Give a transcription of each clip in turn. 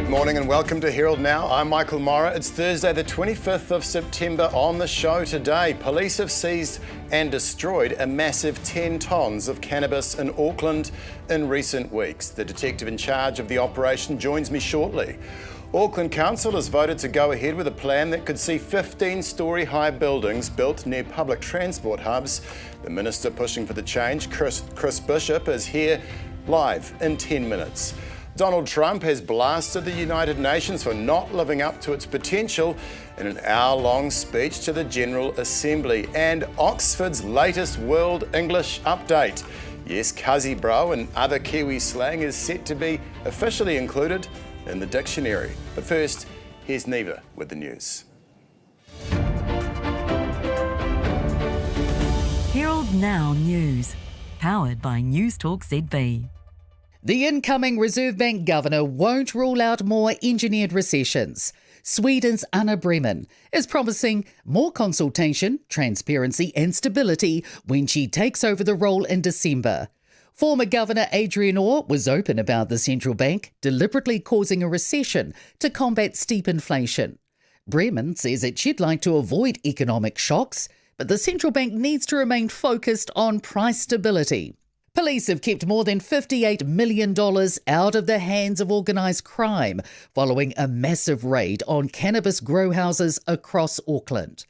Good morning and welcome to Herald Now. I'm Michael Morra. It's Thursday the 25th of September. On the show today, police have seized and destroyed a massive 10 tonnes of cannabis in Auckland in recent weeks. The detective in charge of the operation joins me shortly. Auckland Council has voted to go ahead with a plan that could see 15-storey high buildings built near public transport hubs. The minister pushing for the change, Chris Bishop, is here live in 10 minutes. Donald Trump has blasted the United Nations for not living up to its potential in an hour-long speech to the General Assembly. And Oxford's latest World English update. Yes, cuzzy bro and other Kiwi slang is set to be officially included in the dictionary. But first, here's Neva with the news. Herald Now News, powered by Newstalk ZB. The incoming Reserve Bank governor won't rule out more engineered recessions. Sweden's Anna Bremen is promising more consultation, transparency and stability when she takes over the role in December. Former Governor Adrian Orr was open about the central bank deliberately causing a recession to combat steep inflation. Bremen says that she'd like to avoid economic shocks, but the central bank needs to remain focused on price stability. Police have kept more than $58 million out of the hands of organised crime following a massive raid on cannabis grow houses across Auckland.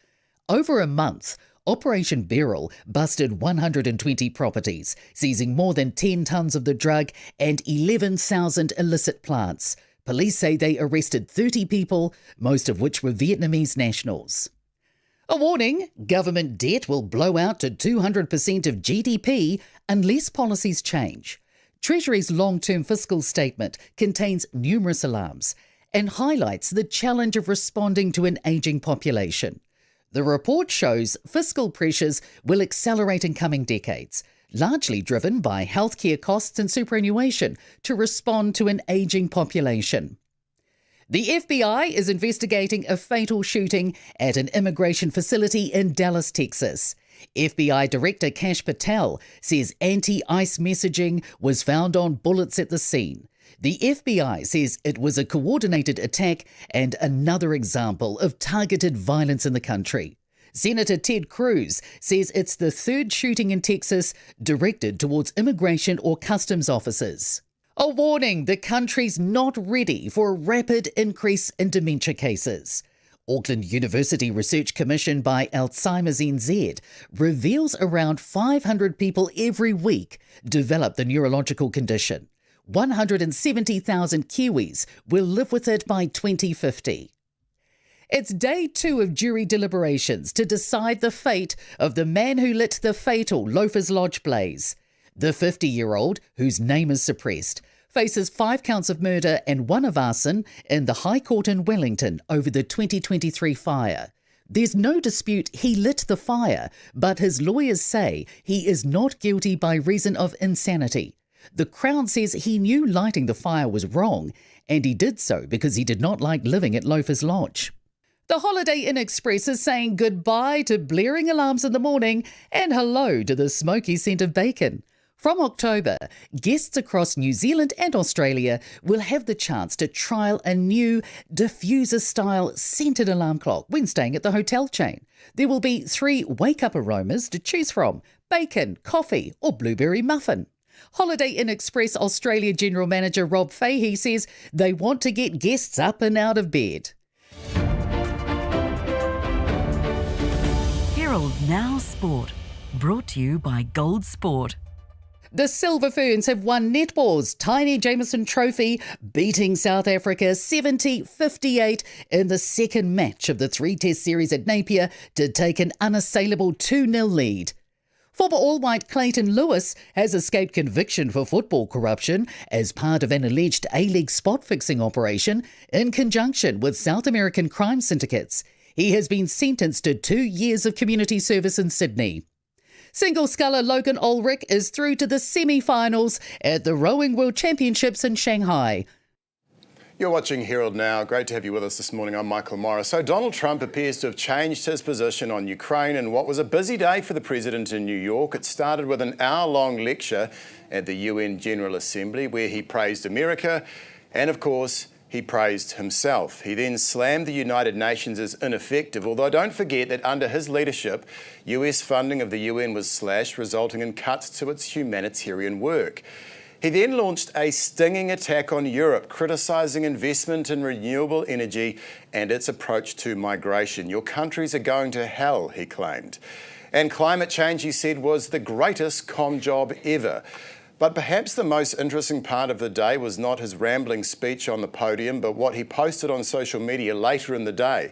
Over a month, Operation Beryl busted 120 properties, seizing more than 10 tonnes of the drug and 11,000 illicit plants. Police say they arrested 30 people, most of which were Vietnamese nationals. A warning, government debt will blow out to 200% of GDP unless policies change. Treasury's long-term fiscal statement contains numerous alarms and highlights the challenge of responding to an ageing population. The report shows fiscal pressures will accelerate in coming decades, largely driven by healthcare costs and superannuation to respond to an ageing population. The FBI is investigating a fatal shooting at an immigration facility in Dallas, Texas. FBI Director Kash Patel says anti-ICE messaging was found on bullets at the scene. The FBI says it was a coordinated attack and another example of targeted violence in the country. Senator Ted Cruz says it's the third shooting in Texas directed towards immigration or customs officers. A warning, the country's not ready for a rapid increase in dementia cases. Auckland University research commissioned by Alzheimer's NZ reveals around 500 people every week develop the neurological condition. 170,000 Kiwis will live with it by 2050. It's day 2 of jury deliberations to decide the fate of the man who lit the fatal Loafers Lodge blaze. The 50-year-old, whose name is suppressed, faces 5 counts of murder and 1 of arson in the High Court in Wellington over the 2023 fire. There's no dispute he lit the fire, but his lawyers say he is not guilty by reason of insanity. The Crown says he knew lighting the fire was wrong, and he did so because he did not like living at Loafers Lodge. The Holiday Inn Express is saying goodbye to blaring alarms in the morning and hello to the smoky scent of bacon. From October, guests across New Zealand and Australia will have the chance to trial a new diffuser-style scented alarm clock when staying at the hotel chain. There will be 3 wake-up aromas to choose from: bacon, coffee or blueberry muffin. Holiday Inn Express Australia General Manager Rob Fahey says they want to get guests up and out of bed. Herald Now Sport, brought to you by Gold Sport. The Silver Ferns have won netball's Tiny Jameson Trophy, beating South Africa 70-58 in the second match of the 3-test series at Napier to take an unassailable 2-0 lead. Former All-White Clayton Lewis has escaped conviction for football corruption as part of an alleged A-League spot-fixing operation in conjunction with South American crime syndicates. He has been sentenced to 2 years of community service in Sydney. Single sculler Logan Ulrich is through to the semi-finals at the Rowing World Championships in Shanghai. You're watching Herald Now. Great to have you with us this morning. I'm Michael Morra. So Donald Trump appears to have changed his position on Ukraine in what was a busy day for the president in New York. It started with an hour-long lecture at the UN General Assembly where he praised America and, of course, he praised himself. He then slammed the United Nations as ineffective, although don't forget that under his leadership, US funding of the UN was slashed, resulting in cuts to its humanitarian work. He then launched a stinging attack on Europe, criticising investment in renewable energy and its approach to migration. Your countries are going to hell, he claimed. And climate change, he said, was the greatest con job ever. But perhaps the most interesting part of the day was not his rambling speech on the podium, but what he posted on social media later in the day.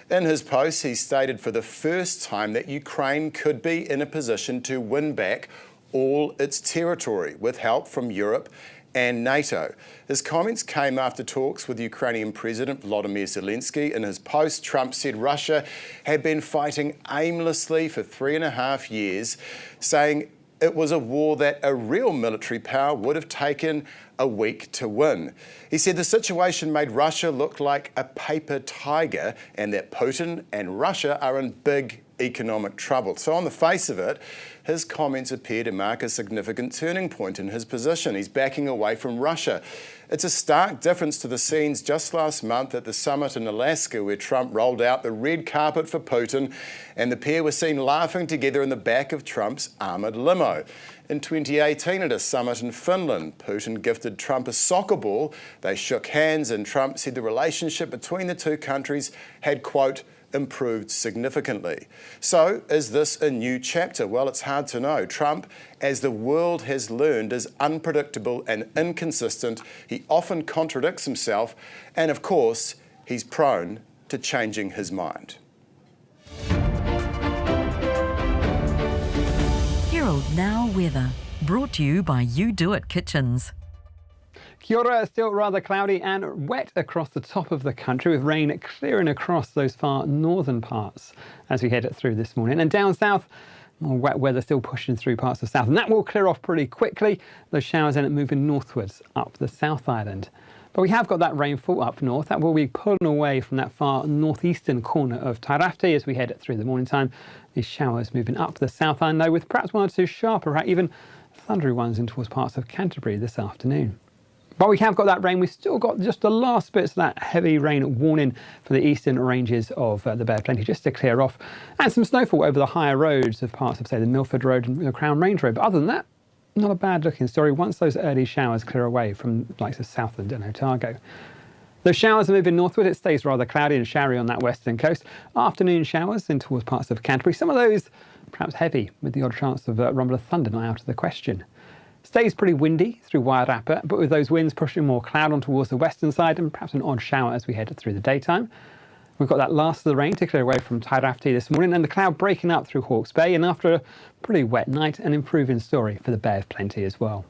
In his post, he stated for the first time that Ukraine could be in a position to win back all its territory with help from Europe and NATO. His comments came after talks with Ukrainian President Volodymyr Zelensky. In his post, Trump said Russia had been fighting aimlessly for 3.5 years, saying it was a war that a real military power would have taken a week to win. He said the situation made Russia look like a paper tiger and that Putin and Russia are in big economic trouble. So on the face of it, his comments appear to mark a significant turning point in his position. He's backing away from Russia. It's a stark difference to the scenes just last month at the summit in Alaska, where Trump rolled out the red carpet for Putin and the pair were seen laughing together in the back of Trump's armoured limo. In 2018 at a summit in Finland, Putin gifted Trump a soccer ball. They shook hands and Trump said the relationship between the two countries had, quote, improved significantly. So, is this a new chapter? Well, it's hard to know. Trump, as the world has learned, is unpredictable and inconsistent. He often contradicts himself, and of course, he's prone to changing his mind. Herald Now weather, brought to you by You Do It Kitchens. Kia ora, still rather cloudy and wet across the top of the country, with rain clearing across those far northern parts as we head through this morning. And down south, more wet weather still pushing through parts of south, and that will clear off pretty quickly. Those showers end up moving northwards up the South Island. But we have got that rainfall up north that will be pulling away from that far northeastern corner of Tairafti as we head through the morning time. These showers moving up the South Island, though, with perhaps one or two sharper, or even thundery ones in towards parts of Canterbury this afternoon. But we have got that rain. We've still got just the last bits of that heavy rain warning for the eastern ranges of the Bay of Plenty just to clear off, and some snowfall over the higher roads of parts of, say, the Milford Road and the Crown Range Road. But other than that, not a bad looking story once those early showers clear away from the likes of Southland and Otago. Those showers are moving northward. It stays rather cloudy and showery on that western coast. Afternoon showers in towards parts of Canterbury. Some of those perhaps heavy, with the odd chance of rumble of thunder not out of the question. Stays pretty windy through Wairarapa, but with those winds pushing more cloud on towards the western side and perhaps an odd shower as we head through the daytime. We've got that last of the rain to clear away from Tairafti this morning, and the cloud breaking up through Hawke's Bay, and after a pretty wet night, an improving story for the Bay of Plenty as well.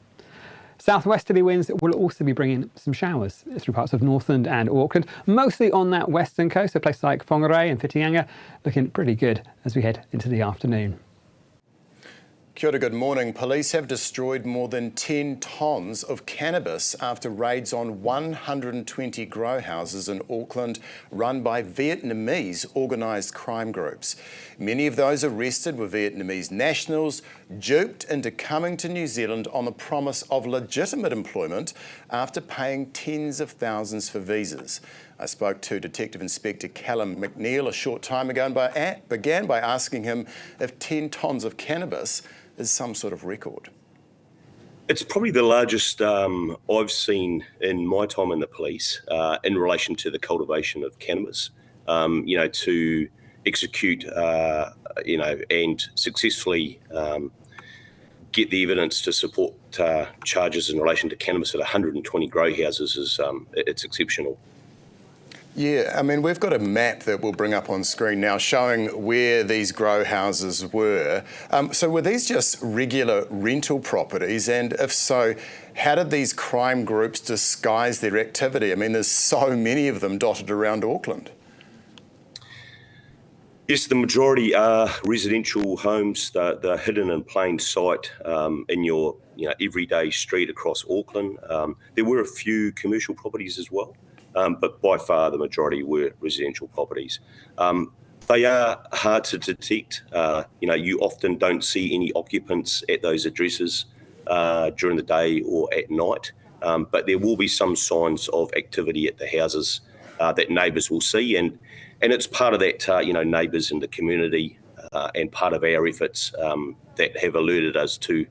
Southwesterly winds will also be bringing some showers through parts of Northland and Auckland, mostly on that western coast, so places like Whangarei and Whitianga looking pretty good as we head into the afternoon. Kia ora, good morning. Police have destroyed more than 10 tonnes of cannabis after raids on 120 grow houses in Auckland run by Vietnamese organised crime groups. Many of those arrested were Vietnamese nationals duped into coming to New Zealand on the promise of legitimate employment after paying tens of thousands for visas. I spoke to Detective Inspector Callum McNeil a short time ago and began by asking him if 10 tonnes of cannabis is some sort of record. It's probably the largest I've seen in my time in the police in relation to the cultivation of cannabis. To execute, and successfully get the evidence to support charges in relation to cannabis at 120 grow houses is it's exceptional. Yeah, I mean, we've got a map that we'll bring up on screen now showing where these grow houses were. So were these just regular rental properties? And if so, how did these crime groups disguise their activity? I mean, there's so many of them dotted around Auckland. Yes, the majority are residential homes. They're hidden in plain sight in your everyday street across Auckland. There were a few commercial properties as well. But by far the majority were residential properties. They are hard to detect. You often don't see any occupants at those addresses during the day or at night. but there will be some signs of activity at the houses that neighbours will see, and it's part of that, neighbours in the community and part of our efforts that have alerted us to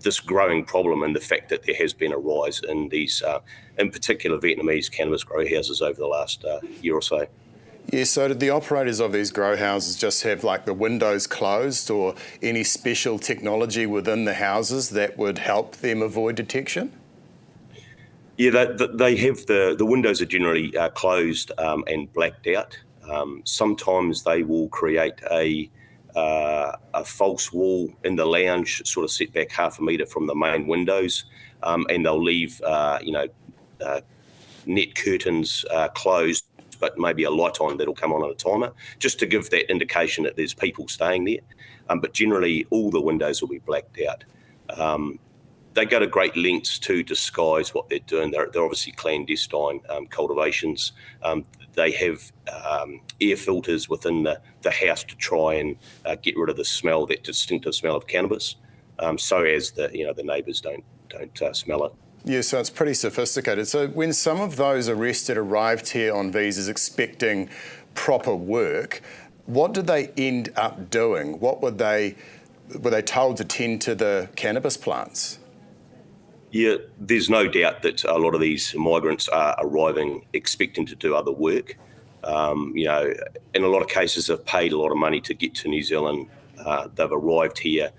this growing problem and the fact that there has been a rise in these, in particular, Vietnamese cannabis grow houses over the last year or so. Yeah, so did the operators of these grow houses just have like the windows closed or any special technology within the houses that would help them avoid detection? Yeah, they have the windows are generally closed and blacked out. Sometimes they will create a false wall in the lounge, sort of set back half a metre from the main windows, and they'll leave net curtains closed, but maybe a light on that'll come on a timer, just to give that indication that there's people staying there. But generally, all the windows will be blacked out. They go to great lengths to disguise what they're doing. They're obviously clandestine cultivations. They have air filters within the house to try and get rid of the smell, that distinctive smell of cannabis, so as the neighbours don't smell it. Yeah, so it's pretty sophisticated. So when some of those arrested arrived here on visas expecting proper work, what did they end up doing? What were they told to tend to the cannabis plants? Yeah, there's no doubt that a lot of these migrants are arriving expecting to do other work. In a lot of cases, they've paid a lot of money to get to New Zealand. They've arrived here.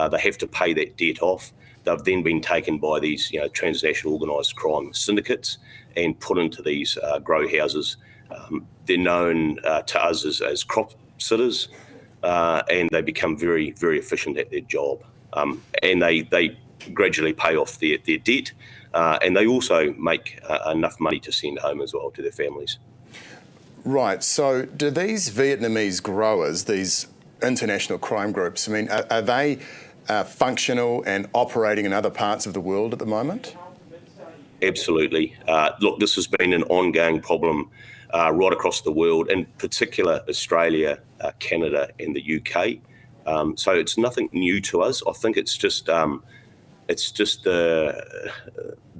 They have to pay that debt off. They've then been taken by these, transnational organised crime syndicates and put into these grow houses. They're known to us as crop sitters, and they become very, very efficient at their job. And they gradually pay off their debt, and they also make enough money to send home as well to their families. Right, so do these Vietnamese growers, these international crime groups, are they functional and operating in other parts of the world at the moment? Absolutely. Look, this has been an ongoing problem right across the world, in particular Australia, Canada and the UK. So it's nothing new to us. I think it's just the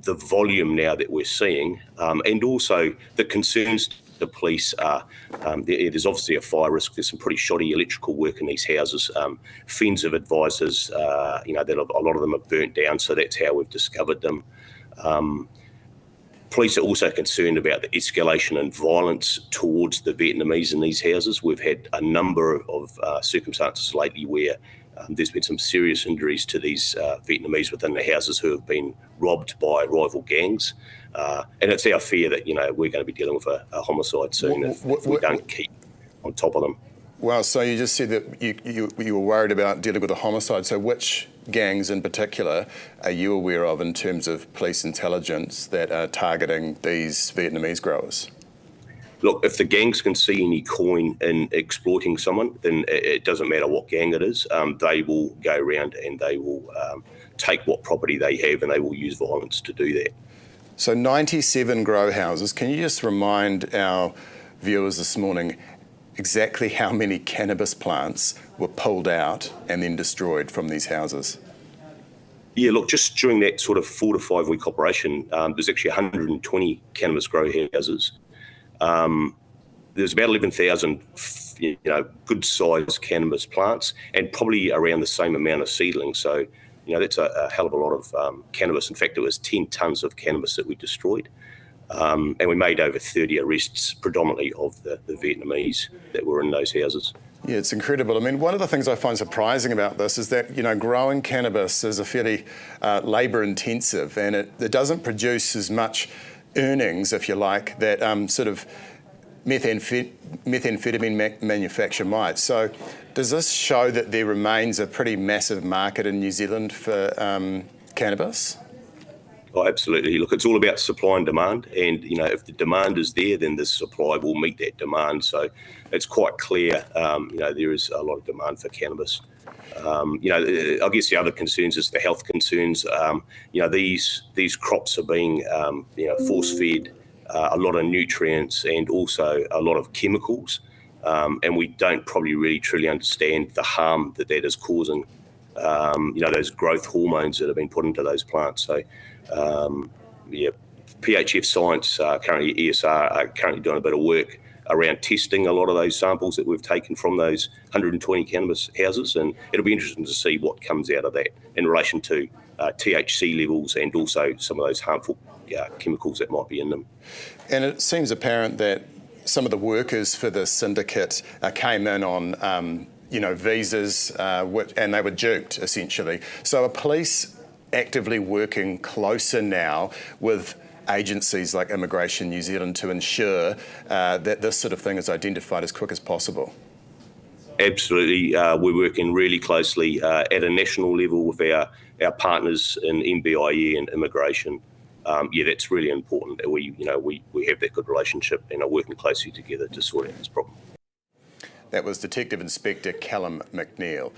volume now that we're seeing, and also the concerns the police are. There's obviously a fire risk. There's some pretty shoddy electrical work in these houses. Friends have advised us, that a lot of them are burnt down, so that's how we've discovered them. Police are also concerned about the escalation in violence towards the Vietnamese in these houses. We've had a number of circumstances lately where there's been some serious injuries to these Vietnamese within the houses who have been robbed by rival gangs. And it's our fear that, we're going to be dealing with a homicide soon if we don't keep on top of them. Well, so you just said that you were worried about dealing with a homicide. So which gangs in particular are you aware of in terms of police intelligence that are targeting these Vietnamese growers? Look, if the gangs can see any coin in exploiting someone, then it doesn't matter what gang it is. They will go around and they will take what property they have, and they will use violence to do that. So 97 grow houses. Can you just remind our viewers this morning exactly how many cannabis plants were pulled out and then destroyed from these houses? Yeah, look, just during that sort of 4 to 5 week operation, there's actually 120 cannabis grow houses. There's about 11,000, good-sized cannabis plants, and probably around the same amount of seedlings. So, that's a hell of a lot of cannabis. In fact, it was 10 tonnes of cannabis that we destroyed. And we made over 30 arrests, predominantly of the Vietnamese that were in those houses. Yeah, it's incredible. One of the things I find surprising about this is that, growing cannabis is a fairly labour-intensive, and it doesn't produce as much earnings, if you like, that sort of methamphetamine manufacture might. So does this show that there remains a pretty massive market in New Zealand for cannabis? Oh, absolutely. Look, it's all about supply and demand, and if the demand is there, then the supply will meet that demand. So it's quite clear, there is a lot of demand for cannabis. I guess the other concerns is the health concerns. These crops are being, force-fed a lot of nutrients and also a lot of chemicals, and we don't probably really truly understand the harm that is causing. Those growth hormones that have been put into those plants. So, PHF Science, currently ESR, are currently doing a bit of work around testing a lot of those samples that we've taken from those 120 cannabis houses, and it'll be interesting to see what comes out of that in relation to THC levels and also some of those harmful chemicals that might be in them. And it seems apparent that some of the workers for the syndicate came in on visas and they were duped, essentially. So are police actively working closer now with agencies like Immigration New Zealand to ensure that this sort of thing is identified as quick as possible? Absolutely. We're working really closely at a national level with our partners in MBIE and Immigration. That's really important that we have that good relationship and are working closely together to sort out this problem. That was Detective Inspector Callum McNeil.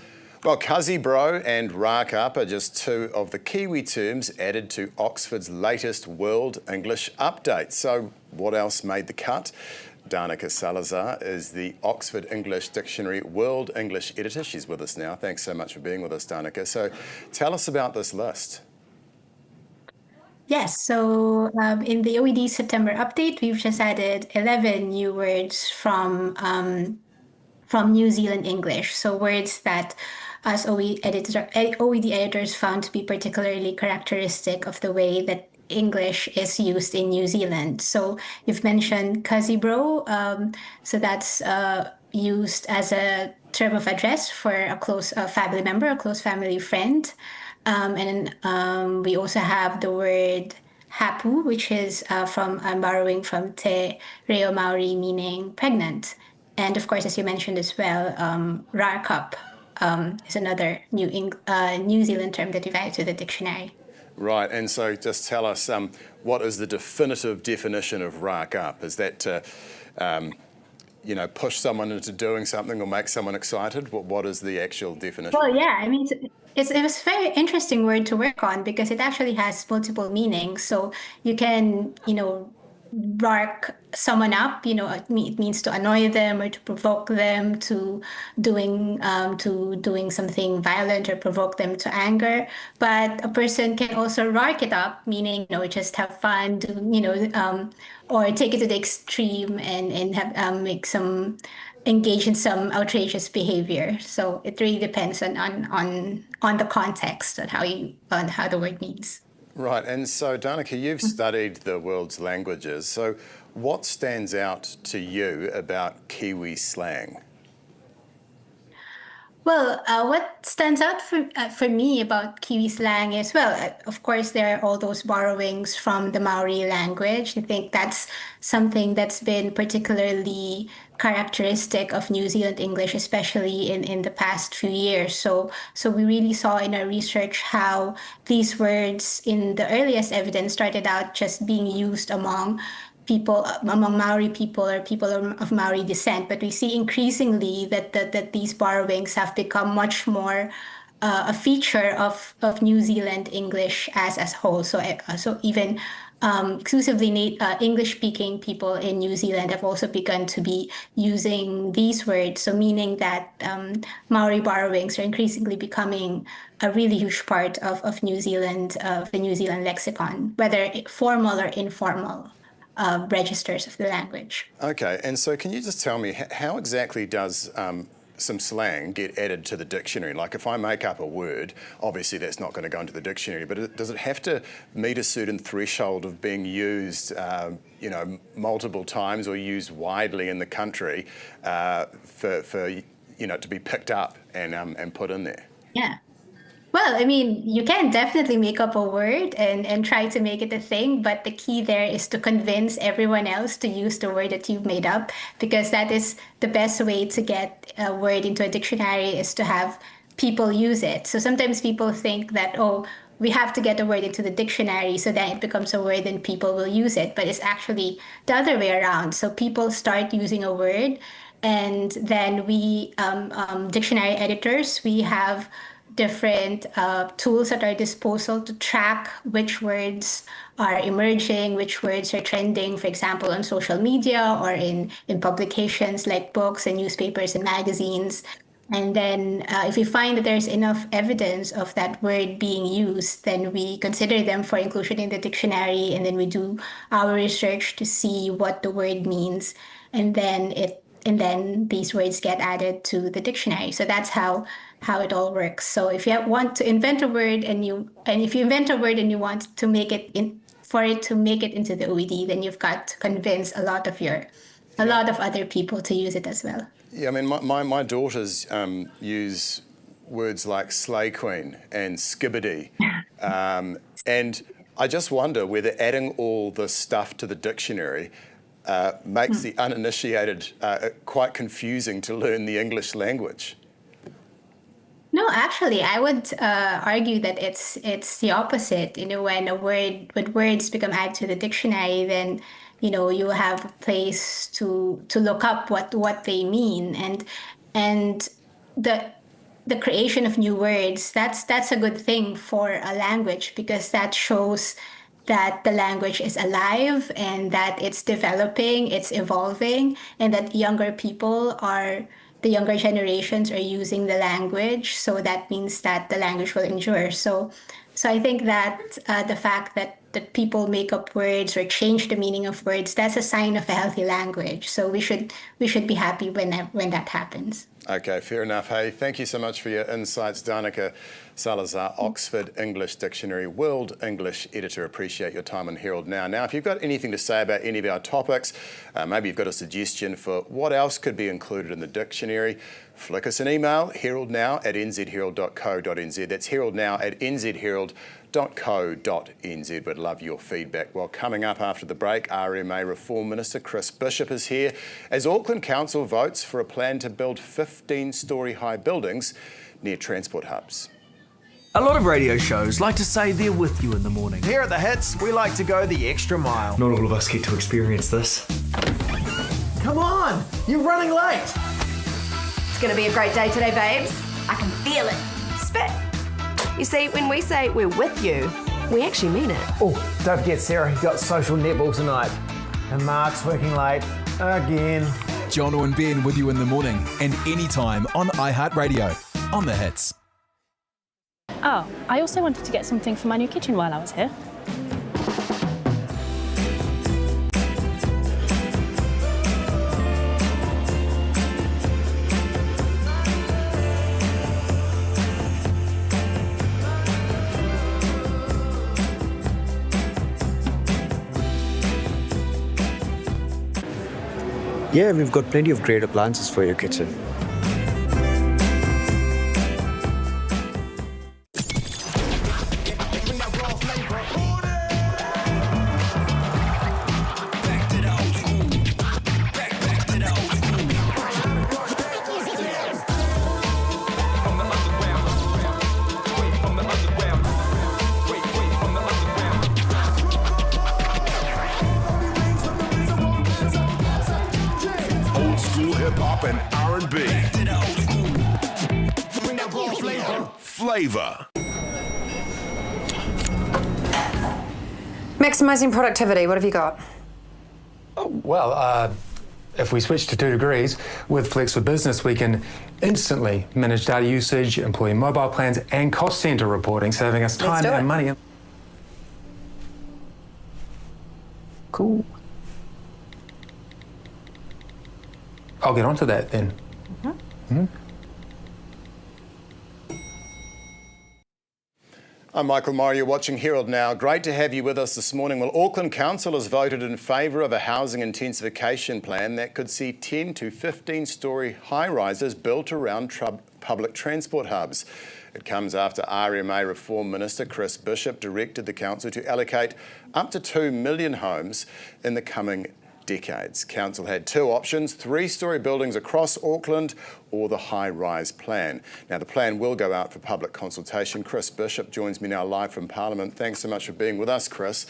Well, Cuzzy Bro and Rack Up are just two of the Kiwi terms added to Oxford's latest World English Update. So what else made the cut? Danica Salazar is the Oxford English Dictionary World English Editor. She's with us now. Thanks so much for being with us, Danica. So tell us about this list. Yes, so in the OED September update, we've just added 11 new words from New Zealand English. So words that us OED editors found to be particularly characteristic of the way that English is used in New Zealand. So you've mentioned Cuzzy Bro, so that's used as a term of address for a close family member, a close family friend. We also have the word hapu, which is I'm borrowing from Te Reo Maori, meaning pregnant. And of course, as you mentioned as well, rarcup is another New Zealand term that we've added to the dictionary. Right, and so just tell us what is the definitive definition of rack up? Is that push someone into doing something or make someone excited? What is the actual definition? Well, yeah, I mean, it was a very interesting word to work on because it actually has multiple meanings. So you can, bark someone up, it means to annoy them or to provoke them to doing something violent or provoke them to anger. But a person can also rark it up, meaning, just have fun, or take it to the extreme and have engage in some outrageous behavior. So it really depends on the context and how the word means. Right, and so Danica, you've studied the world's languages. So what stands out to you about Kiwi slang? Well, what stands out for me about Kiwi slang is, of course, there are all those borrowings from the Maori language. I think that's something that's been particularly characteristic of New Zealand English, especially in the past few years. So we really saw in our research how these words in the earliest evidence started out just being used among Maori people or people of Maori descent, but we see increasingly that these borrowings have become much more a feature of New Zealand English as a whole. So even exclusively English-speaking people in New Zealand have also begun to be using these words. So meaning that Maori borrowings are increasingly becoming a really huge part of the New Zealand lexicon, whether formal or informal. Registers of the language. Okay, and so can you just tell me how exactly does some slang get added to the dictionary? Like if I make up a word, obviously that's not going to go into the dictionary, but does it have to meet a certain threshold of being used, multiple times or used widely in the country for to be picked up and put in there? Yeah. Well, I mean, you can definitely make up a word and try to make it a thing, but the key there is to convince everyone else to use the word that you've made up, because that is the best way to get a word into a dictionary, is to have people use it. So sometimes people think that, we have to get a word into the dictionary so then it becomes a word and people will use it, but it's actually the other way around. So people start using a word, and then we, dictionary editors, we have different tools at our disposal to track which words are emerging, which words are trending, for example, on social media or in publications like books and newspapers and magazines. And then if we find that there's enough evidence of that word being used, then we consider them for inclusion in the dictionary, and then we do our research to see what the word means, and then these words get added to the dictionary. So that's how it all works. So if you want to invent a word and if you invent a word and you want to make it for it to make it into the OED, then you've got to convince a lot of other people to use it as well. Yeah, I mean, my daughters use words like slay queen and skibbity, and I just wonder whether adding all this stuff to the dictionary makes the uninitiated quite confusing to learn the English language. No, actually, I would argue that it's the opposite. When words become added to the dictionary, then you have a place to look up what they mean, and the creation of new words, that's a good thing for a language, because that shows that the language is alive and that it's developing, it's evolving, and that the younger generations are using the language. So that means that the language will endure. So I think that the fact that people make up words or change the meaning of words, that's a sign of a healthy language. So we should be happy when that happens. Okay, fair enough. Hey, thank you so much for your insights, Danica Salazar, Oxford English Dictionary World English Editor. Appreciate your time on Herald Now. Now, if you've got anything to say about any of our topics, maybe you've got a suggestion for what else could be included in the dictionary, flick us an email, heraldnow@nzherald.co.nz. That's heraldnow@nzherald.co.nz. We'd love your feedback. Well, coming up after the break, RMA Reform Minister Chris Bishop is here as Auckland Council votes for a plan to build 15-storey high buildings near transport hubs. A lot of radio shows like to say they're with you in the morning. Here at The Hits, we like to go the extra mile. Not all of us get to experience this. Come on, you're running late. It's going to be a great day today, babes. I can feel it. Spit. You see, when we say we're with you, we actually mean it. Oh, don't forget Sarah, who's got social netball tonight. And Mark's working late again. Jono and Ben with you in the morning and anytime on iHeartRadio. On The Hits. Oh, I also wanted to get something for my new kitchen while I was here. Yeah, we've got plenty of great appliances for your kitchen. And R&B. Flavor. Maximising productivity, what have you got? Well, if we switch to 2 degrees, with Flex for Business, we can instantly manage data usage, employee mobile plans, and cost centre reporting, saving us time and money. Cool. I'll get onto that then. I'm Michael Morrow, you're watching Herald Now. Great to have you with us this morning. Well, Auckland Council has voted in favour of a housing intensification plan that could see 10 to 15-storey high-rises built around public transport hubs. It comes after RMA Reform Minister Chris Bishop directed the council to allocate up to 2 million homes in the coming decades. Council had 2 options, 3-storey buildings across Auckland or the high-rise plan. Now, the plan will go out for public consultation. Chris Bishop joins me now live from Parliament. Thanks so much for being with us, Chris.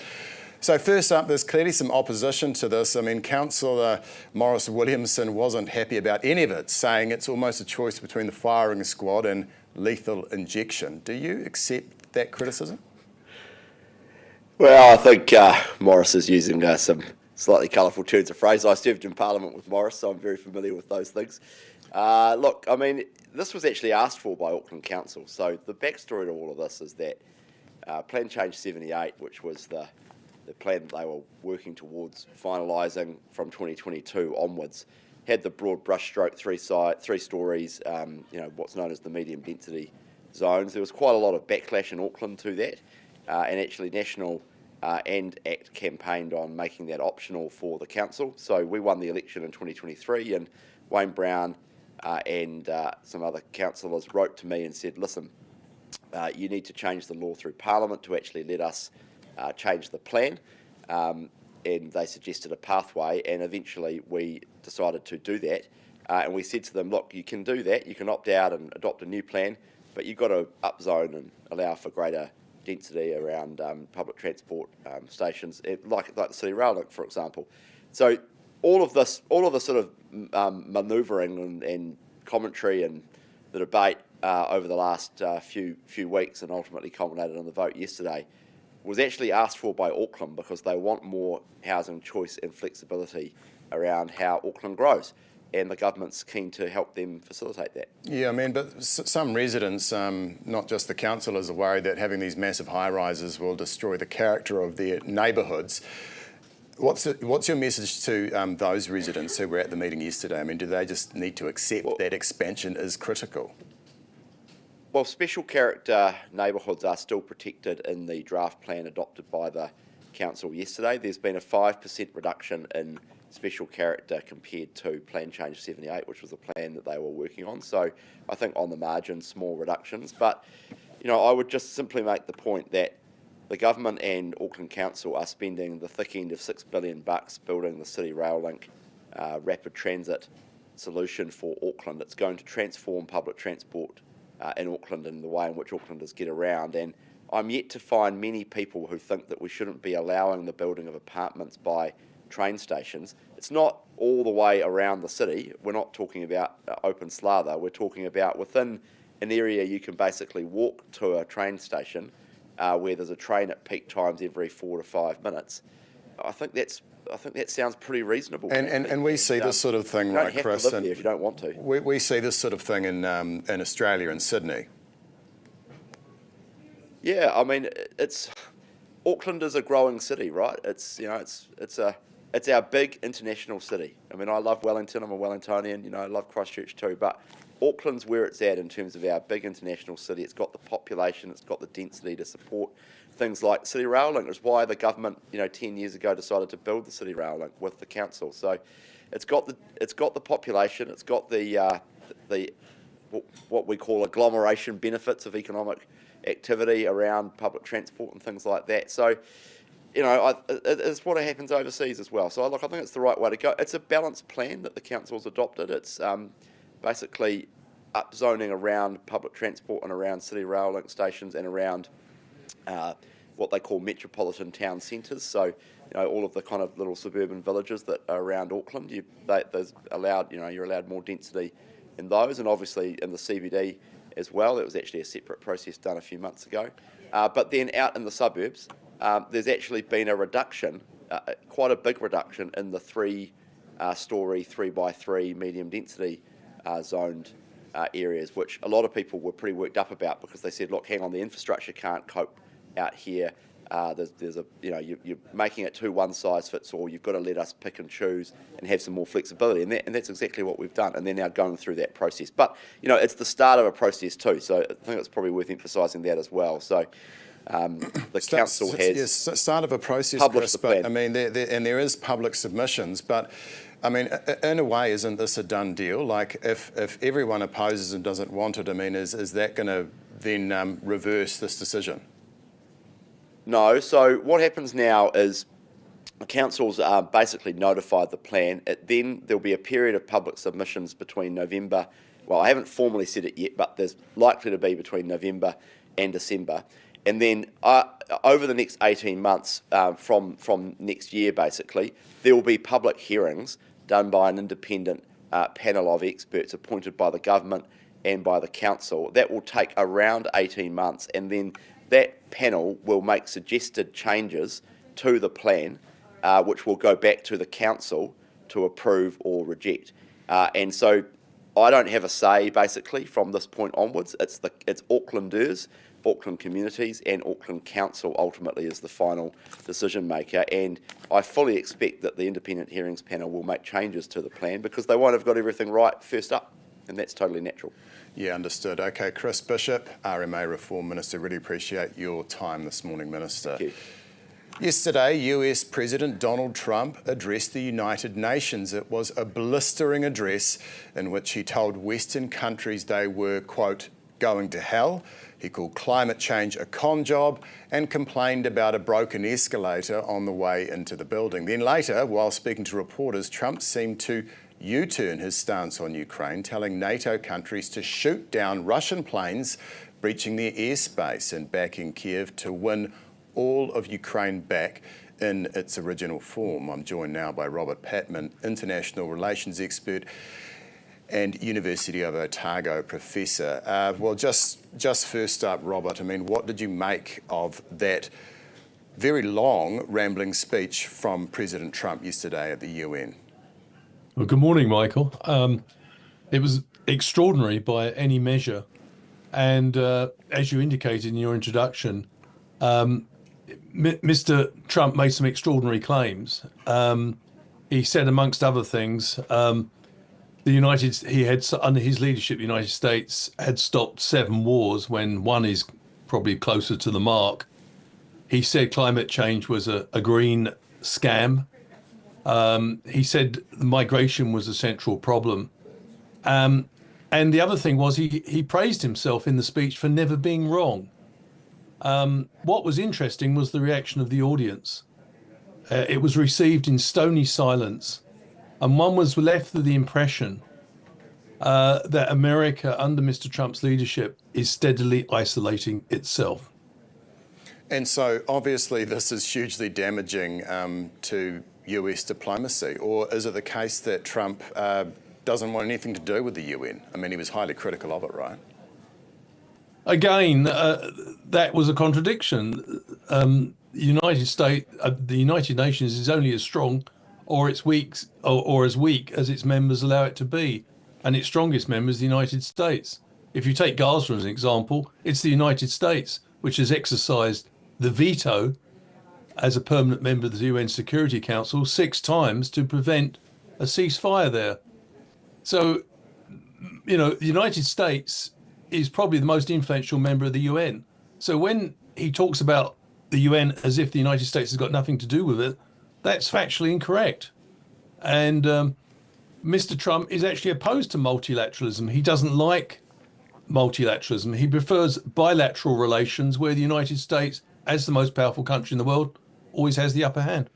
So first up, there's clearly some opposition to this. I mean, Councillor Morris Williamson wasn't happy about any of it, saying it's almost a choice between the firing squad and lethal injection. Do you accept that criticism? Well, I think Morris is using some slightly colourful turns of phrase. I served in Parliament with Morris, so I'm very familiar with those things. Look, I mean, this was actually asked for by Auckland Council. So the backstory to all of this is that Plan Change 78, which was the plan that they were working towards finalising from 2022 onwards, had the broad brushstroke three stories, what's known as the medium density zones. There was quite a lot of backlash in Auckland to that, and actually National and ACT campaigned on making that optional for the council. So we won the election in 2023, and Wayne Brown and some other councillors wrote to me and said, listen, you need to change the law through Parliament to actually let us change the plan. And they suggested a pathway, and eventually we decided to do that. And we said to them, look, you can do that, you can opt out and adopt a new plan, but you've got to upzone and allow for greater density around public transport stations, like the City Rail link, for example. So all of the sort of manoeuvring and commentary and the debate over the last few weeks, and ultimately culminated in the vote yesterday, was actually asked for by Auckland because they want more housing choice and flexibility around how Auckland grows. And the government's keen to help them facilitate that. Yeah, I mean, but some residents, not just the councillors, are worried that having these massive high-rises will destroy the character of their neighbourhoods. What's your message to those residents who were at the meeting yesterday? I mean, do they just need to accept that expansion is critical? Well, special character neighbourhoods are still protected in the draft plan adopted by the council yesterday. There's been a 5% reduction in special character compared to Plan Change 78, which was a plan that they were working on. So I think on the margin, small reductions. But, I would just simply make the point that the government and Auckland Council are spending the thick end of $6 billion building the City Rail link rapid transit solution for Auckland. It's going to transform public transport in Auckland and the way in which Aucklanders get around. And I'm yet to find many people who think that we shouldn't be allowing the building of apartments by train stations. It's not all the way around the city. We're not talking about open slather. We're talking about within an area you can basically walk to a train station where there's a train at peak times every 4 to 5 minutes. I think that sounds pretty reasonable. And we see this sort of thing, right, Chris? You don't have to live there if you don't want to. We see this sort of thing in Australia, in Sydney. Yeah, I mean, Auckland is a growing city, right? It's our big international city. I mean, I love Wellington. I'm a Wellingtonian. I love Christchurch too. But Auckland's where it's at in terms of our big international city. It's got the population. It's got the density to support things like City Rail link. It's why the government, 10 years ago, decided to build the City Rail link with the council. So it's got the population. It's got the what we call agglomeration benefits of economic activity around public transport and things like that. So, it's what happens overseas as well. So, look, I think it's the right way to go. It's a balanced plan that the council's adopted. It's basically upzoning around public transport and around City Rail link stations and around what they call metropolitan town centres. So, all of the kind of little suburban villages that are around Auckland, you're allowed more density in those, and obviously in the CBD as well. That was actually a separate process done a few months ago. But then out in the suburbs, there's actually been a reduction, quite a big reduction in the 3-storey, 3x3 medium density zoned areas, which a lot of people were pretty worked up about because they said, look, hang on, the infrastructure can't cope out here. You're making it too one size fits all. You've got to let us pick and choose and have some more flexibility, and that's exactly what we've done. And they're now going through that process. But it's the start of a process too. So I think it's probably worth emphasising that as well. So the council has start of a process, Chris, but I mean, there is public submissions, but. I mean, in a way, isn't this a done deal? Like, if everyone opposes and doesn't want it, I mean, is that going to then reverse this decision? No. So what happens now is the councils basically notified the plan. Then there'll be a period of public submissions between November. Well, I haven't formally said it yet, but there's likely to be between November and December. And then over the next 18 months, from next year, basically, there will be public hearings done by an independent panel of experts appointed by the government and by the council. That will take around 18 months, and then that panel will make suggested changes to the plan, which will go back to the council to approve or reject. And so I don't have a say, basically, from this point onwards. It's Aucklanders, Auckland communities and Auckland Council ultimately is the final decision maker, and I fully expect that the Independent Hearings Panel will make changes to the plan because they won't have got everything right first up, and that's totally natural. Yeah, understood. Okay, Chris Bishop, RMA Reform Minister, really appreciate your time this morning, Minister. Thank you. Yesterday, US President Donald Trump addressed the United Nations. It was a blistering address in which he told Western countries they were, quote, going to hell. He called climate change a con job and complained about a broken escalator on the way into the building. Then later, while speaking to reporters, Trump seemed to U-turn his stance on Ukraine, telling NATO countries to shoot down Russian planes breaching their airspace and backing Kiev to win all of Ukraine back in its original form. I'm joined now by Robert Patman, international relations expert and University of Otago professor. Well, just first up, Robert, I mean, what did you make of that very long, rambling speech from President Trump yesterday at the UN? Well, good morning, Michael. It was extraordinary by any measure. And as you indicated in your introduction, Mr. Trump made some extraordinary claims. He said, amongst other things, he had, under his leadership, the United States had stopped 7 wars when one is probably closer to the mark. He said climate change was a green scam. He said migration was a central problem. And the other thing was he praised himself in the speech for never being wrong. What was interesting was the reaction of the audience. It was received in stony silence. And one was left with the impression that America, under Mr. Trump's leadership, is steadily isolating itself. And so, obviously, this is hugely damaging to US diplomacy. Or is it the case that Trump doesn't want anything to do with the UN? I mean, he was highly critical of it, right? Again, that was a contradiction. The United Nations is only as strong or as weak as its members allow it to be, and its strongest member is the United States. If you take Gaza as an example, it's the United States which has exercised the veto as a permanent member of the UN Security Council 6 times to prevent a ceasefire there. So, the United States is probably the most influential member of the UN. So when he talks about the UN as if the United States has got nothing to do with it, that's factually incorrect. And Mr. Trump is actually opposed to multilateralism. He doesn't like multilateralism. He prefers bilateral relations where the United States, as the most powerful country in the world, always has the upper hand.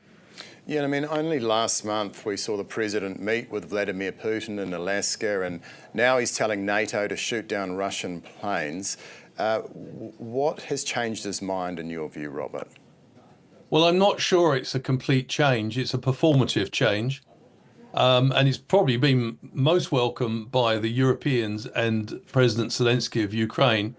Yeah, I mean, only last month we saw the president meet with Vladimir Putin in Alaska, and now he's telling NATO to shoot down Russian planes. What has changed his mind in your view, Robert? Well, I'm not sure it's a complete change. It's a performative change. And it's probably been most welcomed by the Europeans and President Zelensky of Ukraine.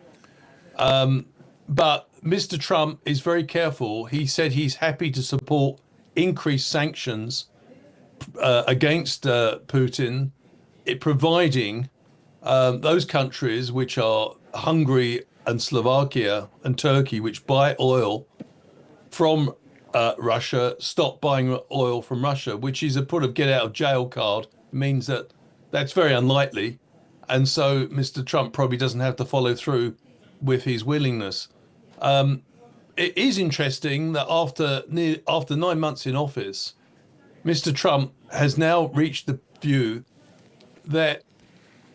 But Mr. Trump is very careful. He said he's happy to support increased sanctions against Putin, providing those countries which are Hungary and Slovakia and Turkey, which buy oil from Russia, stop buying oil from Russia, which is a put of get out of jail card, means that that's very unlikely. And so Mr. Trump probably doesn't have to follow through with his willingness. It is interesting that after 9 months in office, Mr. Trump has now reached the view that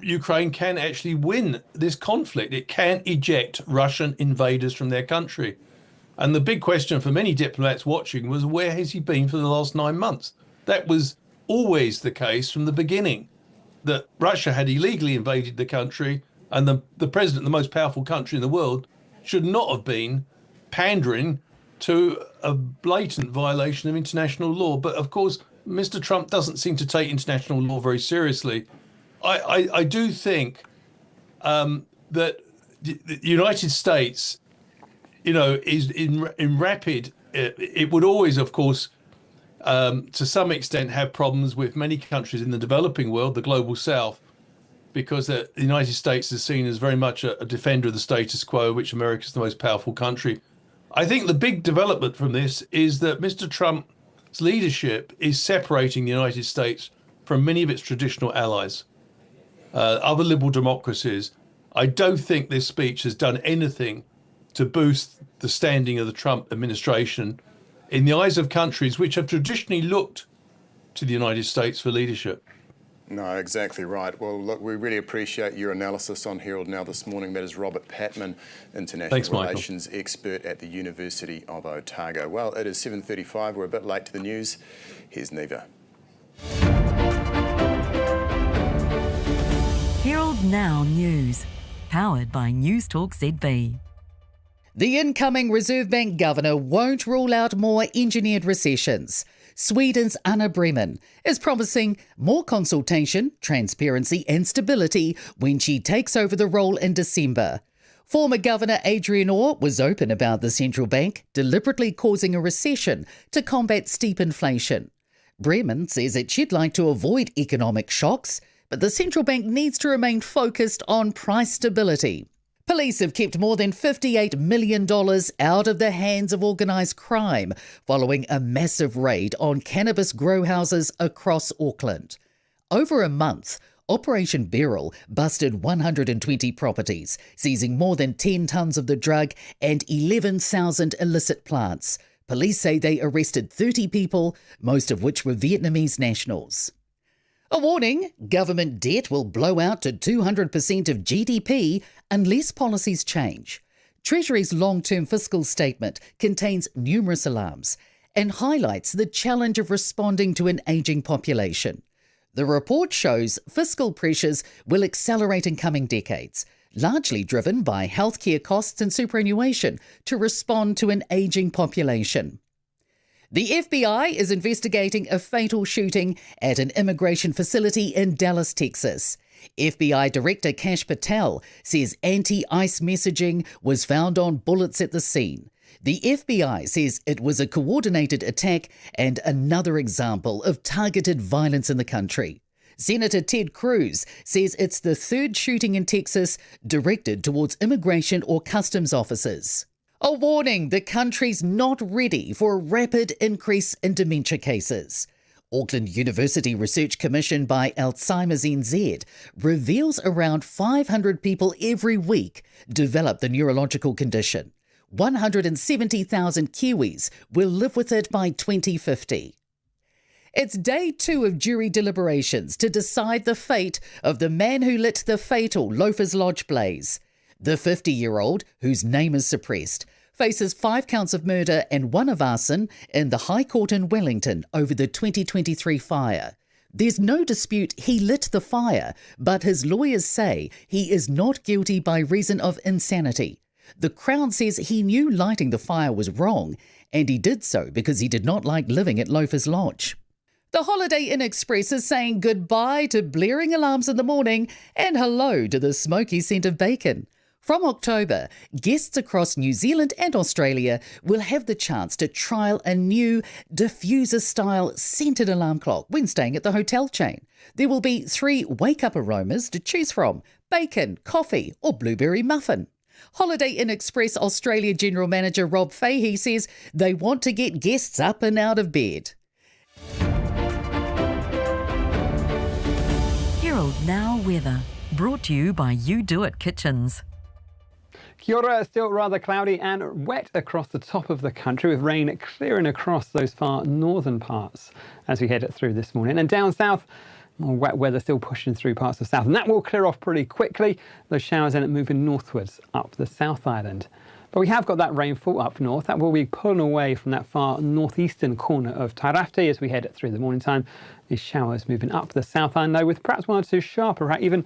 Ukraine can actually win this conflict. It can eject Russian invaders from their country. And the big question for many diplomats watching was, where has he been for the last 9 months? That was always the case from the beginning, that Russia had illegally invaded the country, and the president of the most powerful country in the world should not have been pandering to a blatant violation of international law. But of course, Mr. Trump doesn't seem to take international law very seriously. I do think that the United States, is in rapid. It would always, of course, to some extent, have problems with many countries in the developing world, the global south. because the United States is seen as very much a defender of the status quo, which America is the most powerful country. I think the big development from this is that Mr. Trump's leadership is separating the United States from many of its traditional allies, other liberal democracies. I don't think this speech has done anything to boost the standing of the Trump administration in the eyes of countries which have traditionally looked to the United States for leadership. No, exactly right. Well, look, we really appreciate your analysis on Herald Now this morning. That is Robert Patman, International Relations expert at the University of Otago. Well, it is 7:35. We're a bit late to the news. Here's Neva. Herald Now News, powered by Newstalk ZB. The incoming Reserve Bank governor won't rule out more engineered recessions. Sweden's Anna Bremen is promising more consultation, transparency and stability when she takes over the role in December. Former Governor Adrian Orr was open about the central bank deliberately causing a recession to combat steep inflation. Bremen says that she'd like to avoid economic shocks, but the central bank needs to remain focused on price stability. Police have kept more than $58 million out of the hands of organised crime following a massive raid on cannabis grow houses across Auckland. Over a month, Operation Beryl busted 120 properties, seizing more than 10 tonnes of the drug and 11,000 illicit plants. Police say they arrested 30 people, most of which were Vietnamese nationals. A warning, government debt will blow out to 200% of GDP unless policies change. Treasury's long-term fiscal statement contains numerous alarms and highlights the challenge of responding to an ageing population. The report shows fiscal pressures will accelerate in coming decades, largely driven by healthcare costs and superannuation to respond to an ageing population. The FBI is investigating a fatal shooting at an immigration facility in Dallas, Texas. FBI Director Kash Patel says anti-ICE messaging was found on bullets at the scene. The FBI says it was a coordinated attack and another example of targeted violence in the country. Senator Ted Cruz says it's the third shooting in Texas directed towards immigration or customs officers. A warning, the country's not ready for a rapid increase in dementia cases. Auckland University research commissioned by Alzheimer's NZ reveals around 500 people every week develop the neurological condition. 170,000 Kiwis will live with it by 2050. It's day 2 of jury deliberations to decide the fate of the man who lit the fatal Loafers Lodge blaze. The 50-year-old, whose name is suppressed, faces 5 counts of murder and 1 of arson in the High Court in Wellington over the 2023 fire. There's no dispute he lit the fire, but his lawyers say he is not guilty by reason of insanity. The Crown says he knew lighting the fire was wrong, and he did so because he did not like living at Loafers Lodge. The Holiday Inn Express is saying goodbye to blaring alarms in the morning and hello to the smoky scent of bacon. From October, guests across New Zealand and Australia will have the chance to trial a new diffuser-style scented alarm clock when staying at the hotel chain. There will be 3 wake-up aromas to choose from: bacon, coffee or blueberry muffin. Holiday Inn Express Australia General Manager Rob Fahey says they want to get guests up and out of bed. Herald Now Weather, brought to you by You Do It Kitchens. Kia ora, still rather cloudy and wet across the top of the country, with rain clearing across those far northern parts as we head through this morning. And down south, more wet weather still pushing through parts of south, and that will clear off pretty quickly. Those showers end up moving northwards up the South Island. But we have got that rainfall up north. That will be pulling away from that far northeastern corner of Tairāwhiti as we head through the morning time. These showers moving up the South Island, though, with perhaps 1 or 2 sharper, even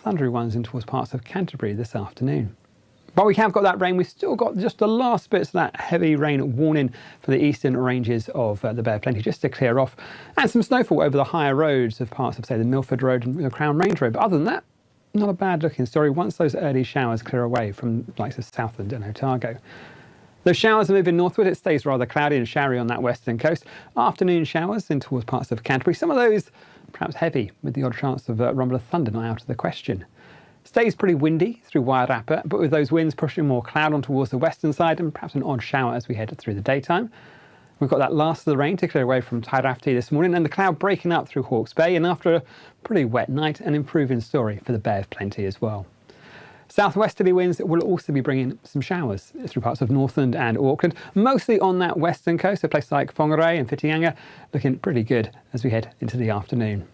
thundery ones in towards parts of Canterbury this afternoon. But we have got that rain. We've still got just the last bits of that heavy rain warning for the eastern ranges of the Bay of Plenty just to clear off, and some snowfall over the higher roads of parts of, say, the Milford Road and the Crown Range Road. But other than that, not a bad looking story once those early showers clear away from the likes of Southland and Otago. Those showers are moving northward. It stays rather cloudy and showery on that western coast. Afternoon showers in towards parts of Canterbury. Some of those perhaps heavy, with the odd chance of a rumble of thunder not out of the question. Stays pretty windy through Wairarapa, but with those winds pushing more cloud on towards the western side and perhaps an odd shower as we head through the daytime. We've got that last of the rain to clear away from Tairafti this morning, and the cloud breaking up through Hawke's Bay, and after a pretty wet night, an improving story for the Bay of Plenty as well. Southwesterly winds will also be bringing some showers through parts of Northland and Auckland, mostly on that western coast, so places like Whangarei and Whitianga looking pretty good as we head into the afternoon.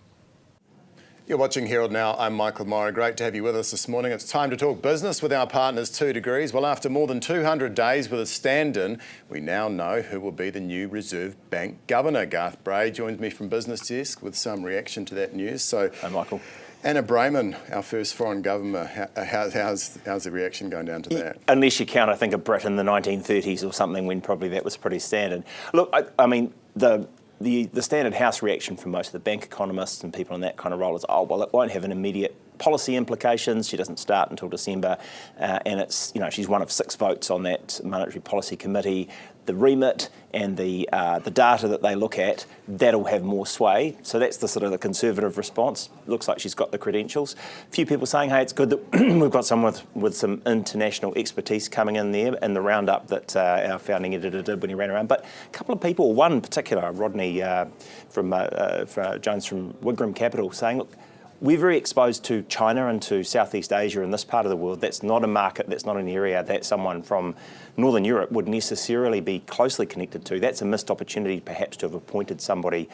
You're watching Herald Now. I'm Michael Morrow. Great to have you with us this morning. It's time to talk business with our partners 2 Degrees. Well, after more than 200 days with a stand-in, we now know who will be the new Reserve Bank Governor. Garth Bray joins me from Business Desk with some reaction to that news. So, hi, Michael. Anna Brayman, our first foreign governor, how's the reaction going down to that? Unless you count, I think, a Brit in the 1930s or something when probably that was pretty standard. Look, I mean, the standard House reaction from most of the bank economists and people in that kind of role is, oh, well, it won't have an immediate policy implications. She doesn't start until December, and it's, you know, she's one of 6 votes on that Monetary Policy Committee. The remit and the data that they look at, that'll have more sway. So that's the sort of the Conservative response. Looks like she's got the credentials. A few people saying, hey, it's good that we've got someone with some international expertise coming in there in the roundup that our founding editor did when he ran around. But a couple of people, one in particular, Rodney from Jones from Wigram Capital, saying, look, we're very exposed to China and to Southeast Asia and this part of the world. That's not a market, that's not an area that someone from Northern Europe would necessarily be closely connected to. That's a missed opportunity perhaps to have appointed somebody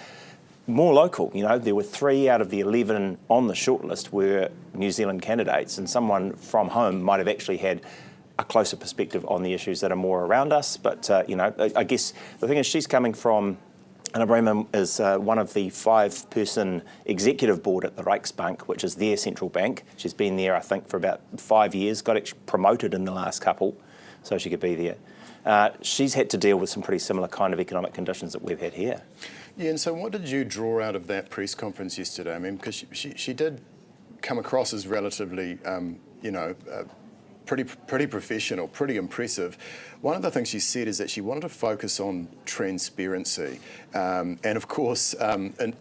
more local. You know, there were 3 out of the 11 on the shortlist were New Zealand candidates, and someone from home might have actually had a closer perspective on the issues that are more around us. But, you know, I guess the thing is she's coming from, Anna Brayman is one of the 5-person executive board at the Rijksbank, which is their central bank. She's been there, I think, for about 5 years, got actually promoted in the last couple, so she could be there. She's had to deal with some pretty similar kind of economic conditions that we've had here. Yeah, and so what did you draw out of that press conference yesterday? I mean, because she did come across as relatively, you know, pretty professional, pretty impressive. One of the things she said is that she wanted to focus on transparency and, of course,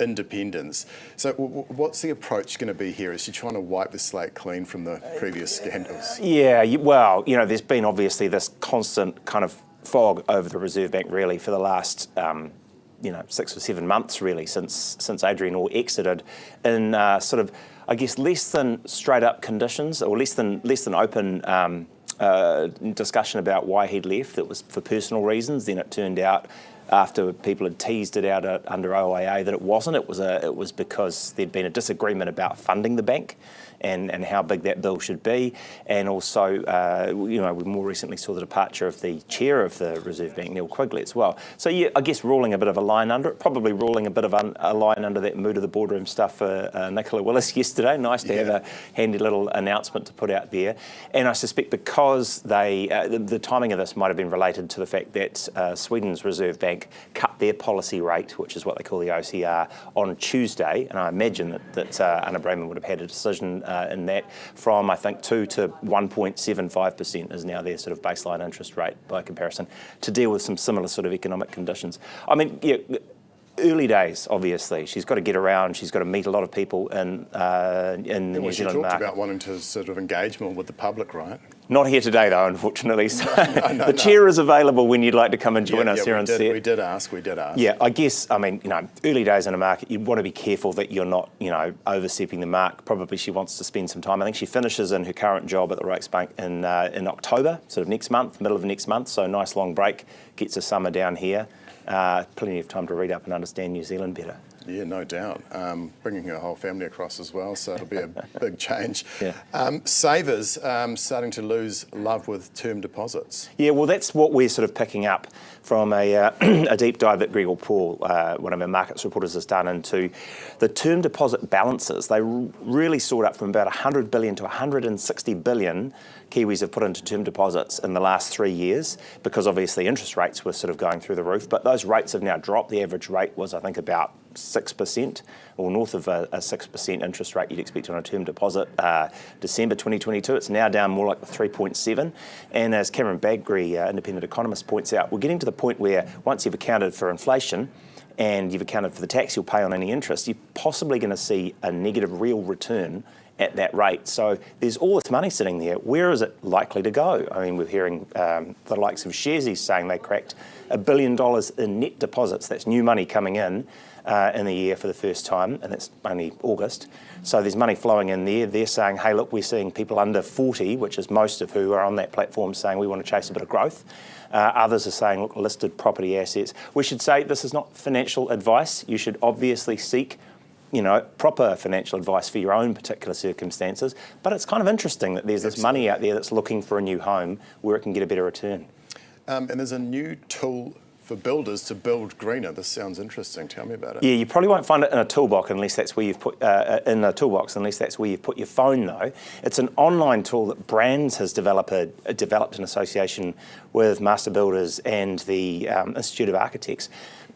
independence. So what's the approach going to be here? Is she trying to wipe the slate clean from the previous scandals? Yeah, well, you know, there's been obviously this constant kind of fog over the Reserve Bank really for the last 6 or 7 months really since Adrian Orr exited in sort of, I guess, less than straight up conditions or less than open discussion about why he'd left. It was for personal reasons. Then it turned out after people had teased it out under OIA that it wasn't. It was because there'd been a disagreement about funding the bank and how big that bill should be. And also, we more recently saw the departure of the chair of the Reserve Bank, Neil Quigley, as well. So, yeah, I guess ruling a bit of a line under it, probably ruling a bit of a line under that mood of the boardroom stuff for Nicola Willis yesterday. Nice to have a handy little announcement to put out there. And I suspect because the timing of this might have been related to the fact that Sweden's Reserve Bank cut their policy rate, which is what they call the OCR, on Tuesday. And I imagine that Anna Brayman would have had a decision in that from, I think, 2 to 1.75% is now their sort of baseline interest rate by comparison to deal with some similar sort of economic conditions. I mean, yeah, early days, obviously. She's got to get around. She's got to meet a lot of people in the New Zealand market. She talked about wanting to sort of engage more with the public, right? Not here today, though, unfortunately. So the chair is available when you'd like to come and join us here on set. We did ask. Yeah, I guess, I mean, early days in a market, you want to be careful that you're not, overstepping the mark. Probably she wants to spend some time. I think she finishes in her current job at the Rijksbank in October, sort of next month, middle of next month. So a nice long break, gets her summer down here. Plenty of time to read up and understand New Zealand better. Yeah, no doubt. Bringing her whole family across as well, so it'll be a big change. Yeah. Savers starting to lose love with term deposits. Yeah, well, that's what we're sort of picking up from a deep dive that Gregor Paul, one of our markets reporters, has done into the term deposit balances. They really soared up from about 100 billion to 160 billion Kiwis have put into term deposits in the last 3 years because obviously interest rates were sort of going through the roof, but those rates have now dropped. The average rate was, I think, about 6% or north of a 6% interest rate you'd expect on a term deposit. December 2022, it's now down more like the 3.7. And as Cameron Bagri, independent economist, points out, we're getting to the point where once you've accounted for inflation and you've accounted for the tax you'll pay on any interest, you're possibly going to see a negative real return at that rate. So there's all this money sitting there. Where is it likely to go? I mean, we're hearing the likes of Sharesies saying they cracked $1 billion in net deposits. That's new money coming in the year for the first time, and it's only August. So there's money flowing in there. They're saying, hey, look, we're seeing people under 40, which is most of who are on that platform, saying we want to chase a bit of growth. Others are saying, look, listed property assets. We should say this is not financial advice. You should obviously seek, proper financial advice for your own particular circumstances. But it's kind of interesting that there's this money out there that's looking for a new home where it can get a better return. And there's a new tool for builders to build greener. This sounds interesting. Tell me about it. Yeah, you probably won't find it in a toolbox unless that's where you've put your phone, though. It's an online tool that Brands has developed in association with Master Builders and the Institute of Architects,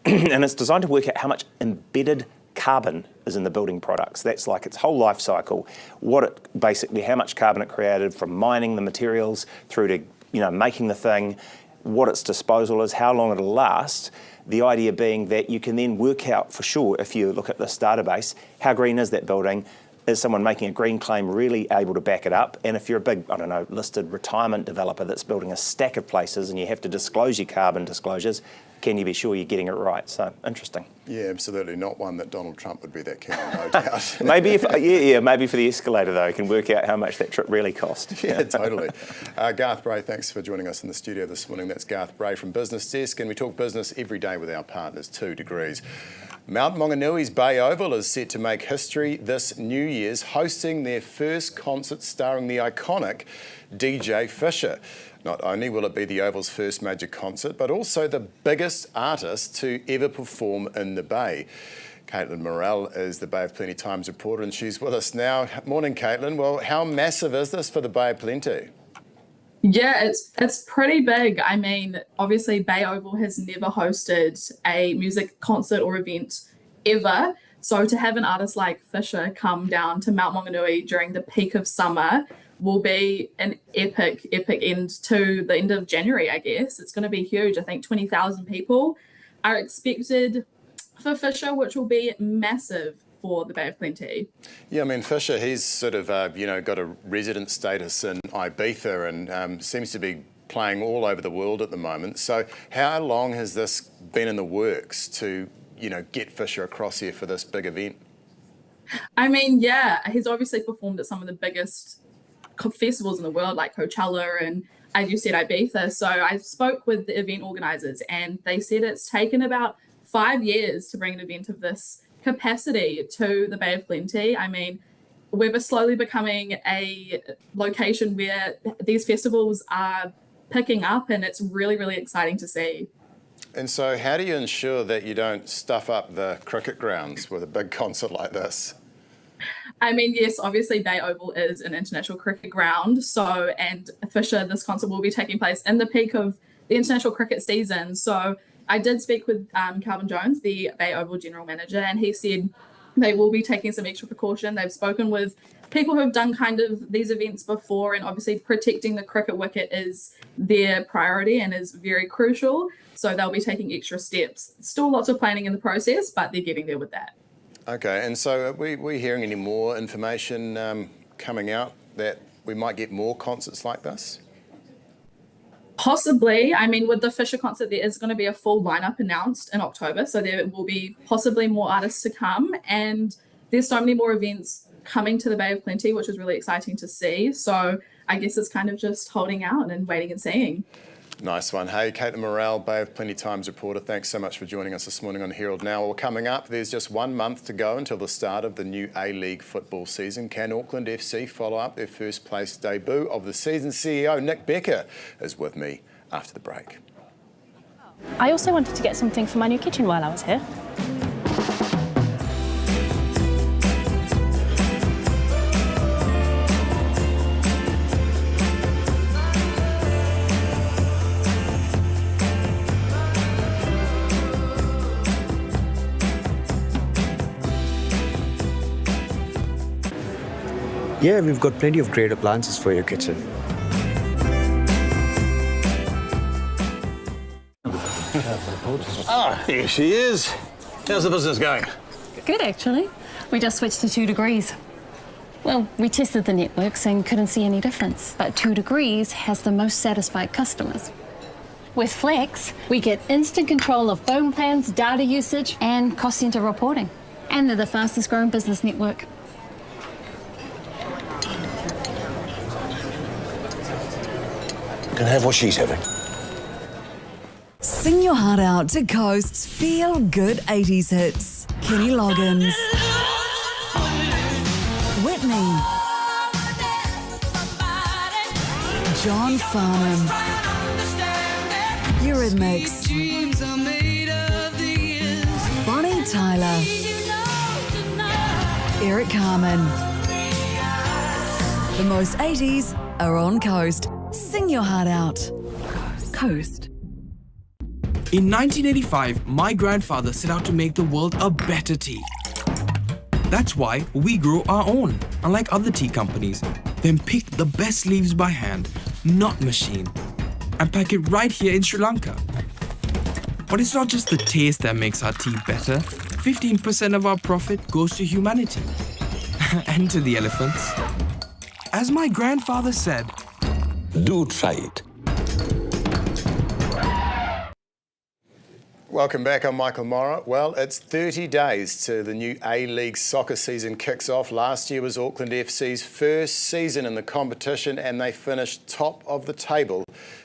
and it's designed to work out how much embedded carbon is in the building products. That's like its whole life cycle. How much carbon it created from mining the materials through to making the thing, what its disposal is, how long it'll last. The idea being that you can then work out for sure, if you look at this database, how green is that building? Is someone making a green claim really able to back it up? And if you're a big, listed retirement developer that's building a stack of places and you have to disclose your carbon disclosures, can you be sure you're getting it right? So, interesting. Yeah, absolutely. Not one that Donald Trump would be that keen on, no doubt. Maybe maybe for the escalator, though, you can work out how much that trip really cost. Yeah, totally. Garth Bray, thanks for joining us in the studio this morning. That's Garth Bray from Business Desk, and we talk business every day with our partners, 2 Degrees. Mount Mauganui's Bay Oval is set to make history this New Year's, hosting their first concert starring the iconic DJ Fisher. Not only will it be the Oval's first major concert, but also the biggest artist to ever perform in the Bay. Caitlin Morell is the Bay of Plenty Times reporter, and she's with us now. Morning, Caitlin. Well, how massive is this for the Bay of Plenty? Yeah, it's pretty big. I mean, obviously Bay Oval has never hosted a music concert or event ever. So to have an artist like Fisher come down to Mount Maunganui during the peak of summer will be an epic end to the end of January, I guess. It's going to be huge. I think 20,000 people are expected for Fisher, which will be massive for the Bay of Plenty. Yeah, I mean, Fisher, he's sort of, got a resident status in Ibiza and seems to be playing all over the world at the moment. So how long has this been in the works to, get Fisher across here for this big event? I mean, yeah, he's obviously performed at some of the biggest festivals in the world, like Coachella and, as you said, Ibiza. So I spoke with the event organisers and they said it's taken about 5 years to bring an event of this capacity to the Bay of Plenty. I mean, we're slowly becoming a location where these festivals are picking up, and it's really, really exciting to see. And so how do you ensure that you don't stuff up the cricket grounds with a big concert like this? I mean, yes, obviously Bay Oval is an international cricket ground. So, and Fisher, this concert will be taking place in the peak of the international cricket season. So I did speak with Calvin Jones, the Bay Oval general manager, and he said they will be taking some extra precaution. They've spoken with people who have done kind of these events before, and obviously protecting the cricket wicket is their priority and is very crucial. So they'll be taking extra steps. Still lots of planning in the process, but they're getting there with that. Okay, and so are we hearing any more information coming out that we might get more concerts like this? Possibly. I mean, with the Fisher concert, there is going to be a full lineup announced in October. So there will be possibly more artists to come. And there's so many more events coming to the Bay of Plenty, which is really exciting to see. So I guess it's kind of just holding out and waiting and seeing. Nice one. Hey, Caitlin Morell, Bay of Plenty Times reporter, thanks so much for joining us this morning on Herald Now. Well, coming up, there's just 1 month to go until the start of the new A-League football season. Can Auckland FC follow up their first place debut of the season? CEO Nick Becker is with me after the break. I also wanted to get something for my new kitchen while I was here. Yeah, we've got plenty of great appliances for your kitchen. Ah, here she is. How's the business going? Good, actually. We just switched to 2 degrees. Well, we tested the networks and couldn't see any difference. But 2 degrees has the most satisfied customers. With Flex, we get instant control of phone plans, data usage, and cost centre reporting. And they're the fastest growing business network. Can I have what she's having? Sing your heart out to Coast's feel-good 80s hits. Kenny Loggins. Whitney. John Farnham. Eurythmics. Bonnie Tyler. Eric Carmen. The most 80s are on Coast. Sing your heart out. Coast. In 1985, my grandfather set out to make the world a better tea. That's why we grow our own, unlike other tea companies. Then pick the best leaves by hand, not machine, and pack it right here in Sri Lanka. But it's not just the taste that makes our tea better. 15% of our profit goes to humanity and to the elephants. As my grandfather said, Do try it. Welcome back. I'm Michael Morra. Well, it's 30 days to the new A-League soccer season kicks off. Last year was Auckland FC's first season in the competition and they finished top of the table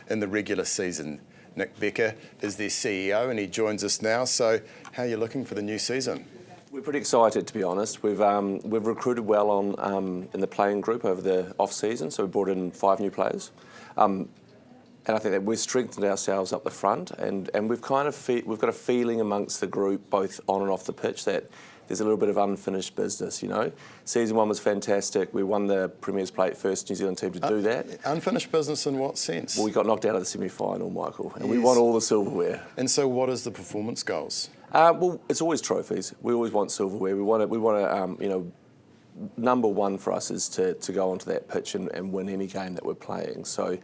in the regular season. Nick Becker is their CEO and he joins us now. So how are you looking for the new season? We're pretty excited, to be honest. We've recruited well on in the playing group over the off-season, so we brought in 5 new players. And I think that we've strengthened ourselves up the front, and we've kind of we've got a feeling amongst the group, both on and off the pitch, that there's a little bit of unfinished business. You know, season 1 was fantastic. We won the Premier's Plate, first New Zealand team to do that. Unfinished business in what sense? Well, we got knocked out of the semi-final, Michael, and we won all the silverware. And so, what is the performance goals? Well, it's always trophies. We always want silverware. We want to, you know. Number 1 for us is to go onto that pitch and win any game that we're playing. So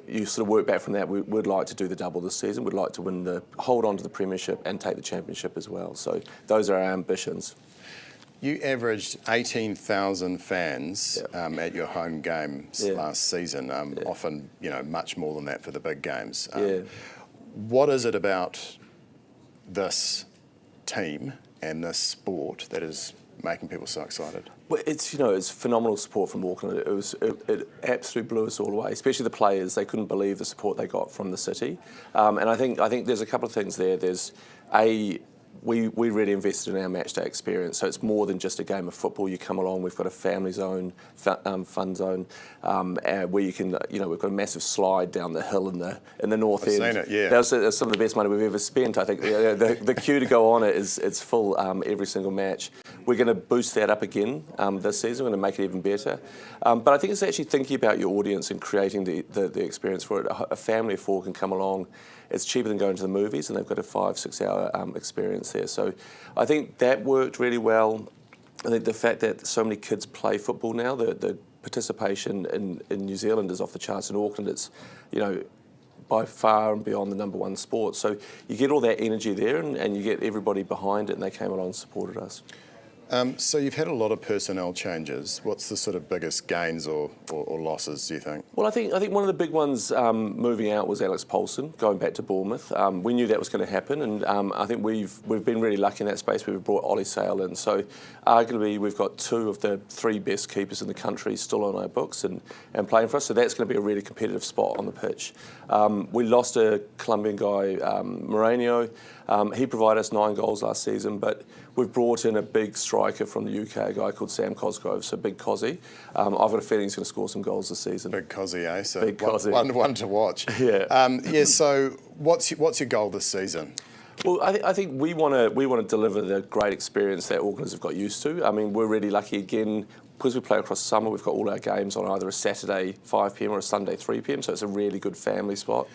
you sort of work back from that. We'd like to do the double this season. We'd like to hold on to the premiership and take the championship as well. So those are our ambitions. You averaged 18,000 fans at your home games last season. Often, you know, much more than that for the big games. What is it about this team and this sport that is making people so excited? Well, it's phenomenal support from Auckland. It absolutely blew us all away, especially the players. They couldn't believe the support they got from the city. And I think there's a couple of things there. There's we really invested in our match day experience, so it's more than just a game of football. You come along, we've got a family zone, fun zone, where you can, we've got a massive slide down the hill in the north end. I've seen it, yeah. That's some of the best money we've ever spent. I think the queue to go on it it's full every single match. We're going to boost that up again this season. We're going to make it even better. But I think it's actually thinking about your audience and creating the experience for it. A family of 4 can come along. It's cheaper than going to the movies, and they've got a 5-6 hour experience there. So I think that worked really well. I think the fact that so many kids play football now, the participation in New Zealand is off the charts. In Auckland, it's, by far and beyond the number 1 sport. So you get all that energy there, and you get everybody behind it, and they came along and supported us. So you've had a lot of personnel changes. What's the sort of biggest gains or losses, do you think? Well, I think one of the big ones moving out was Alex Paulson, going back to Bournemouth. We knew that was going to happen, and I think we've been really lucky in that space. We've brought Ollie Sale in. So arguably we've got 2 of the 3 best keepers in the country still on our books and playing for us. So that's going to be a really competitive spot on the pitch. We lost a Colombian guy, Moreno. He provided us 9 goals last season, but we've brought in a big striker from the UK, a guy called Sam Cosgrove, so Big Cozzy. I've got a feeling he's going to score some goals this season. Big Cozzy, eh? So Big Cozzy. One to watch. Yeah. So what's your goal this season? Well, I think we want to deliver the great experience that Aucklanders have got used to. I mean, we're really lucky again. Because we play across summer, we've got all our games on either a Saturday 5 p.m. or a Sunday 3 p.m, so it's a really good family spot.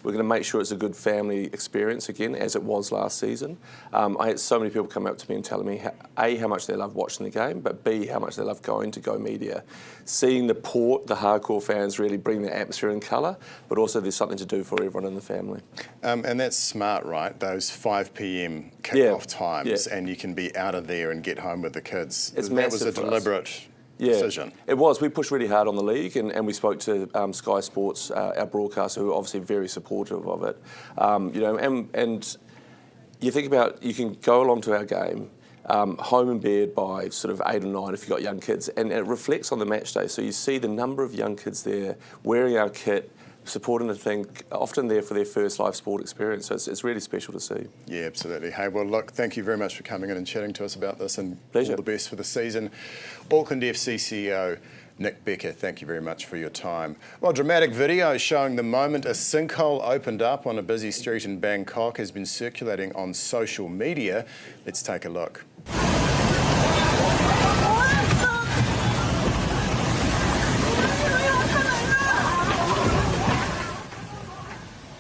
We're going to make sure it's a good family experience again, as it was last season. I had so many people come up to me and telling me, A, how much they love watching the game, but B, how much they love going to Go Media. Seeing the hardcore fans really bring the atmosphere and colour, but also there's something to do for everyone in the family. And that's smart, right? Those 5 p.m. kick-off times, and you can be out of there and get home with the kids. It's that was a massive for us. deliberate decision. It was. We pushed really hard on the league, and we spoke to Sky Sports, our broadcaster, who are obviously very supportive of it. And you think about, you can go along to our game, home in bed by sort of 8 or 9 if you've got young kids, and it reflects on the match day. So you see the number of young kids there wearing our kit, supporting the thing, often there for their first live sport experience. So it's really special to see. Yeah, absolutely. Hey, well, look, thank you very much for coming in and chatting to us about this, and Pleasure. all the best for the season. Auckland FC CEO Nick Becker, thank you very much for your time. Well, dramatic video showing the moment a sinkhole opened up on a busy street in Bangkok has been circulating on social media. Let's take a look.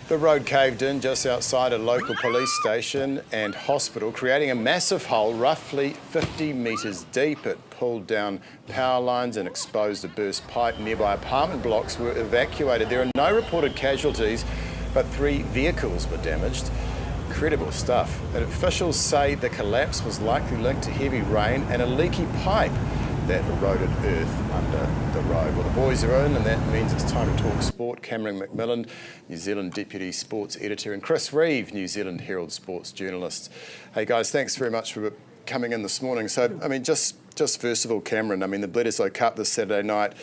The road caved in just outside a local police station and hospital, creating a massive hole roughly 50 metres deep. It pulled down power lines and exposed a burst pipe. Nearby apartment blocks were evacuated. There are no reported casualties, but 3 vehicles were damaged. Incredible stuff. And officials say the collapse was likely linked to heavy rain and a leaky pipe that eroded earth under the road. Well, the boys are in, and that means it's time to talk sport. Cameron McMillan, New Zealand Deputy Sports Editor, and Chris Reeve, New Zealand Herald Sports Journalist. Hey guys, thanks very much for coming in this morning. So, I mean, just first of all, Cameron, I mean, the Bledisloe Cup this Saturday night,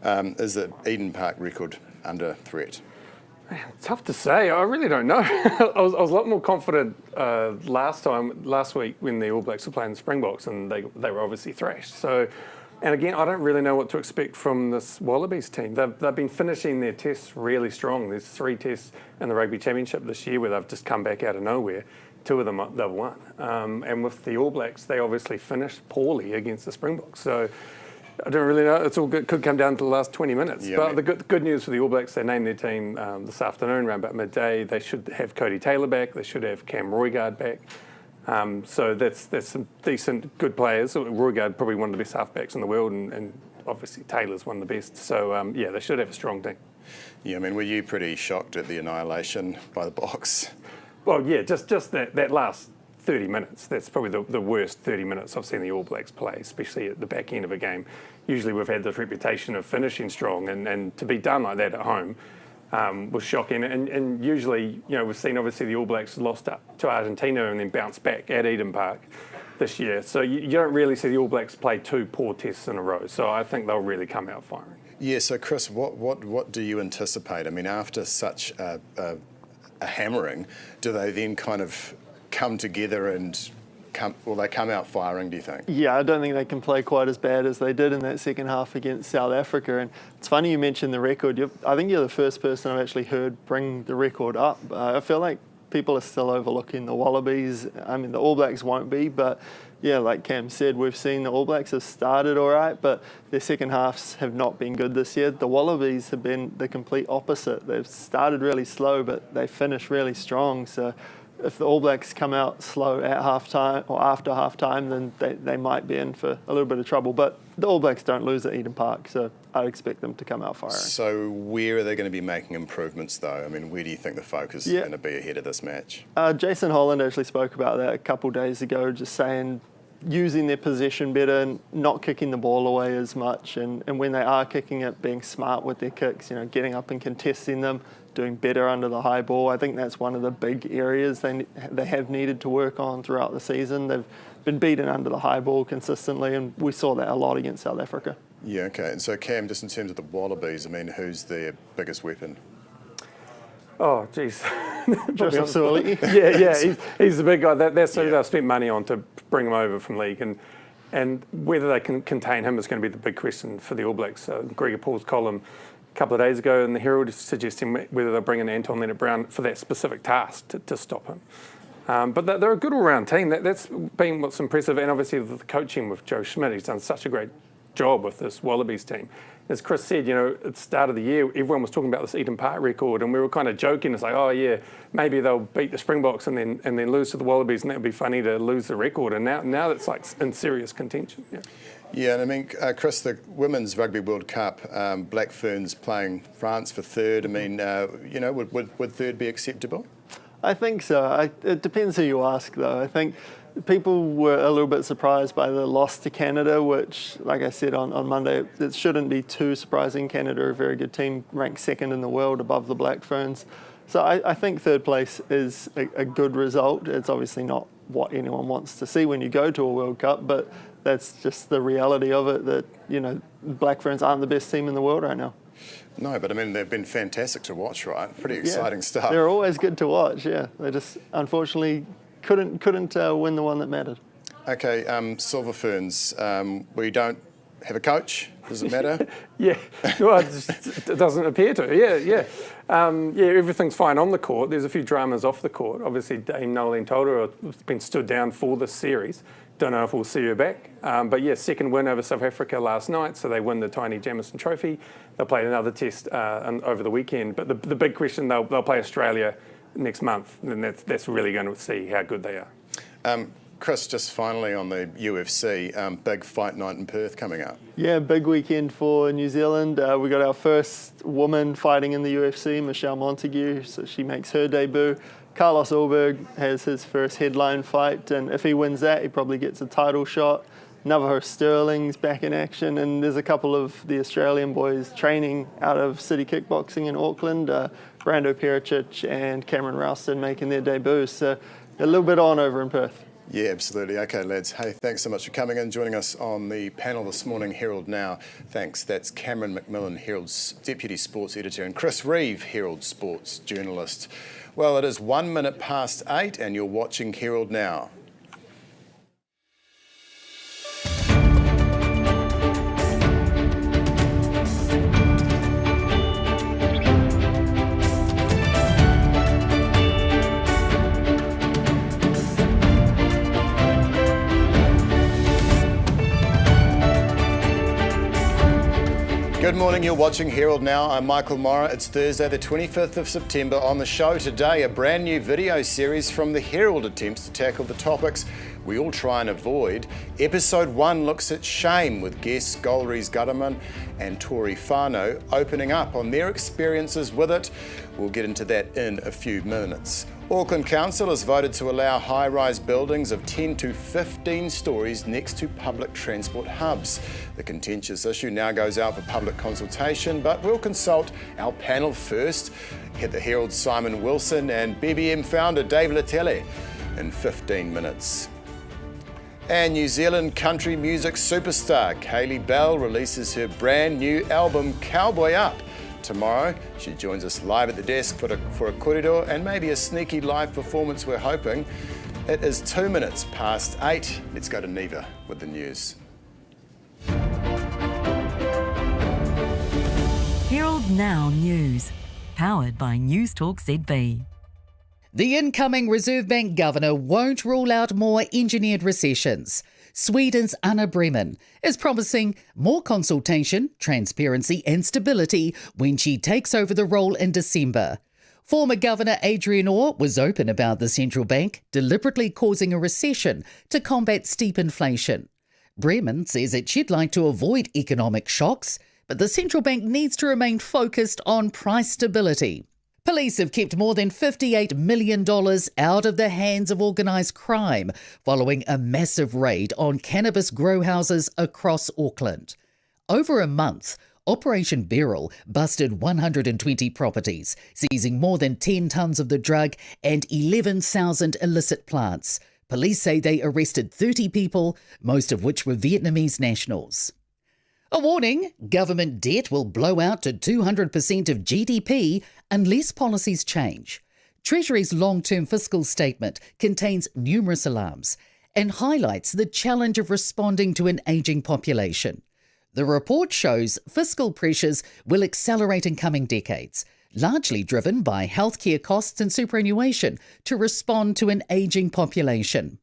is the Eden Park record under threat? Tough to say. I really don't know. I was a lot more confident last week when the All Blacks were playing the Springboks, and they were obviously thrashed. So, and again, I don't really know what to expect from this Wallabies team. They've been finishing their tests really strong. There's 3 tests in the Rugby Championship this year where they've just come back out of nowhere. 2 of them they've won. And with the All Blacks, they obviously finished poorly against the Springboks. So I don't really know. It's all good. Could come down to the last 20 minutes. Yeah, but the good news for the All Blacks, they named their team this afternoon around about midday. They should have Cody Taylor back. They should have Cam Roigard back. So that's some decent, good players. Roigard probably one of the best halfbacks in the world, and obviously Taylor's one of the best. So yeah, they should have a strong team. Yeah, I mean, were you pretty shocked at the annihilation by the Boks? Well, yeah, just that last 30 minutes. That's probably the worst 30 minutes I've seen the All Blacks play, especially at the back end of a game. Usually we've had this reputation of finishing strong, and to be done like that at home was shocking. And usually, you know, we've seen obviously the All Blacks lost up to Argentina and then bounced back at Eden Park this year. So you don't really see the All Blacks play 2 poor tests in a row. So I think they'll really come out firing. Yeah, so Chris, what do you anticipate? I mean, after such a hammering, do they then kind of come together and they come out firing, do you think? Yeah, I don't think they can play quite as bad as they did in that second half against South Africa. And it's funny you mentioned the record. I think you're the first person I've actually heard bring the record up. I feel like people are still overlooking the Wallabies. I mean, the All Blacks won't be, but yeah, like Cam said, we've seen the All Blacks have started all right, but their second halves have not been good this year. The Wallabies have been the complete opposite. They've started really slow, but they finish really strong. So if the All Blacks come out slow at half-time or after half-time, then they might be in for a little bit of trouble. But the All Blacks don't lose at Eden Park, so I'd expect them to come out firing. So where are they going to be making improvements, though? I mean, where do you think the focus is going to be ahead of this match? Jason Holland actually spoke about that a couple of days ago, just saying using their possession better, not kicking the ball away as much, and when they are kicking it, being smart with their kicks, you know, getting up and contesting them, doing better under the high ball. I think that's one of the big areas they have needed to work on throughout the season. They've been beaten under the high ball consistently, and we saw that a lot against South Africa. Yeah, okay. And so, Cam, just in terms of the Wallabies, I mean, who's their biggest weapon? Oh, geez. Joseph Suaalii. Yeah, he's the big guy. That's who they've spent money on to bring him over from league. And whether they can contain him is going to be the big question for the All Blacks. Gregor Paul's column a couple of days ago in the Herald is suggesting whether they'll bring in Anton Leonard-Brown for that specific task to stop him. But they're a good all-round team. That's been what's impressive. And obviously the coaching with Joe Schmidt, he's done such a great job with this Wallabies team. As Chris said, at the start of the year, everyone was talking about this Eden Park record, and we were kind of joking. It's like, oh yeah, maybe they'll beat the Springboks and then lose to the Wallabies, and that would be funny to lose the record. And now it's like in serious contention. Yeah, and I mean, Chris, the Women's Rugby World Cup, Black Ferns playing France for third. I mean, would third be acceptable? I think so. It depends who you ask, though. I think people were a little bit surprised by the loss to Canada, which, like I said on Monday, it shouldn't be too surprising. Canada are a very good team, ranked second in the world above the Black Ferns. So I think third place is a good result. It's obviously not what anyone wants to see when you go to a World Cup, but that's just the reality of it, that, Black Ferns aren't the best team in the world right now. No, but I mean, they've been fantastic to watch, right? Pretty exciting stuff. They're always good to watch, yeah. They just, unfortunately, couldn't win the one that mattered. Okay, Silver Ferns, we don't have a coach. Does it matter? Yeah, well, it doesn't appear to. Yeah. Everything's fine on the court. There's a few dramas off the court. Obviously, Dame Nolene Tolder has been stood down for this series. Don't know if we'll see her back. But yeah, second win over South Africa last night, so they win the Tiny Jamison Trophy. They'll play another test over the weekend. But the big question, they'll play Australia next month, and that's really going to see how good they are. Chris, just finally on the UFC, big fight night in Perth coming up. Yeah, big weekend for New Zealand. We got our first woman fighting in the UFC, Michelle Montague, so she makes her debut. Carlos Ulberg has his first headline fight, and if he wins that, he probably gets a title shot. Navajo Sterling's back in action, and there's a couple of the Australian boys training out of City Kickboxing in Auckland. Brando Pericic and Cameron Ralston making their debuts, so a little bit on over in Perth. Yeah, absolutely. Okay, lads. Hey, thanks so much for coming in, joining us on the panel this morning, Herald Now. Thanks. That's Cameron McMillan, Herald's Deputy Sports Editor, and Chris Reeve, Herald Sports Journalist. Well, it is 1 minute past 8 and you're watching Herald Now. Good morning, you're watching Herald Now. I'm Michael Morra. It's Thursday the 25th of September. On the show today, a brand new video series from the Herald attempts to tackle the topics we all try and avoid. Episode 1 looks at shame with guests Golriz Gutterman and Tori Whānau opening up on their experiences with it. We'll get into that in a few minutes. Auckland Council has voted to allow high-rise buildings of 10 to 15 stories next to public transport hubs. The contentious issue now goes out for public consultation, but we'll consult our panel first. Hit the Herald's Simon Wilson and BBM founder Dave Letele in 15 minutes. And New Zealand country music superstar Kaylee Bell releases her brand new album Cowboy Up. Tomorrow, she joins us live at the desk for a kōrero and maybe a sneaky live performance, we're hoping. It is 2 minutes past 8. Let's go to Neva with the news. Herald Now News, powered by News Talk ZB. The incoming Reserve Bank governor won't rule out more engineered recessions. Sweden's Anna Bremen is promising more consultation, transparency and stability when she takes over the role in December. Former Governor Adrian Orr was open about the central bank deliberately causing a recession to combat steep inflation. Bremen says that she'd like to avoid economic shocks, but the central bank needs to remain focused on price stability. Police have kept more than $58 million out of the hands of organised crime following a massive raid on cannabis grow houses across Auckland. Over a month, Operation Beryl busted 120 properties, seizing more than 10 tonnes of the drug and 11,000 illicit plants. Police say they arrested 30 people, most of which were Vietnamese nationals. A warning, government debt will blow out to 200% of GDP unless policies change. Treasury's long-term fiscal statement contains numerous alarms and highlights the challenge of responding to an ageing population. The report shows fiscal pressures will accelerate in coming decades, largely driven by healthcare costs and superannuation to respond to an ageing population.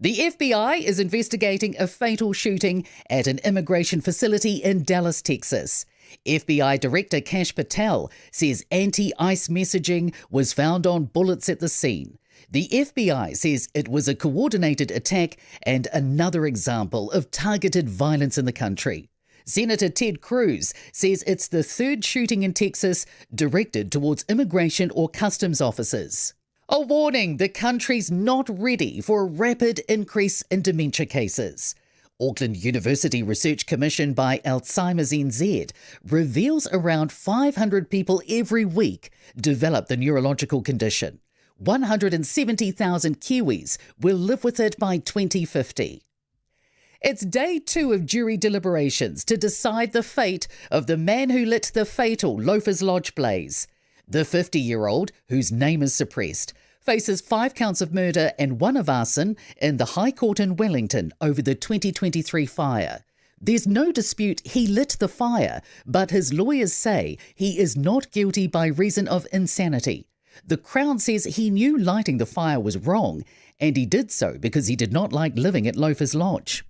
The FBI is investigating a fatal shooting at an immigration facility in Dallas, Texas. FBI Director Kash Patel says anti-ICE messaging was found on bullets at the scene. The FBI says it was a coordinated attack and another example of targeted violence in the country. Senator Ted Cruz says it's the third shooting in Texas directed towards immigration or customs officers. A warning, the country's not ready for a rapid increase in dementia cases. Auckland University research commissioned by Alzheimer's NZ reveals around 500 people every week develop the neurological condition. 170,000 Kiwis will live with it by 2050. It's day 2 of jury deliberations to decide the fate of the man who lit the fatal Loafers Lodge blaze. The 50-year-old, whose name is suppressed, faces 5 counts of murder and 1 of arson in the High Court in Wellington over the 2023 fire. There's no dispute he lit the fire, but his lawyers say he is not guilty by reason of insanity. The Crown says he knew lighting the fire was wrong, and he did so because he did not like living at Loafers Lodge.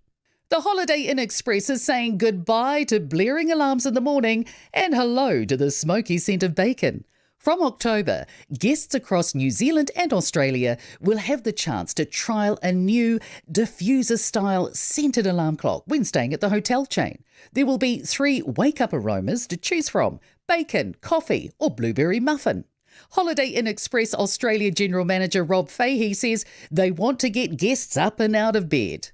The Holiday Inn Express is saying goodbye to blaring alarms in the morning and hello to the smoky scent of bacon. From October, guests across New Zealand and Australia will have the chance to trial a new diffuser-style scented alarm clock when staying at the hotel chain. There will be 3 wake-up aromas to choose from: bacon, coffee or blueberry muffin. Holiday Inn Express Australia General Manager Rob Fahey says they want to get guests up and out of bed.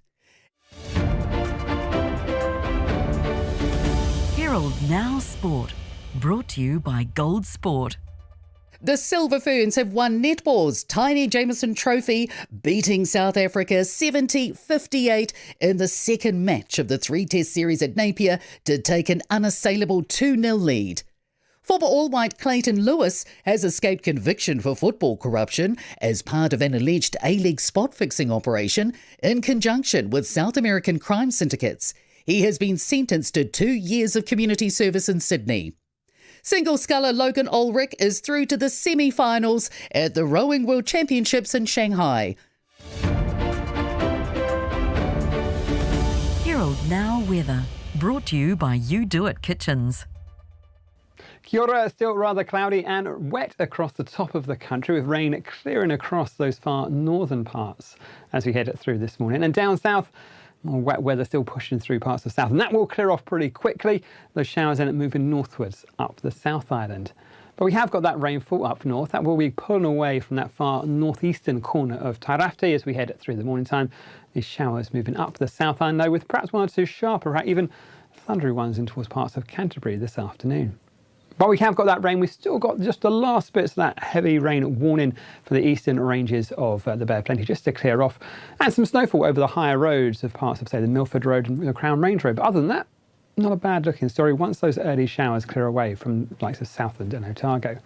Herald NOW Sport, brought to you by Gold Sport. The Silver Ferns have won netball's Tiny Jameson Trophy, beating South Africa 70-58 in the second match of the 3-test series at Napier to take an unassailable 2-0 lead. Former All-White Clayton Lewis has escaped conviction for football corruption as part of an alleged A-League spot-fixing operation in conjunction with South American crime syndicates. He has been sentenced to 2 years of community service in Sydney. Single sculler Logan Ulrich is through to the semi-finals at the Rowing World Championships in Shanghai. Herald NOW Weather, brought to you by You Do It Kitchens. Kia ora, still rather cloudy and wet across the top of the country, with rain clearing across those far northern parts as we head through this morning. And down south, more wet weather still pushing through parts of south, and that will clear off pretty quickly. Those showers end up moving northwards up the South Island. But we have got that rainfall up north that will be pulling away from that far northeastern corner of Tairāwhiti as we head through the morning time. These showers moving up the South Island though, with perhaps 1 or 2 sharper, even thundery ones in towards parts of Canterbury this afternoon. But we have got that rain. We've still got just the last bits of that heavy rain warning for the eastern ranges of the Bay of Plenty just to clear off, and some snowfall over the higher roads of parts of, say, the Milford Road and the Crown Range Road. But other than that, not a bad looking story once those early showers clear away from the likes of Southland and Otago.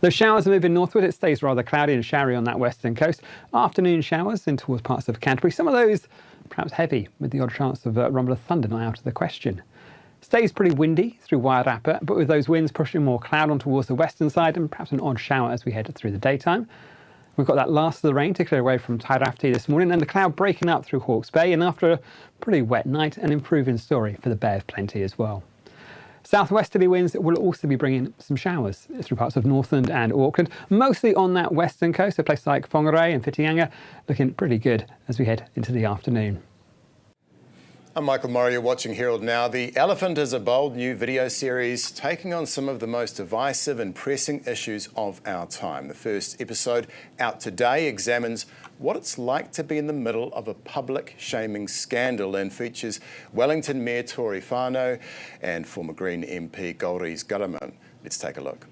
Those showers are moving northward. It stays rather cloudy and showery on that western coast. Afternoon showers in towards parts of Canterbury. Some of those perhaps heavy, with the odd chance of rumble of thunder not out of the question. Stays pretty windy through Wairarapa, but with those winds pushing more cloud on towards the western side and perhaps an odd shower as we head through the daytime. We've got that last of the rain to clear away from Tairāwhiti this morning, and the cloud breaking up through Hawke's Bay, and after a pretty wet night, an improving story for the Bay of Plenty as well. Southwesterly winds will also be bringing some showers through parts of Northland and Auckland, mostly on that western coast, so places like Whangarei and Whitianga looking pretty good as we head into the afternoon. I'm Michael Murray, you're watching Herald Now. The Elephant is a bold new video series taking on some of the most divisive and pressing issues of our time. The first episode out today examines what it's like to be in the middle of a public shaming scandal and features Wellington Mayor Tory Whanau and former Green MP Golri's Garaman. Let's take a look.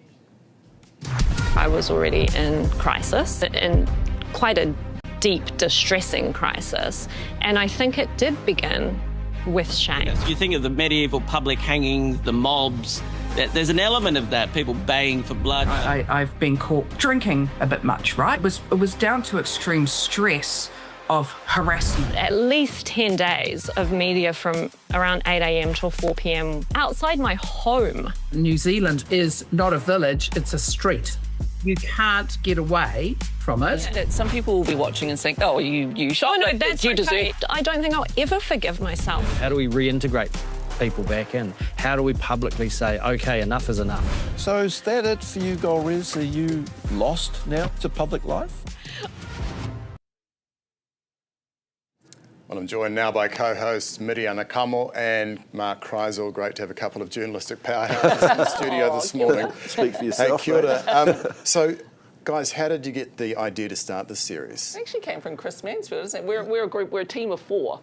I was already in crisis, in quite a deep, distressing crisis, and I think it did begin with shame. Yes, you think of the medieval public hangings, the mobs, there's an element of that, people baying for blood. I've been caught drinking a bit much, right? It was down to extreme stress of harassment. At least 10 days of media from around 8 a.m. till 4 p.m. outside my home. New Zealand is not a village, it's a street. You can't get away from it. That some people will be watching and saying, "Oh, you shot it. That's you deserve it." I don't think I'll ever forgive myself. How do we reintegrate people back in? How do we publicly say, okay, enough is enough? So is that it for you, Golriz? Are you lost now to public life? Well, I'm joined now by co-hosts Miriana Kamo and Mark Kreisel. Great to have a couple of journalistic powerhouses in the studio this morning. Speak for yourself. Hey, kia ora. So, guys, how did you get the idea to start this series? It actually came from Chris Mansfield, isn't it? We're a group, we're a team of 4,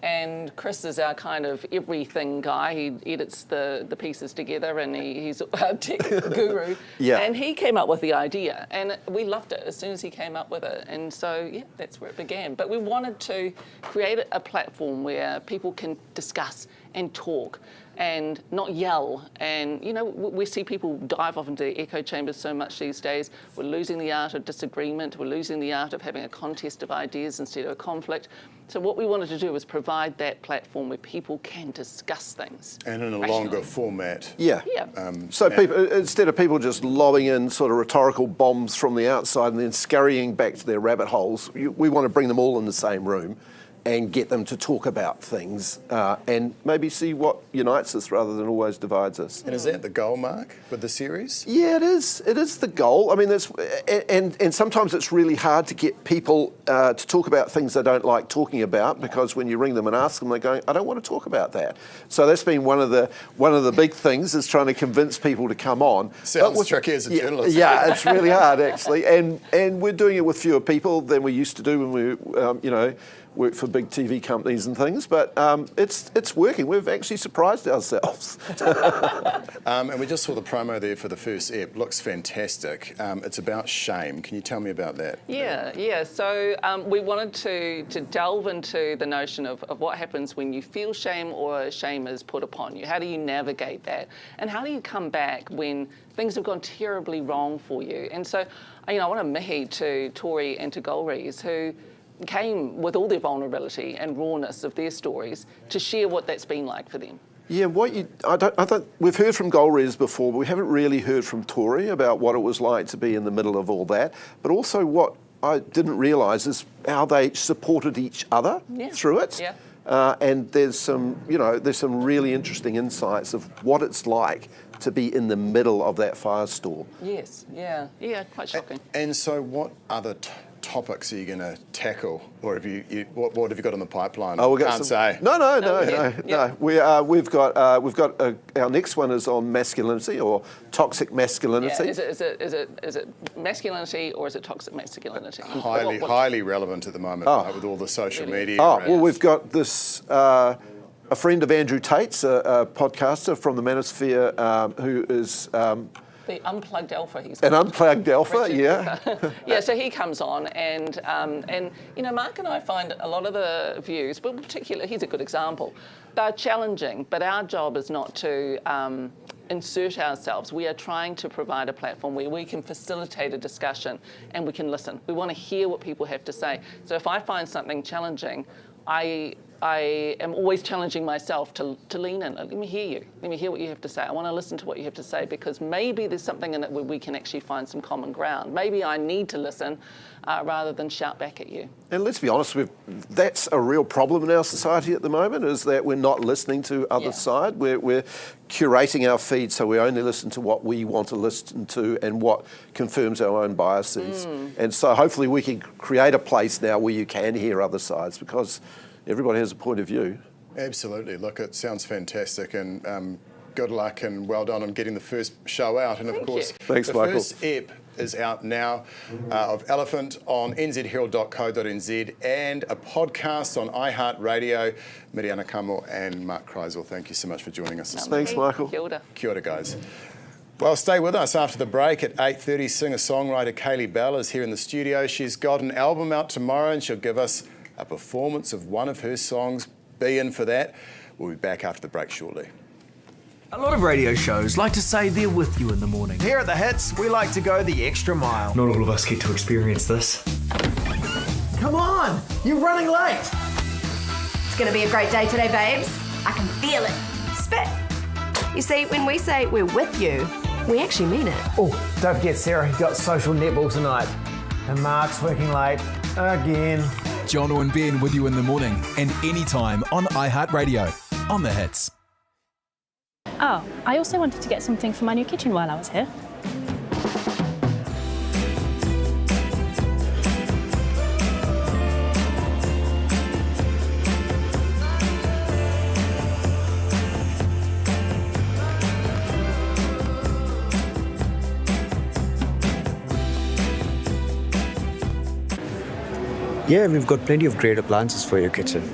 and Chris is our kind of everything guy. He edits the pieces together, and he's a tech guru. Yeah. And he came up with the idea, and we loved it as soon as he came up with it. And so, yeah, that's where it began. But we wanted to create a platform where people can discuss and talk and not yell. And, you know, we see people dive off into echo chambers so much these days. We're losing the art of disagreement. We're losing the art of having a contest of ideas instead of a conflict. So what we wanted to do was provide that platform where people can discuss things. And in a longer format. Yeah. Yeah. So people, instead of people just lobbing in sort of rhetorical bombs from the outside and then scurrying back to their rabbit holes, we want to bring them all in the same room and get them to talk about things and maybe see what unites us rather than always divides us. And is that the goal, Mark, with the series? Yeah, it is. It is the goal. I mean, and sometimes it's really hard to get people to talk about things they don't like talking about, because when you ring them and ask them, they're going, "I don't want to talk about that." So that's been one of the big things, is trying to convince people to come on. Sounds tricky as a journalist. Yeah, it's really hard actually, and we're doing it with fewer people than we used to do when we, work for big TV companies and things, but it's working. We've actually surprised ourselves. And we just saw the promo there for the first ep. Looks fantastic. It's about shame. Can you tell me about that? Yeah. So we wanted to delve into the notion of what happens when you feel shame or shame is put upon you. How do you navigate that? And how do you come back when things have gone terribly wrong for you? And so, I want to mihi to Tori and to Golriz, who came with all their vulnerability and rawness of their stories to share what that's been like for them. Yeah, I don't. We've heard from Golriz before, but we haven't really heard from Tori about what it was like to be in the middle of all that. But also, what I didn't realise is how they supported each other through it. Yeah. And there's some really interesting insights of what it's like to be in the middle of that firestorm. Yes. Yeah. Quite shocking. And so, what other topics are you going to tackle, or have you what have you got on the pipeline? Oh, we can't say. No. We've got our next one is on masculinity, or toxic masculinity. Yeah. Is it masculinity, or is it toxic masculinity? Highly relevant at the moment, right, with all the social media. Well, we've got this. A friend of Andrew Tate's, a podcaster from the Manosphere, who is. The Unplugged Alpha, he's an Unplugged Alpha, Richard. yeah. Yeah, so he comes on, and Mark and I find a lot of the views, but particularly, he's a good example, they're challenging, but our job is not to insert ourselves. We are trying to provide a platform where we can facilitate a discussion and we can listen. We want to hear what people have to say. So if I find something challenging, I am always challenging myself to lean in. Let me hear you. Let me hear what you have to say. I want to listen to what you have to say, because maybe there's something in it where we can actually find some common ground. Maybe I need to listen rather than shout back at you. And let's be honest, that's a real problem in our society at the moment, is that we're not listening to other side. We're curating our feed, so we only listen to what we want to listen to and what confirms our own biases. And so hopefully we can create a place now where you can hear other sides, because everybody has a point of view. Absolutely. Look, it sounds fantastic, and good luck and well done on getting the first show out. And of course, Thanks, the Michael. first ep is out now of Elephant on nzherald.co.nz, and a podcast on iHeartRadio. Miriana Kamo and Mark Kreisel, thank you so much for joining us this morning. Thanks, Michael. Kia ora. Kia ora, guys. Well, stay with us after the break at 8:30. Singer-songwriter Kaylee Bell is here in the studio. She's got an album out tomorrow, and she'll give us a performance of one of her songs. Be in for that. We'll be back after the break shortly. A lot of radio shows like to say they're with you in the morning. Here at The Hits, we like to go the extra mile. Not all of us get to experience this. Come on, you're running late. It's going to be a great day today, babes. I can feel it. Spit. You see, when we say we're with you, We actually mean it. Oh, don't forget Sarah, who got social netball tonight. And Mark's working late again. Jono and Ben with you in the morning and anytime on iHeartRadio. On the hits. Oh, I also wanted to get something for my new kitchen while I was here. Yeah, we've got plenty of great appliances for your kitchen.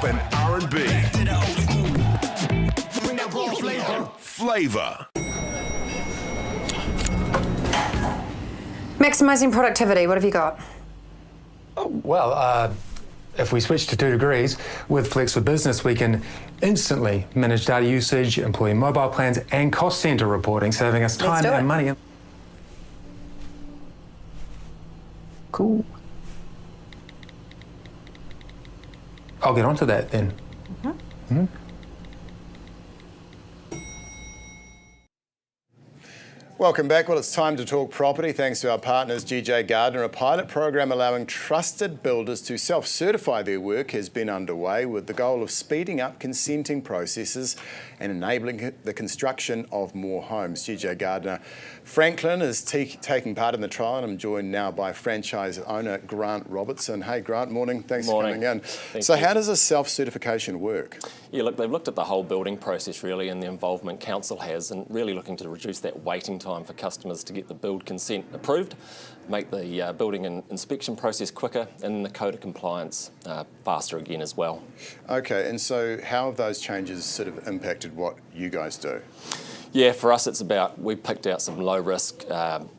And R&B. Flavor. Maximising productivity, what have you got? Well, if we switch to 2 degrees, with Flex for Business, we can instantly manage data usage, employee mobile plans, and cost centre reporting, saving us time and money. Cool. I'll get onto that then. Welcome back. Well, it's time to talk property. Thanks to our partners, GJ Gardner. A pilot program allowing trusted builders to self-certify their work has been underway with the goal of speeding up consenting processes and enabling the construction of more homes. GJ Gardner Franklin is taking part in the trial, and I'm joined now by franchise owner Grant Robertson. Hey, Grant, morning. Thanks for coming in. So how does a self-certification work? Yeah, look, they've looked at the whole building process really, and the involvement council has, and really looking to reduce that waiting time for customers to get the build consent approved, make the building and inspection process quicker, and the code of compliance faster again as well. Okay, and so how have those changes sort of impacted what you guys do? Yeah, for us it's about, we picked out some low risk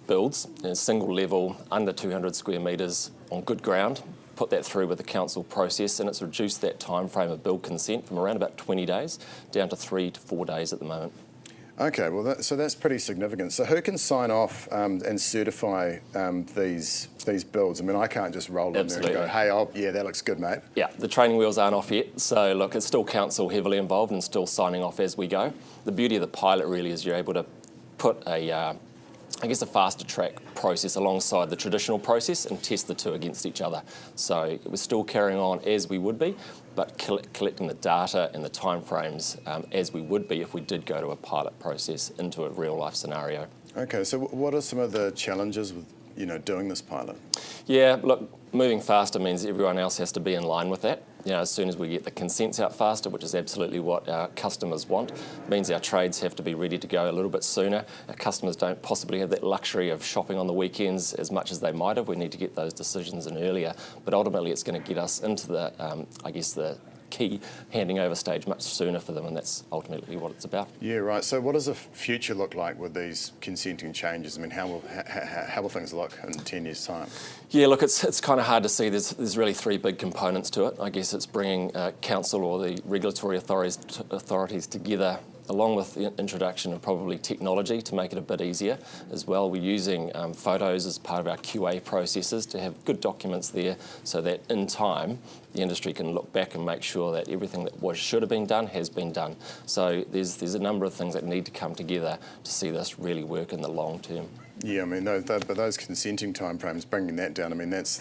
builds, in a single level, under 200 square metres on good ground, put that through with the council process, and it's reduced that time frame of build consent from around about 20 days down to 3 to 4 days at the moment. Okay, well, so that's pretty significant. So who can sign off and certify these builds? I mean, I can't just roll in there and go, hey, yeah, that looks good, mate. Yeah, the training wheels aren't off yet. So, look, it's still council heavily involved and still signing off as we go. The beauty of the pilot really is you're able to put a faster track process alongside the traditional process and test the two against each other. So we're still carrying on as we would be, but collecting the data and the timeframes as we would be if we did go to a pilot process into a real life scenario. Okay, so what are some of the challenges with doing this pilot? Yeah, look, moving faster means everyone else has to be in line with that. As soon as we get the consents out faster, which is absolutely what our customers want, means our trades have to be ready to go a little bit sooner. Our customers don't possibly have that luxury of shopping on the weekends as much as they might have. We need to get those decisions in earlier, but ultimately it's going to get us into the, the key handing over stage much sooner for them, and that's ultimately what it's about. Yeah, right. So what does the future look like with these consenting changes? I mean, how will things look in 10 years' time? Yeah, look, it's kind of hard to see. There's really 3 big components to it. I guess it's bringing council or the regulatory authorities together, along with the introduction of probably technology to make it a bit easier as well. We're using photos as part of our QA processes to have good documents there so that in time the industry can look back and make sure that everything that should have been done has been done. So there's a number of things that need to come together to see this really work in the long term. Yeah, I mean, but those consenting timeframes, bringing that down, I mean, that's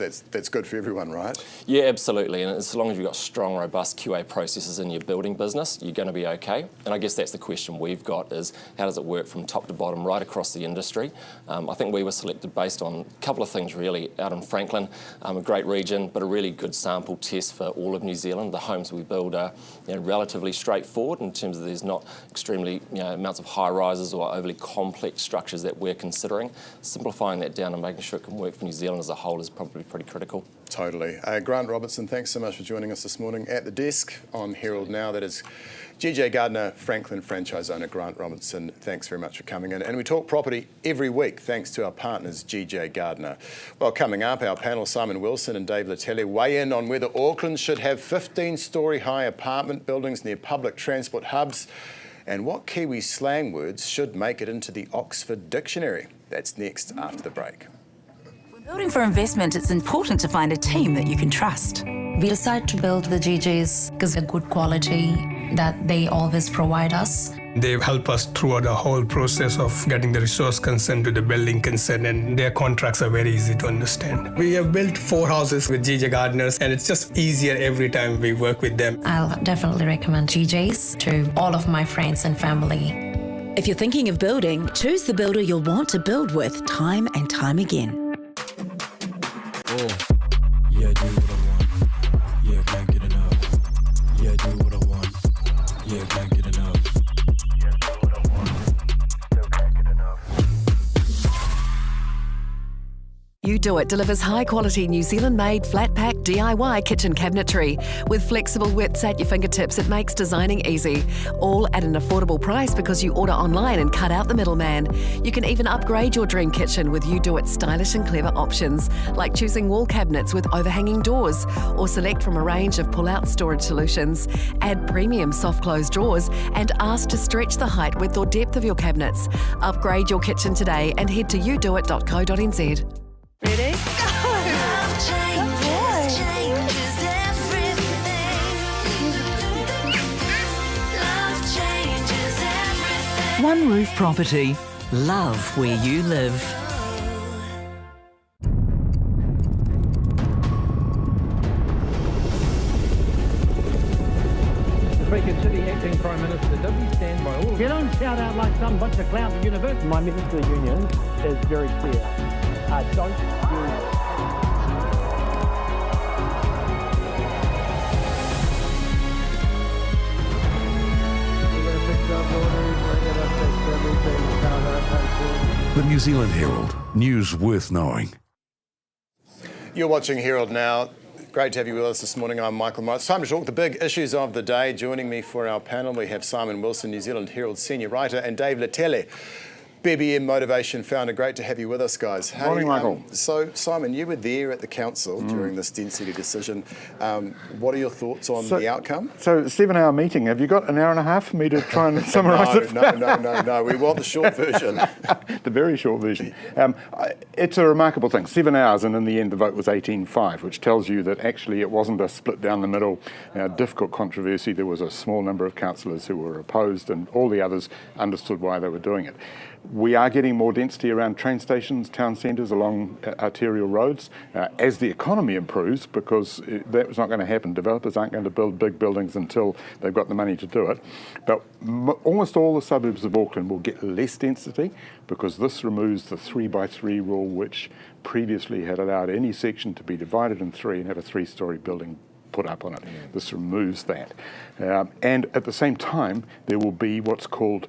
good for everyone, right? Yeah, absolutely. And as long as you've got strong, robust QA processes in your building business, you're going to be okay. And I guess that's the question we've got is, how does it work from top to bottom right across the industry? I think we were selected based on a couple of things really. Out in Franklin, a great region, but a really good sample test for all of New Zealand. The homes we build are relatively straightforward in terms of there's not extremely amounts of high rises or overly complex structures that we're considering. Simplifying that down and making sure it can work for New Zealand as a whole is probably pretty critical. Totally. Grant Robertson, thanks so much for joining us this morning at the desk on Herald Now. That is GJ Gardner, Franklin franchise owner Grant Robinson, thanks very much for coming in. And we talk property every week thanks to our partners, GJ Gardner. Well, coming up, our panel, Simon Wilson and Dave Letele, weigh in on whether Auckland should have 15-storey high apartment buildings near public transport hubs and what Kiwi slang words should make it into the Oxford Dictionary. That's next after the break. Building for investment, it's important to find a team that you can trust. We decided to build the GJs because they're good quality that they always provide us. They help us throughout the whole process of getting the resource consent to the building consent, and their contracts are very easy to understand. We have built 4 houses with GJ Gardeners, and it's just easier every time we work with them. I'll definitely recommend GJs to all of my friends and family. If you're thinking of building, choose the builder you'll want to build with time and time again. Yeah, do what I want. Yeah, can't get enough. Yeah, do what I want. Yeah, can't get enough. Yeah, do what I want. Still can't get enough. You Do It delivers high-quality New Zealand-made flat-pack DIY kitchen cabinetry. With flexible widths at your fingertips, it makes designing easy. All at an affordable price because you order online and cut out the middleman. You can even upgrade your dream kitchen with You Do It stylish and clever options, like choosing wall cabinets with overhanging doors, or select from a range of pull-out storage solutions. Add premium soft-close drawers and ask to stretch the height, width or depth of your cabinets. Upgrade your kitchen today and head to newsroom.co.nz. Ready? One Roof Property. Love where you live. Speaker City Acting Prime Minister, does he stand by all of You don't shout out like some bunch of clowns at university. My message to the union is very clear. Don't use... The New Zealand Herald, news worth knowing. You're watching Herald Now. Great to have you with us this morning. I'm Michael Morris. It's time to talk the big issues of the day. Joining me for our panel, we have Simon Wilson, New Zealand Herald senior writer, and Dave Letele, BBM Motivation founder. Great to have you with us, guys. Hey, morning, Michael. So, Simon, you were there at the council during this density decision. What are your thoughts on the outcome? So, 7-hour meeting. Have you got an hour and a half for me to try and summarise it? No. We want the short version. The very short version. It's a remarkable thing. 7 hours, and in the end, the vote was 18-5, which tells you that actually it wasn't a split down the middle, difficult controversy. There was a small number of councillors who were opposed, and all the others understood why they were doing it. We are getting more density around train stations, town centres, along arterial roads as the economy improves, because that was not going to happen. Developers aren't going to build big buildings until they've got the money to do it. But almost all the suburbs of Auckland will get less density because this removes the 3x3 rule, which previously had allowed any section to be divided in 3 and have a 3-storey building put up on it. This removes that. And at the same time, there will be what's called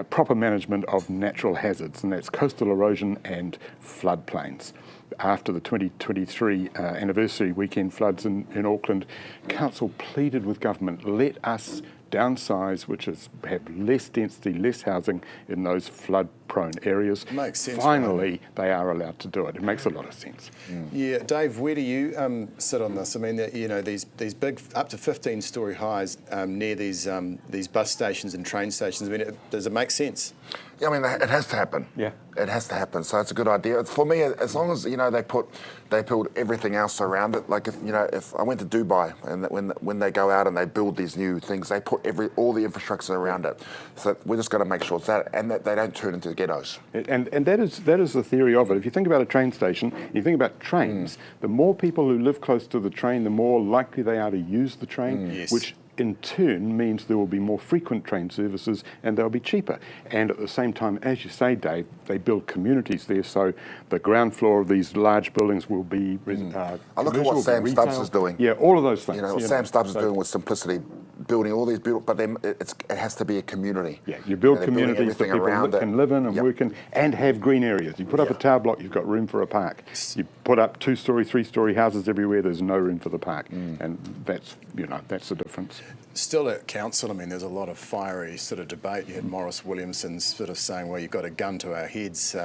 proper management of natural hazards, and that's coastal erosion and floodplains. After the 2023 anniversary weekend floods in Auckland, Council pleaded with government, let us downsize, which is have less density, less housing in those flood-prone areas. Makes sense. Finally, they are allowed to do it. It makes a lot of sense. Yeah, Dave, where do you sit on this? I mean, these big, up to 15-storey highs near these bus stations and train stations. I mean, does it make sense? Yeah, I mean, it has to happen. Yeah, it has to happen. So it's a good idea. For me, as long as they build everything else around it. Like if I went to Dubai, and when they go out and they build these new things, they put all the infrastructure around it. So we're just got to make sure it's that, and that they don't turn into ghettos. And that is the theory of it. If you think about a train station, you think about trains. The more people who live close to the train, the more likely they are to use the train, which in turn means there will be more frequent train services and they'll be cheaper. And at the same time, as you say, Dave, they build communities there, so the ground floor of these large buildings will be I look at what Sam Stubbs is doing. Yeah, all of those things. What Sam Stubbs is doing with Simplicity building all these beautiful, but it has to be a community. Yeah, you build building communities that everything people around it. can live in and work in, and have green areas. You put up a tower block, you've got room for a park. You put up 2-story, 3-story houses everywhere, there's no room for the park. And that's the difference. Still at council, I mean, there's a lot of fiery sort of debate. You had Morris Williamson sort of saying, well, you've got a gun to our heads.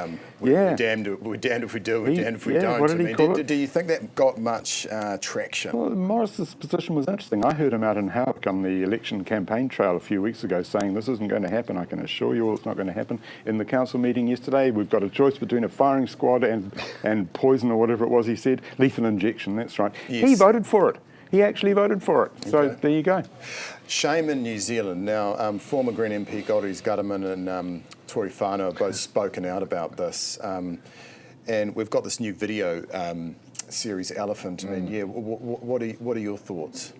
We're damned if we do, we're damned if we don't. What did he call it? Do you think that got much traction? Well, Morris's position was interesting. I heard him out in Howick on the election campaign trail a few weeks ago saying this isn't going to happen. I can assure you all it's not going to happen. In the council meeting yesterday, we've got a choice between a firing squad and poison or whatever it was he said. Lethal injection, that's right. Yes. He voted for it. He actually voted for it. So there you go. Shame in New Zealand. Now, former Green MP Goldries Gutterman and Tory Whanau have both spoken out about this. And we've got this new video series, Elephant. I mean, what are your thoughts?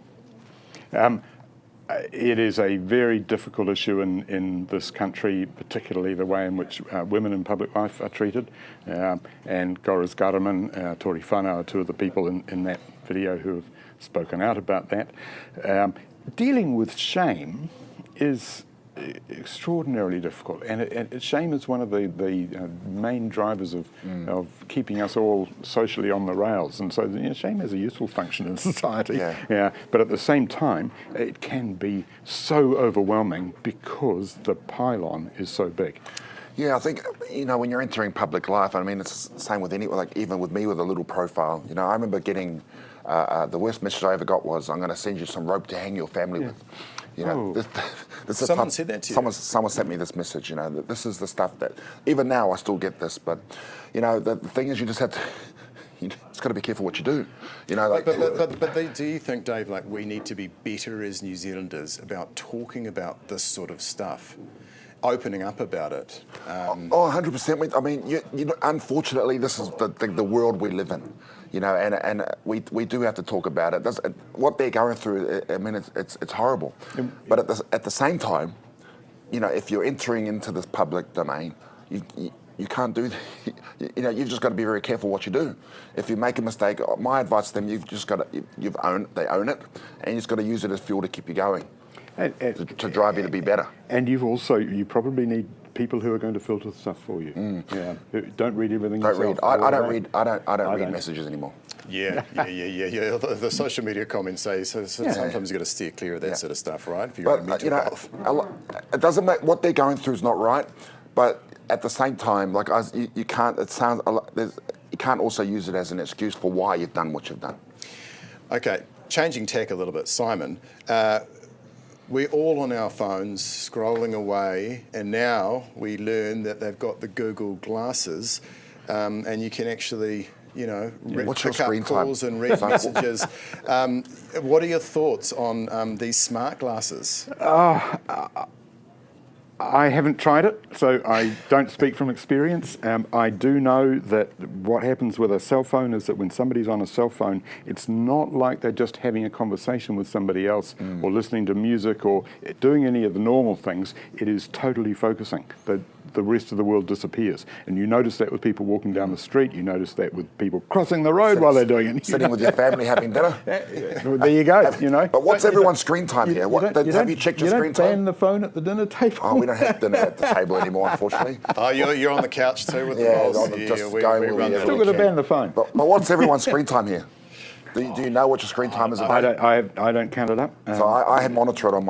It is a very difficult issue in this country, particularly the way in which women in public life are treated. And Goldries Gutterman, Tory Whanau are two of the people in that video who have spoken out about that. Dealing with shame is extraordinarily difficult, and shame is one of the main drivers of keeping us all socially on the rails. And so shame has a useful function in society. But at the same time, it can be so overwhelming because the pylon is so big. Yeah, I think, when you're entering public life, I mean, it's the same with even with me with a little profile. I remember getting, the worst message I ever got was, I'm going to send you some rope to hang your family with. This is someone said that to you? Someone sent me this message, that this is the stuff that, even now I still get this, but, the thing is you just have to, it's got to be careful what you do. But do you think, Dave, we need to be better as New Zealanders about talking about this sort of stuff? Opening up about it. 100%. I mean, unfortunately, this is the world we live in. And we do have to talk about it. What they're going through, I mean, it's horrible. But at the same time, if you're entering into this public domain, you can't do that. You've just got to be very careful what you do. If you make a mistake, my advice to them, they own it, and you've just got to use it as fuel to keep you going. To drive you to be better. And you probably need people who are going to filter stuff for you. Who don't read everything yourself. I don't read messages anymore. Yeah. The social media comments say sometimes you've got to steer clear of that sort of stuff, right? If you're mental health. It doesn't make what they're going through is not right, but at the same time, you can't. It sounds you can't also use it as an excuse for why you've done what you've done. Okay, changing tack a little bit, Simon. We're all on our phones, scrolling away, and now we learn that they've got the Google glasses, and you can actually, pick up calls and read messages. What are your thoughts on these smart glasses? I haven't tried it, so I don't speak from experience. I do know that what happens with a cell phone is that when somebody's on a cell phone, it's not like they're just having a conversation with somebody else or listening to music or doing any of the normal things. It is totally focusing. The rest of the world disappears. And you notice that with people walking down the street, you notice that with people crossing the road while they're doing it. Sitting with your family having dinner. There you go, But what's everyone's screen time here? Have you checked your screen time? You don't ban the phone at the dinner table. Oh, we don't have dinner at the table anymore, unfortunately. Oh, you're on the couch too with the boss. Still got to ban the phone. But what's everyone's screen time here? Do you know what your screen time is about? I don't count it up. So I monitor it and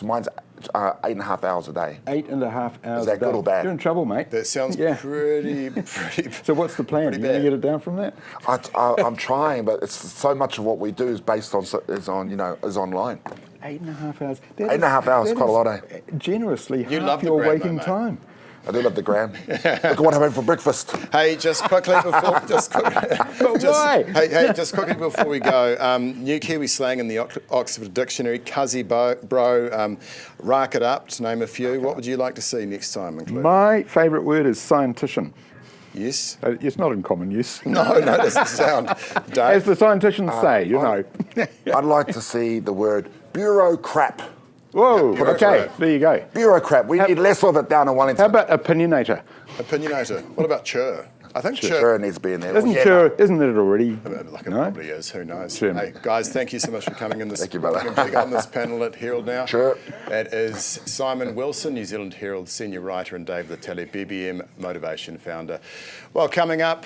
mine's 8.5 hours a day. 8.5 hours. Is that good or bad? You're in trouble, mate. That sounds pretty. So what's the plan? You're going to get it down from that? I'm trying, but it's so much of what we do is based on is online. 8.5 hours. 8.5 hours is quite a lot, eh? Generously, you half love your the gram, waking time. I do love the gram. Look at what I had for breakfast. Hey, just quickly before... just quickly before we go, new Kiwi slang in the Oxford Dictionary, cuzzy bro, rack it up, to name a few. What would you like to see next time included? My favourite word is scientician. Yes? It's not in common use. No, it doesn't sound. Dave? As the scienticians say, I'd like to see the word bureaucrat. Whoa, okay, there you go. Bureaucrat, we need less of it down in Wellington. How about opinionator? Opinionator. What about chur? I think Chura needs to be in there. Isn't it already? Like it probably is. Who knows? Hey, guys, thank you so much for coming in this. Thank you, brother. On this panel at Herald Now. Sure. That is Simon Wilson, New Zealand Herald senior writer, and Dave Latele, BBM Motivation founder. Well, coming up,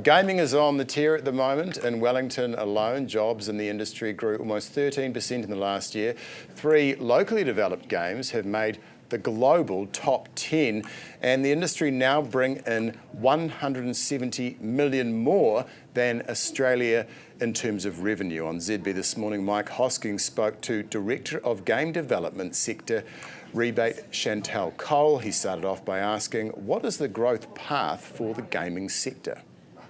gaming is on the tear at the moment. In Wellington alone, jobs in the industry grew almost 13% in the last year. 3 locally developed games have made the global top 10, and the industry now bring in 170 million more than Australia in terms of revenue. On ZB this morning, Mike Hosking spoke to Director of Game Development Sector Rebate Chantal Cole. He started off by asking, what is the growth path for the gaming sector?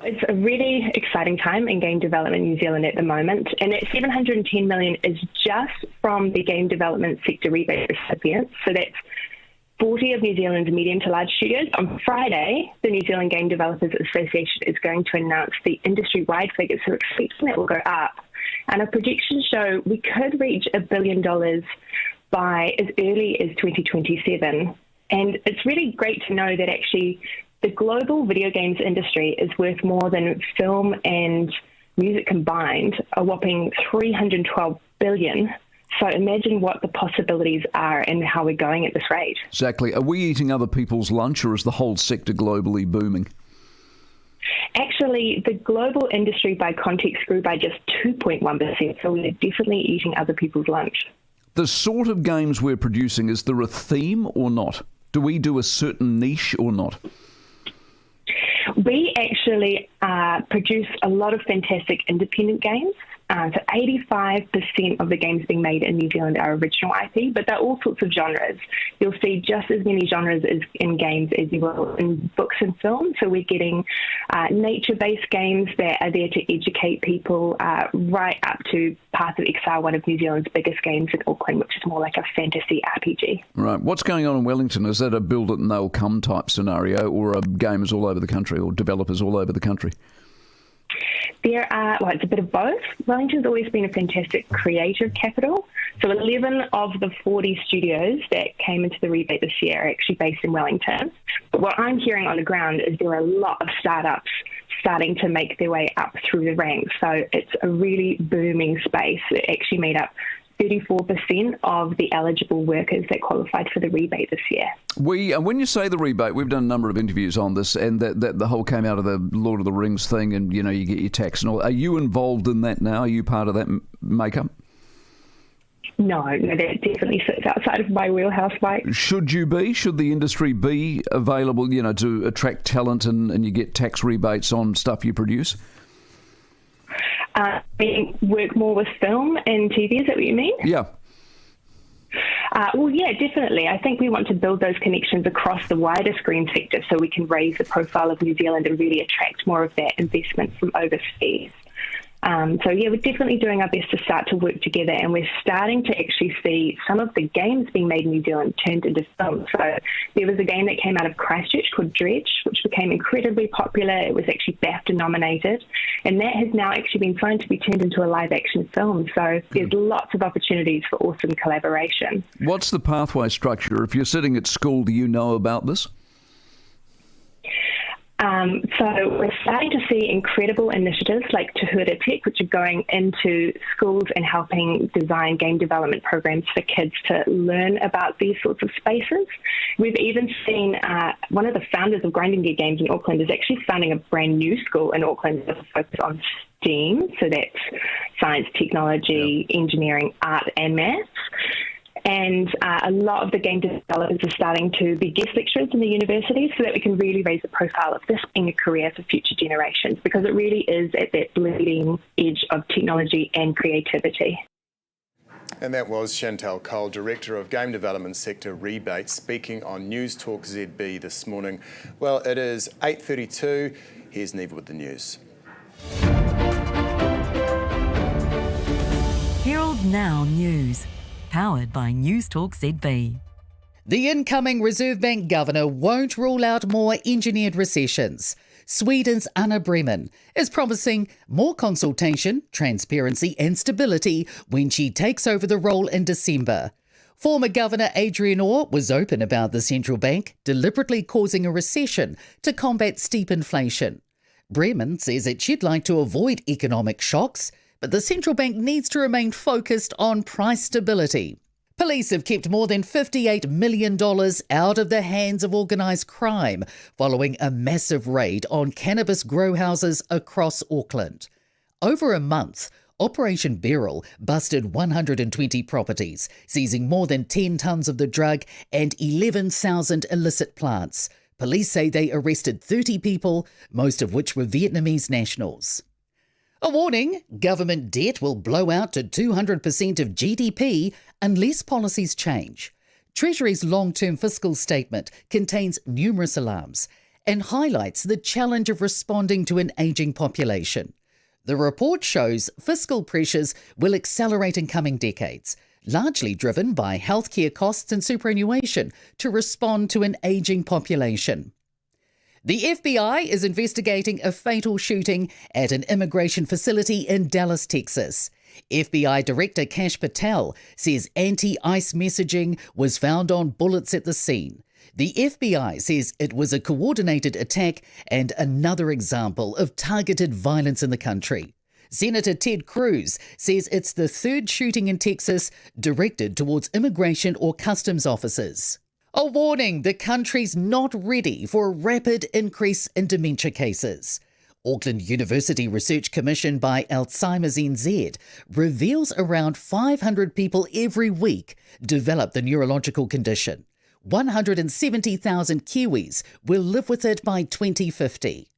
It's a really exciting time in game development in New Zealand at the moment, and that 710 million is just from the game development sector rebate recipients. So that's 40 of New Zealand's medium to large studios. On Friday, the New Zealand Game Developers Association is going to announce the industry-wide figures, so we're expecting that will go up. And our projections show we could reach $1 billion by as early as 2027. And it's really great to know that actually the global video games industry is worth more than film and music combined, a whopping $312 billion. So imagine what the possibilities are and how we're going at this rate. Exactly. Are we eating other people's lunch, or is the whole sector globally booming? Actually, the global industry by context grew by just 2.1%, so we're definitely eating other people's lunch. The sort of games we're producing, is there a theme or not? Do we do a certain niche or not? We actually produce a lot of fantastic independent games. So 85% of the games being made in New Zealand are original IP, but they're all sorts of genres. You'll see just as many genres as in games as you will in books and films. So we're getting nature-based games that are there to educate people, right up to Path of Exile, one of New Zealand's biggest games in Auckland, which is more like a fantasy RPG. Right. What's going on in Wellington? Is that a build it and they'll come type scenario, or are gamers all over the country, or developers all over the country? There are, it's a bit of both. Wellington's always been a fantastic creative capital. So 11 of the 40 studios that came into the rebate this year are actually based in Wellington. But what I'm hearing on the ground is there are a lot of startups starting to make their way up through the ranks. So it's a really booming space. It actually made up 34% of the eligible workers that qualified for the rebate this year. When you say the rebate, we've done a number of interviews on this, and that the whole came out of the Lord of the Rings thing, and you get your tax and all. Are you involved in that now? Are you part of that makeup? No, that definitely sits outside of my wheelhouse, Mike. Should you be? Should the industry be available, to attract talent and you get tax rebates on stuff you produce? We work more with film and TV, is that what you mean? Yeah. Well, yeah, definitely. I think we want to build those connections across the wider screen sector so we can raise the profile of New Zealand and really attract more of that investment from overseas. We're definitely doing our best to start to work together, and we're starting to actually see some of the games being made in New Zealand turned into films. So there was a game that came out of Christchurch called Dredge, which became incredibly popular. It was actually BAFTA nominated, and that has now actually been signed to be turned into a live-action film. So there's lots of opportunities for awesome collaboration. What's the pathway structure? If you're sitting at school, do you know about this? So we're starting to see incredible initiatives like Tuhura Tech, which are going into schools and helping design game development programs for kids to learn about these sorts of spaces. We've even seen one of the founders of Grinding Gear Games in Auckland is actually founding a brand new school in Auckland with a focus on STEAM, so that's science, technology, engineering, art and maths. And a lot of the game developers are starting to be guest lecturers in the universities so that we can really raise the profile of this being a career for future generations, because it really is at that bleeding edge of technology and creativity. And that was Chantal Cole, Director of Game Development Sector Rebate, speaking on News Talk ZB this morning. Well, it is 8:32. Here's Neva with the news. Herald Now News. Powered by News Talk ZB. The incoming Reserve Bank governor won't rule out more engineered recessions. Sweden's Anna Bremen is promising more consultation, transparency and stability when she takes over the role in December. Former Governor Adrian Orr was open about the central bank deliberately causing a recession to combat steep inflation. Bremen says that she'd like to avoid economic shocks, but the central bank needs to remain focused on price stability. Police have kept more than $58 million out of the hands of organised crime following a massive raid on cannabis grow houses across Auckland. Over a month, Operation Beryl busted 120 properties, seizing more than 10 tonnes of the drug and 11,000 illicit plants. Police say they arrested 30 people, most of which were Vietnamese nationals. A warning, government debt will blow out to 200% of GDP unless policies change. Treasury's long-term fiscal statement contains numerous alarms and highlights the challenge of responding to an ageing population. The report shows fiscal pressures will accelerate in coming decades, largely driven by healthcare costs and superannuation to respond to an ageing population. The FBI is investigating a fatal shooting at an immigration facility in Dallas, Texas. FBI Director Kash Patel says anti-ICE messaging was found on bullets at the scene. The FBI says it was a coordinated attack and another example of targeted violence in the country. Senator Ted Cruz says it's the third shooting in Texas directed towards immigration or customs officers. A warning, the country's not ready for a rapid increase in dementia cases. Auckland University Research commissioned by Alzheimer's NZ reveals around 500 people every week develop the neurological condition. 170,000 Kiwis will live with it by 2050.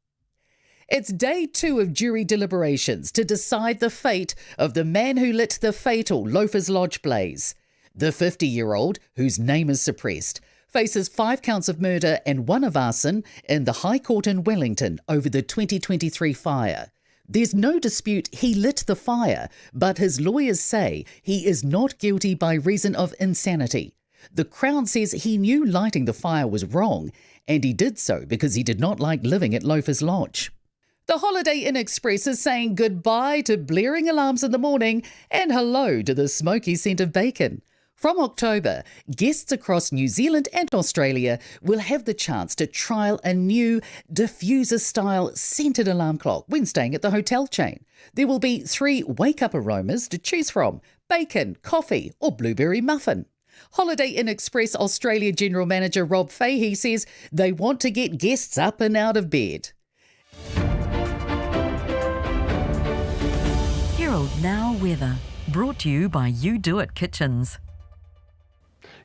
It's day 2 of jury deliberations to decide the fate of the man who lit the fatal Loafers Lodge blaze. The 50-year-old, whose name is suppressed, faces 5 counts of murder and 1 of arson in the High Court in Wellington over the 2023 fire. There's no dispute he lit the fire, but his lawyers say he is not guilty by reason of insanity. The Crown says he knew lighting the fire was wrong, and he did so because he did not like living at Loafers Lodge. The Holiday Inn Express is saying goodbye to blaring alarms in the morning and hello to the smoky scent of bacon. From October, guests across New Zealand and Australia will have the chance to trial a new diffuser-style scented alarm clock when staying at the hotel chain. There will be 3 wake-up aromas to choose from: bacon, coffee or blueberry muffin. Holiday Inn Express Australia General Manager Rob Fahey says they want to get guests up and out of bed. Herald Now weather, brought to you by You Do It Kitchens.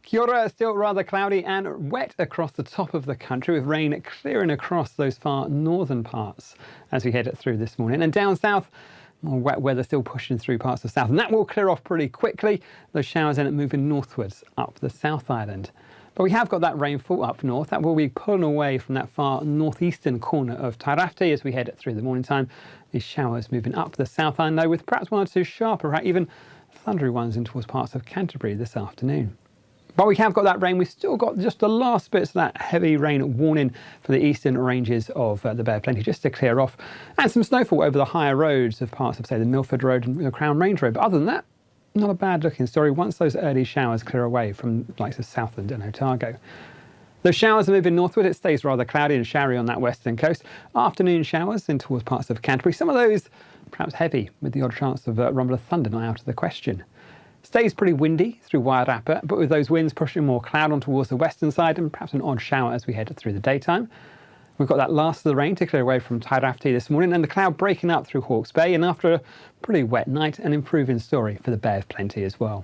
Kia ora, still rather cloudy and wet across the top of the country, with rain clearing across those far northern parts as we head through this morning. And down south, more wet weather still pushing through parts of south, and that will clear off pretty quickly. Those showers end up moving northwards up the South Island. But we have got that rainfall up north. That will be pulling away from that far northeastern corner of Tairāwhiti as we head through the morning time. These showers moving up the South Island, though, with perhaps 1 or 2 sharper, even thundery ones in towards parts of Canterbury this afternoon. But we have got that rain. We've still got just the last bits of that heavy rain warning for the eastern ranges of the Bay of Plenty just to clear off, and some snowfall over the higher roads of parts of, say, the Milford Road and the Crown Range Road. But other than that, not a bad looking story once those early showers clear away from the likes of Southland and Otago. Those showers are moving northward. It stays rather cloudy and showery on that western coast. Afternoon showers in towards parts of Canterbury. Some of those perhaps heavy, with the odd chance of rumble of thunder not out of the question. Stays pretty windy through Wairarapa, but with those winds pushing more cloud on towards the western side and perhaps an odd shower as we head through the daytime. We've got that last of the rain to clear away from Tairāwhiti this morning, and the cloud breaking up through Hawke's Bay, and after a pretty wet night, an improving story for the Bay of Plenty as well.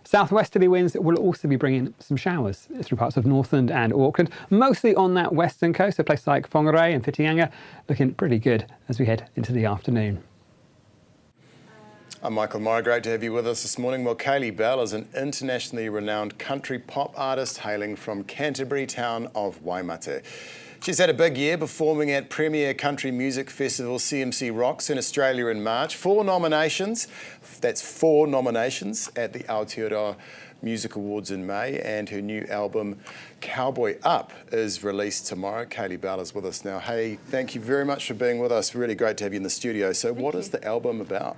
Southwesterly winds will also be bringing some showers through parts of Northland and Auckland, mostly on that western coast, a place like Whangarei and Whitianga, looking pretty good as we head into the afternoon. I'm Michael Morrow. Great to have you with us this morning. Well, Kaylee Bell is an internationally renowned country pop artist hailing from Canterbury town of Waimate. She's had a big year performing at Premier Country Music Festival CMC Rocks in Australia in March. 4 nominations. That's 4 nominations at the Aotearoa Music Awards in May, and her new album Cowboy Up is released tomorrow. Kaylee Bell is with us now. Hey, thank you very much for being with us. Really great to have you in the studio. So what is the album about?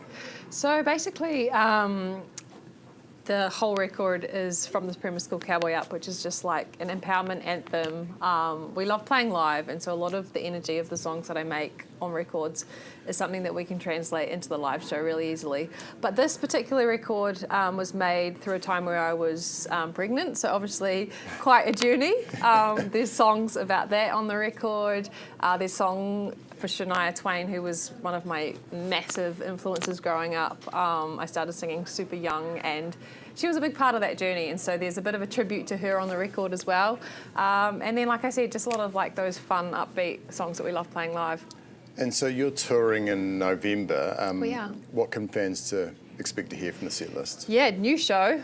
So basically, the the whole record is From the Primary School Cowboy Up, which is just like an empowerment anthem. We love playing live, and so a lot of the energy of the songs that I make on records is something that we can translate into the live show really easily. But this particular record was made through a time where I was pregnant, so obviously quite a journey. There's songs about that on the record. There's song for Shania Twain, who was one of my massive influences growing up. I started singing super young, and she was a big part of that journey, and so there's a bit of a tribute to her on the record as well. And then, like I said, just a lot of like those fun, upbeat songs that we love playing live. And so you're touring in November. We are. What can fans expect to hear from the set list? Yeah, new show,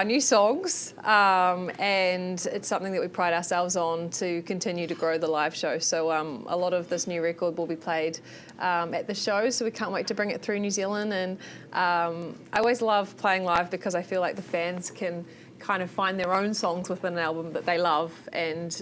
new songs, and it's something that we pride ourselves on to continue to grow the live show. So a lot of this new record will be played at the show, so we can't wait to bring it through New Zealand. And I always love playing live because I feel like the fans can kind of find their own songs within an album that they love and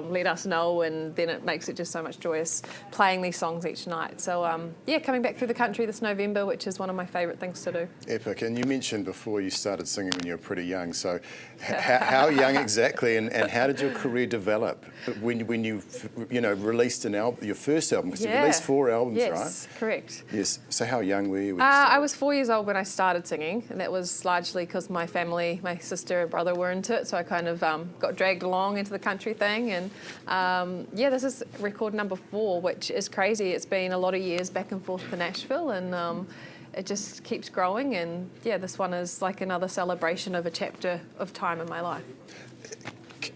let us know, and then it makes it just so much joyous playing these songs each night. So yeah, coming back through the country this November, which is one of my favourite things to do. Epic. And you mentioned before you started singing when you were pretty young, so how young exactly, and how did your career develop when you released an album, your first album, because you released 4 albums, right? Yes, correct. Yes. So how young were you? I was 4 years old when I started singing, and that was largely because my family, my sister and brother were into it, so I kind of got dragged along into the country thing. And yeah, this is record number 4, which is crazy. It's been a lot of years back and forth to Nashville, and it just keeps growing. And yeah, this one is like another celebration of a chapter of time in my life.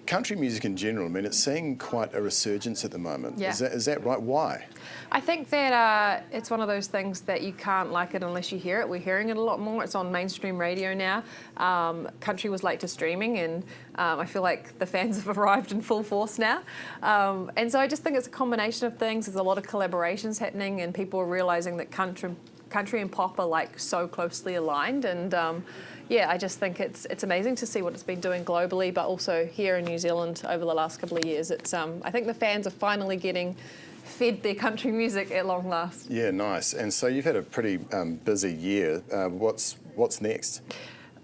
Country music in general, I mean, it's seeing quite a resurgence at the moment. Yeah. Is that right? Why? I think that it's one of those things that you can't like it unless you hear it. We're hearing it a lot more. It's on mainstream radio now. Country was late to streaming, and I feel like the fans have arrived in full force now. And so I just think it's a combination of things. There's a lot of collaborations happening, and people are realising that country and pop are like so closely aligned. And yeah, I just think it's amazing to see what it's been doing globally, but also here in New Zealand over the last couple of years. It's I think the fans are finally getting fed their country music at long last. Yeah, nice. And so you've had a pretty busy year. What's next?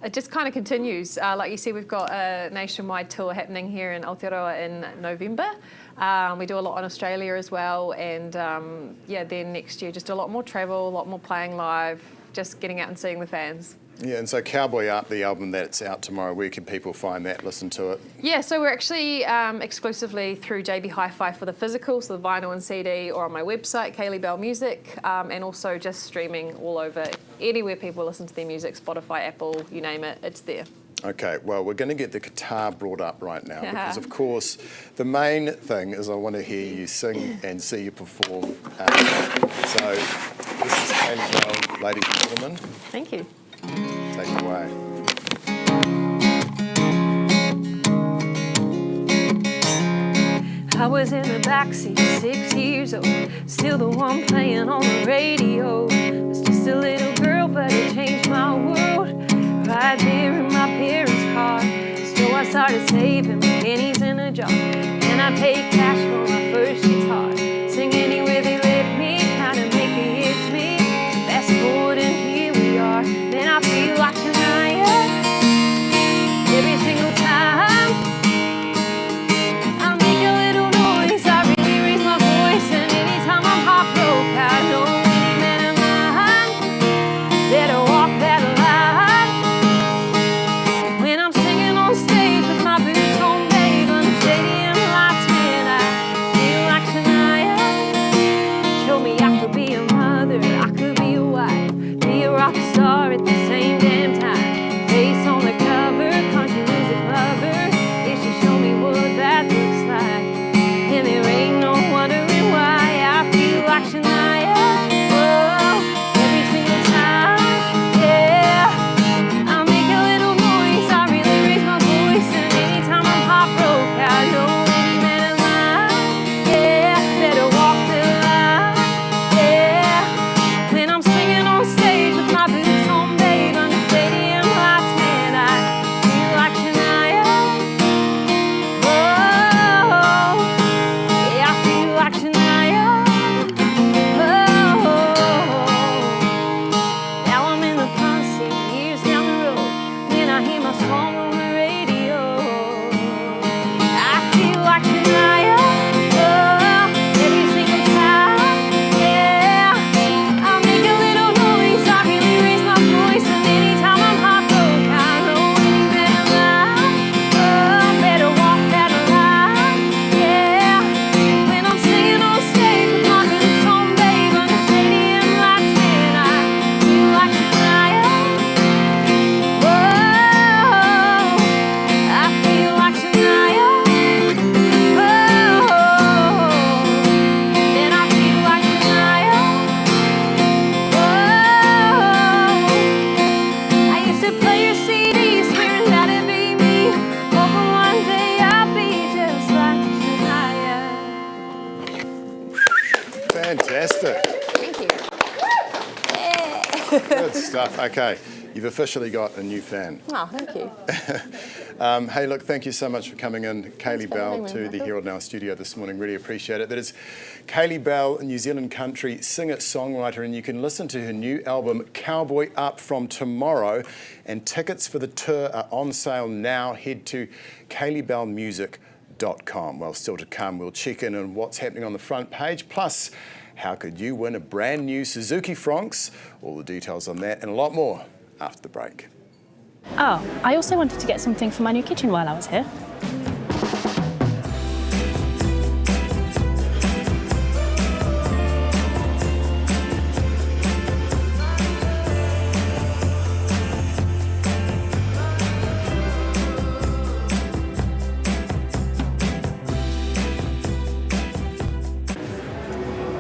It just kind of continues. Like you said, we've got a nationwide tour happening here in Aotearoa in November. We do a lot in Australia as well, and yeah, then next year just a lot more travel, a lot more playing live, just getting out and seeing the fans. Yeah, and so Cowboy Up, the album that's out tomorrow, where can people find that, listen to it? Yeah, so we're actually exclusively through JB Hi-Fi for the physical, so the vinyl and CD, or on my website, Kaylee Bell Music, and also just streaming all over, anywhere people listen to their music, Spotify, Apple, you name it, it's there. Okay, well, we're going to get the guitar brought up right now because, of course, the main thing is I want to hear you sing and see you perform. So this is Kaylee Bell, ladies and gentlemen. Thank you. Take it away. I was in the backseat, 6 years old, still the one playing on the radio. Was just a little girl, but it changed my world. Right there in my parents' car. So I started saving pennies in a jar, and I paid cash for my first guitar. Sing anywhere they let me, trying to make it hits me. Fast forward and here we are. Then I feel like tonight, every single time I make a little noise, I really raise my voice. And anytime I'm heartbroken, I know any man of mine better walk that line. When I'm singing on stage with my boots on, babe, and the stadium lights, man, I right, okay. You've officially got a new fan. Oh, thank you. Hey, look, thank you so much for coming in, Kaylee Bell, to the Herald NOW studio this morning. Really appreciate it. That is Kaylee Bell, a New Zealand country singer-songwriter, and you can listen to her new album, Cowboy Up, from tomorrow. And tickets for the tour are on sale now. Head to kayleebellmusic.com. Well, still to come, we'll check in on what's happening on the front page. Plus, how could you win a brand new Suzuki Franks? All the details on that and a lot more after the break. Oh, I also wanted to get something for my new kitchen while I was here.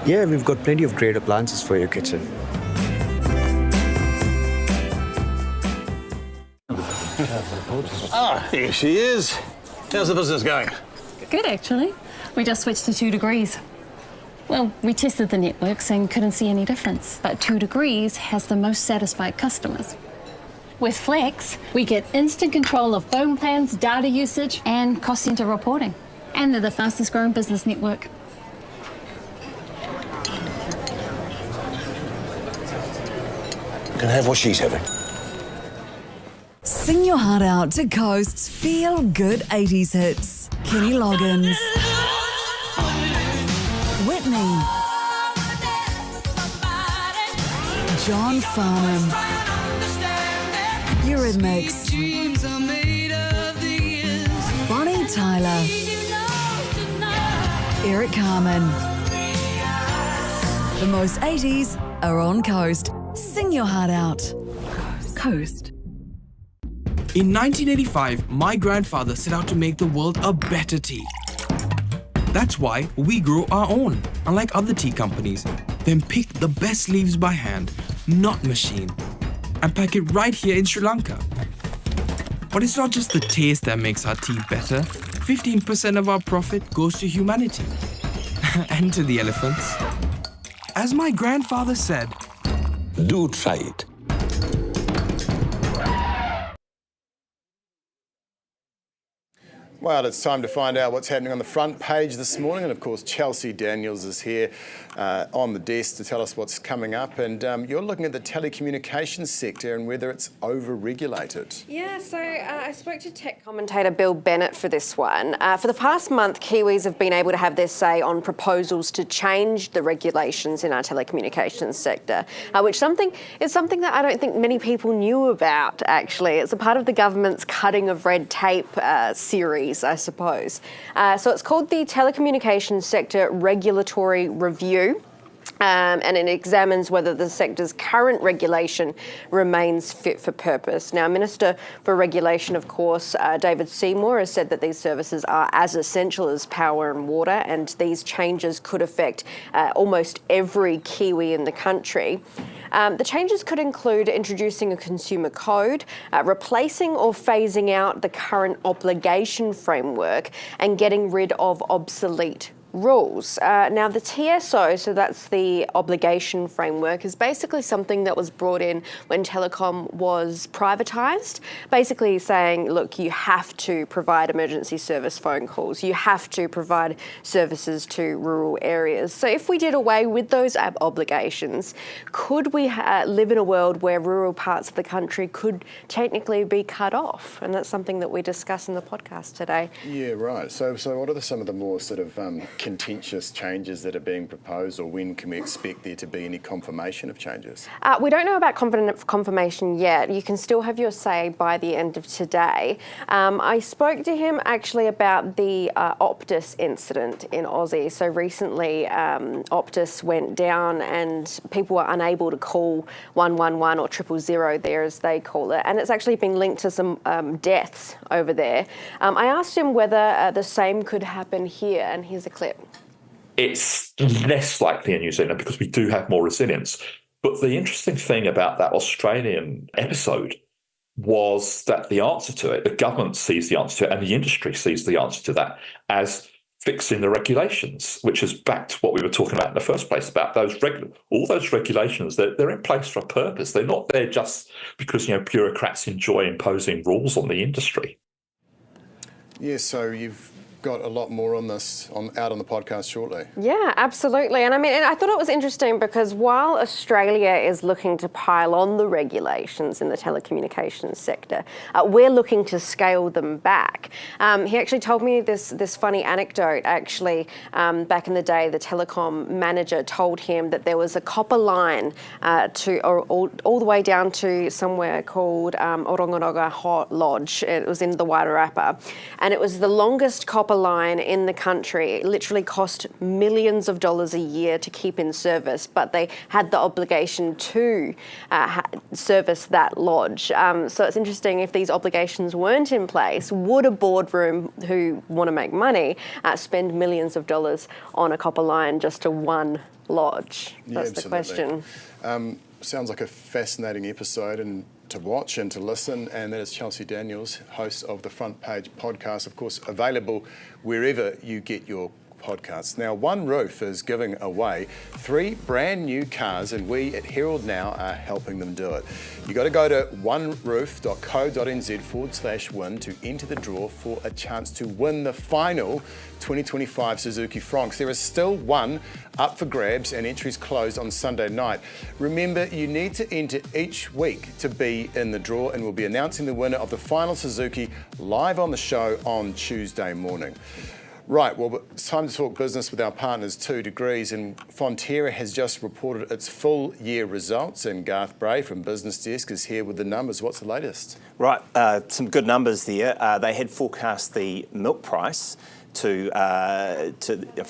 Yeah, we've got plenty of great appliances for your kitchen. Ah, here she is. How's the business going? Good, actually. We just switched to 2 degrees. Well, we tested the networks and couldn't see any difference. But 2 degrees has the most satisfied customers. With Flex, we get instant control of phone plans, data usage, and cost center reporting. And they're the fastest growing business network. Can I have what she's having? Sing your heart out to Coast's feel-good 80s hits. Kenny Loggins, Whitney, John Farnham, Eurythmics, Bonnie Tyler, Eric Carmen. The most 80s are on Coast. Sing your heart out. Coast. In 1985, my grandfather set out to make the world a better tea. That's why we grow our own, unlike other tea companies, then pick the best leaves by hand, not machine, and pack it right here in Sri Lanka. But it's not just the taste that makes our tea better. 15% of our profit goes to humanity and to the elephants. As my grandfather said, Do try it. Well, it's time to find out what's happening on the front page this morning. And of course, Chelsea Daniels is here on the desk to tell us what's coming up. And you're looking at the telecommunications sector and whether it's over-regulated. Yeah, so I spoke to tech commentator Bill Bennett for this one. For the past month, Kiwis have been able to have their say on proposals to change the regulations in our telecommunications sector, which is something that I don't think many people knew about, actually. It's a part of the government's cutting of red tape series, I suppose. So it's called the Telecommunications Sector Regulatory Review. And it examines whether the sector's current regulation remains fit for purpose. Now, Minister for Regulation, of course, David Seymour, has said that these services are as essential as power and water, and these changes could affect almost every Kiwi in the country. The changes could include introducing a consumer code, replacing or phasing out the current obligation framework, and getting rid of obsolete rules. Now, the TSO, so that's the obligation framework, is basically something that was brought in when telecom was privatised, basically saying, look, you have to provide emergency service phone calls, you have to provide services to rural areas. So if we did away with those obligations, could we live in a world where rural parts of the country could technically be cut off? And that's something that we discuss in the podcast today. Yeah, right. So what are some of the more sort of contentious changes that are being proposed, or when can we expect there to be any confirmation of changes? We don't know about confirmation yet. You can still have your say by the end of today. I spoke to him actually about the Optus incident in Aussie. So recently Optus went down and people were unable to call 111 or 000 there, as they call it, and it's actually been linked to some deaths over there. I asked him whether the same could happen here, and here's a clip. It's less likely in New Zealand because we do have more resilience. But the interesting thing about that Australian episode was that the answer to it, the government sees the answer to it, and the industry sees the answer to that as fixing the regulations, which is back to what we were talking about in the first place, about all those regulations. They're in place for a purpose. They're not there just because bureaucrats enjoy imposing rules on the industry. Yeah, so you've got a lot more on this out on the podcast shortly. Yeah, absolutely. And I thought it was interesting because while Australia is looking to pile on the regulations in the telecommunications sector, we're looking to scale them back. He actually told me this funny anecdote. Actually, back in the day, the telecom manager told him that there was a copper line all the way down to somewhere called Orongorongo Lodge. It was in the Wairarapa, and it was the longest copper line in the country. It literally cost millions of dollars a year to keep in service, but they had the obligation to service that lodge. So it's interesting, if these obligations weren't in place, would a boardroom who want to make money spend millions of dollars on a copper line just to one lodge? That's the question. Sounds like a fascinating episode and to watch and to listen, and that is Chelsea Daniels, host of the Front Page podcast, of course available wherever you get your podcasts. Now, One Roof is giving away 3 brand new cars, and we at Herald Now are helping them do it. You got to go to newsroom.co.nz/win to enter the draw for a chance to win the final 2025 Suzuki Franks. There is still one up for grabs, and entries close on Sunday night. Remember, you need to enter each week to be in the draw, and we'll be announcing the winner of the final Suzuki live on the show on Tuesday morning. Right, well, it's time to talk business with our partners 2 Degrees, and Fonterra has just reported its full year results, and Garth Bray from Business Desk is here with the numbers. What's the latest? Right, some good numbers there. They had forecast the milk price for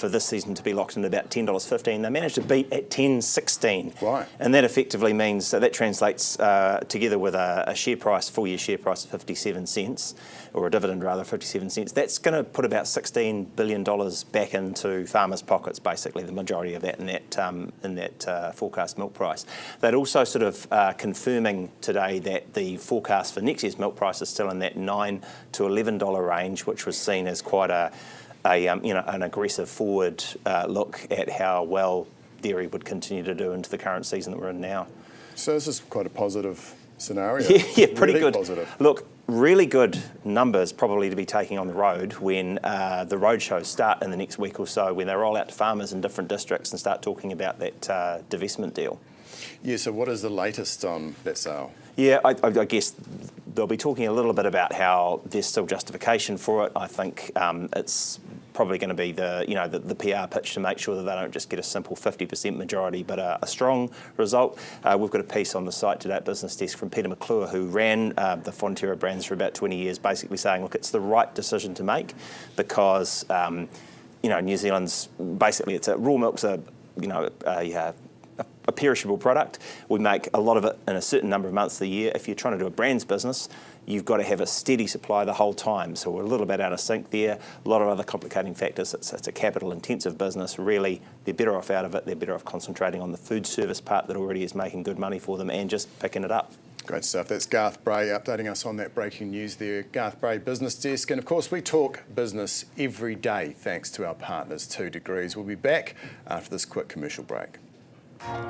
this season to be locked in at about $10.15. They managed to beat at $10.16. Right. And that effectively means that translates together with a share price, full year share price of 57 cents, or a dividend rather, 57 cents. That's going to put about $16 billion back into farmers' pockets, basically the majority of that in that forecast milk price. They're also sort of confirming today that the forecast for next year's milk price is still in that $9 to $11 range, which was seen as quite an aggressive forward look at how well dairy would continue to do into the current season that we're in now. So this is quite a positive scenario. Yeah, pretty really good. Positive. Look, really good numbers probably to be taking on the road when the road shows start in the next week or so, when they roll out to farmers in different districts and start talking about that divestment deal. Yeah, so what is the latest on that sale? Yeah, I guess they'll be talking a little bit about how there's still justification for it. I think it's probably going to be the PR pitch to make sure that they don't just get a simple 50% majority, but a strong result. We've got a piece on the site today at Business Desk from Peter McClure, who ran the Fonterra brands for about 20 years, basically saying, look, it's the right decision to make because New Zealand's basically raw milk's a perishable product. We make a lot of it in a certain number of months of the year. If you're trying to do a brands business, you've got to have a steady supply the whole time. So we're a little bit out of sync there. A lot of other complicating factors. It's a capital-intensive business. Really, they're better off out of it. They're better off concentrating on the food service part that already is making good money for them and just picking it up. Great stuff. That's Garth Bray updating us on that breaking news there. Garth Bray, Business Desk. And of course, we talk business every day thanks to our partners, 2 Degrees. We'll be back after this quick commercial break.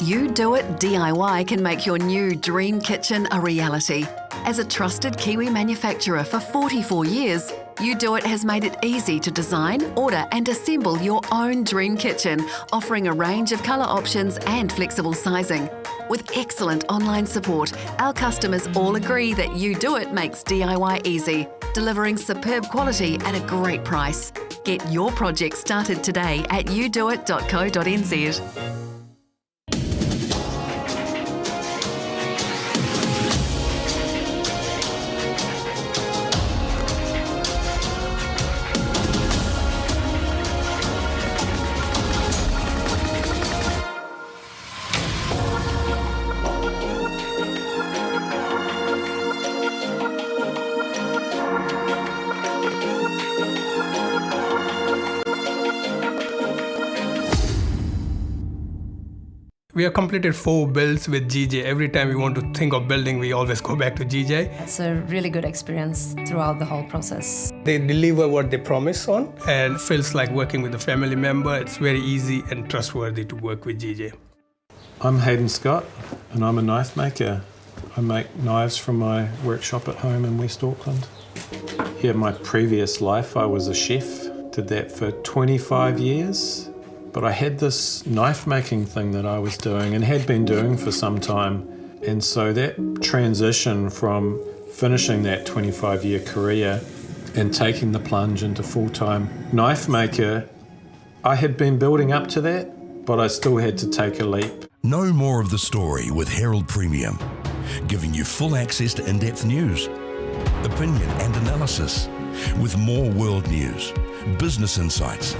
You Do It DIY can make your new dream kitchen a reality. As a trusted Kiwi manufacturer for 44 years, You Do It has made it easy to design, order and assemble your own dream kitchen, offering a range of colour options and flexible sizing. With excellent online support, our customers all agree that You Do It makes DIY easy, delivering superb quality at a great price. Get your project started today at newsroom.co.nz. We have completed 4 builds with GJ. Every time we want to think of building, we always go back to GJ. It's a really good experience throughout the whole process. They deliver what they promise on, and it feels like working with a family member. It's very easy and trustworthy to work with GJ. I'm Hayden Scott, and I'm a knife maker. I make knives from my workshop at home in West Auckland. Yeah, my previous life, I was a chef. Did that for 25 years. But I had this knife making thing that I was doing and had been doing for some time. And so that transition from finishing that 25-year career and taking the plunge into full-time knife maker, I had been building up to that, but I still had to take a leap. Know more of the story with Herald Premium, giving you full access to in-depth news, opinion and analysis, with more world news, business insights,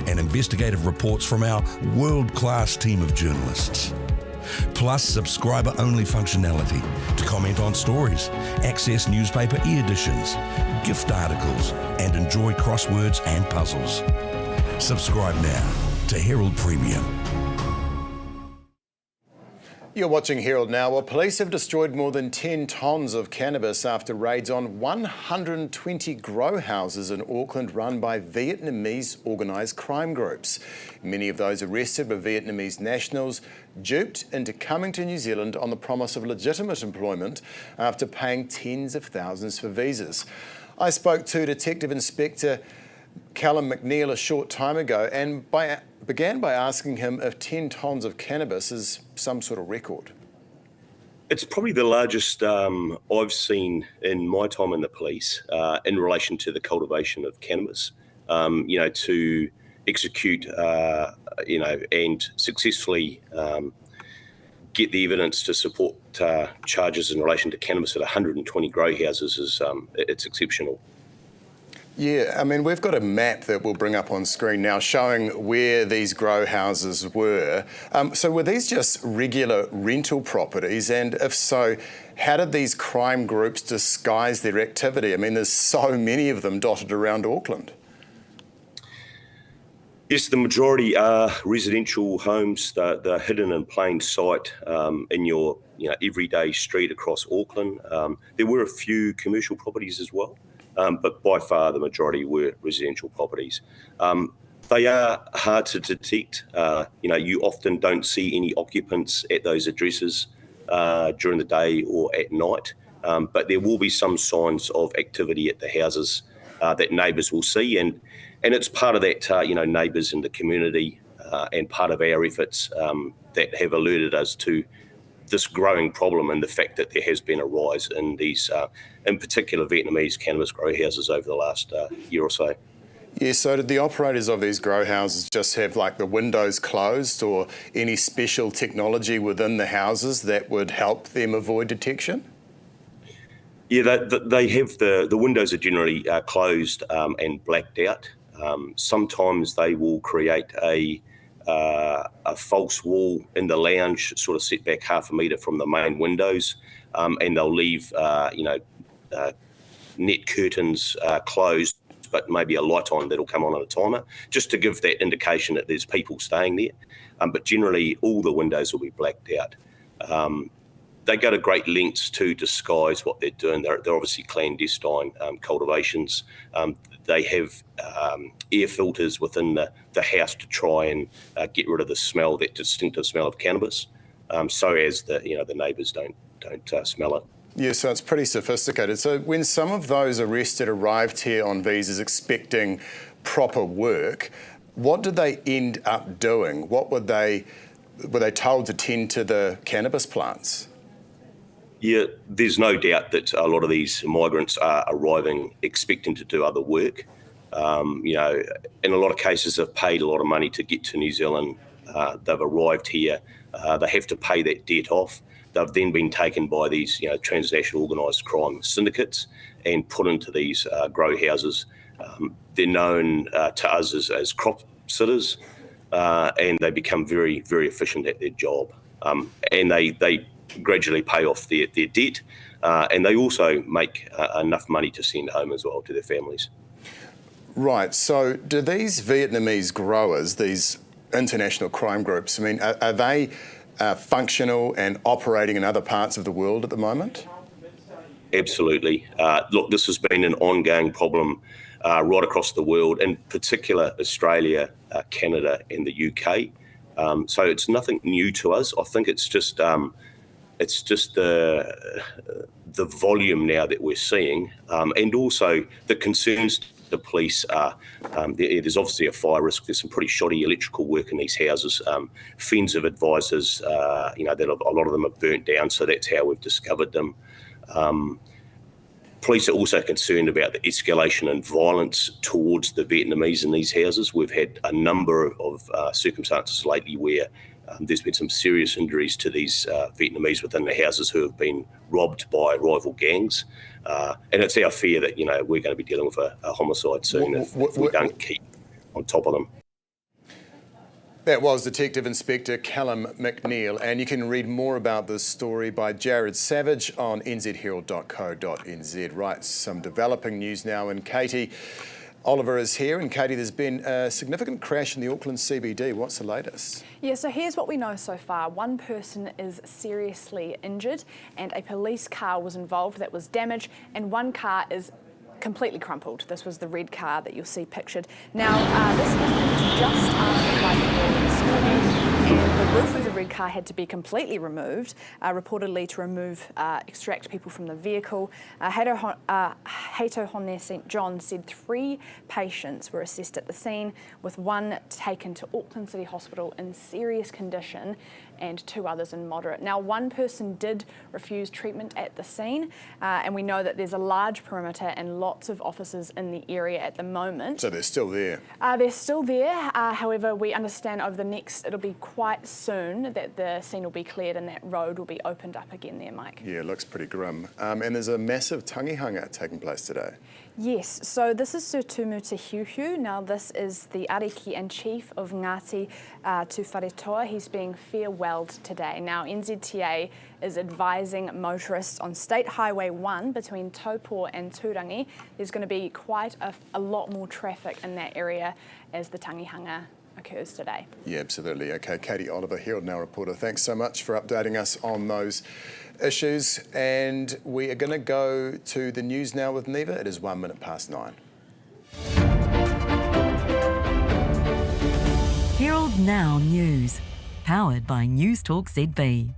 and investigative reports from our world-class team of journalists. Plus subscriber-only functionality to comment on stories, access newspaper e-editions, gift articles, and enjoy crosswords and puzzles. Subscribe now to Herald Premium. You're watching Herald Now. Well, police have destroyed more than 10 tonnes of cannabis after raids on 120 grow houses in Auckland run by Vietnamese organised crime groups. Many of those arrested were Vietnamese nationals duped into coming to New Zealand on the promise of legitimate employment after paying tens of thousands for visas. I spoke to Detective Inspector Callum McNeil a short time ago and began by asking him if 10 tonnes of cannabis is some sort of record. It's probably the largest I've seen in my time in the police in relation to the cultivation of cannabis. To execute, and successfully get the evidence to support charges in relation to cannabis at 120 grow houses is it's exceptional. Yeah, I mean, we've got a map that we'll bring up on screen now showing where these grow houses were. So were these just regular rental properties? And if so, how did these crime groups disguise their activity? I mean, there's so many of them dotted around Auckland. Yes, the majority are residential homes. They're hidden in plain sight in your everyday street across Auckland. There were a few commercial properties as well. But by far the majority were residential properties. They are hard to detect. You often don't see any occupants at those addresses during the day or at night, but there will be some signs of activity at the houses that neighbours will see, and it's part of that, neighbours in the community and part of our efforts that have alerted us to this growing problem and the fact that there has been a rise in these, in particular, Vietnamese cannabis grow houses over the last year or so. Yeah, so did the operators of these grow houses just have like the windows closed or any special technology within the houses that would help them avoid detection? Yeah, they have the windows are generally closed and blacked out. Sometimes they will create a false wall in the lounge, sort of set back half a metre from the main windows, and they'll leave, net curtains closed, but maybe a light on that'll come on a timer, just to give that indication that there's people staying there. But generally, all the windows will be blacked out. They go to great lengths to disguise what they're doing. They're obviously clandestine cultivations. They have air filters within the house to try and get rid of the smell, that distinctive smell of cannabis, so as the neighbours don't smell it. Yeah, so it's pretty sophisticated. So when some of those arrested arrived here on visas expecting proper work, what did they end up doing? What were they told to tend to the cannabis plants? Yeah, there's no doubt that a lot of these migrants are arriving expecting to do other work. In a lot of cases, they've paid a lot of money to get to New Zealand. They've arrived here. They have to pay that debt off. They've then been taken by these, transnational organised crime syndicates and put into these grow houses. They're known to us as crop sitters, and they become very, very efficient at their job. And they gradually pay off their debt, and they also make enough money to send home as well to their families. Right, so do these Vietnamese growers, these international crime groups, I mean, are they functional and operating in other parts of the world at the moment? Absolutely. Look, this has been an ongoing problem right across the world, in particular Australia, Canada and the UK. So it's nothing new to us. I think it's just the volume now that we're seeing, and also the concerns the police are. There's obviously a fire risk. There's some pretty shoddy electrical work in these houses. Friends of advisors, that a lot of them are burnt down, so that's how we've discovered them. Police are also concerned about the escalation in violence towards the Vietnamese in these houses. We've had a number of circumstances lately where there's been some serious injuries to these Vietnamese within the houses who have been robbed by rival gangs. And it's our fear that, we're going to be dealing with a homicide soon if we don't keep on top of them. That was Detective Inspector Callum McNeil, and you can read more about this story by Jared Savage on nzherald.co.nz. Right, some developing news now, and Katie Oliver is here. And Katie, there's been a significant crash in the Auckland CBD. What's the latest? Yeah, so here's what we know so far. One person is seriously injured and a police car was involved that was damaged, and one car is completely crumpled. This was the red car that you'll see pictured. Now, this happened just after 5 p.m. this morning, and the roof of the red car had to be completely removed, reportedly to extract people from the vehicle. Hato Hone St John said 3 patients were assessed at the scene, with 1 taken to Auckland City Hospital in serious condition and 2 others in moderate. Now, 1 person did refuse treatment at the scene, and we know that there's a large perimeter and lots of officers in the area at the moment. So they're still there? They're still there. However, we understand it'll be quite soon that the scene will be cleared and that road will be opened up again there, Mike. Yeah, it looks pretty grim. And there's a massive tangihanga taking place today. Yes, so this is Sir Tumu Te Hiuhiu. Now, this is the ariki and chief of Ngāti Tuwharetoa. He's being farewelled today. Now, NZTA is advising motorists on State Highway 1 between Taupō and Turangi. There's going to be quite a lot more traffic in that area as the tangihanga occurs today. Yeah, absolutely. Okay, Katie Oliver, Herald NOW reporter, thanks so much for updating us on those issues. And we are going to go to the news now with Neva. It is 9:01. Herald NOW News, powered by Newstalk ZB.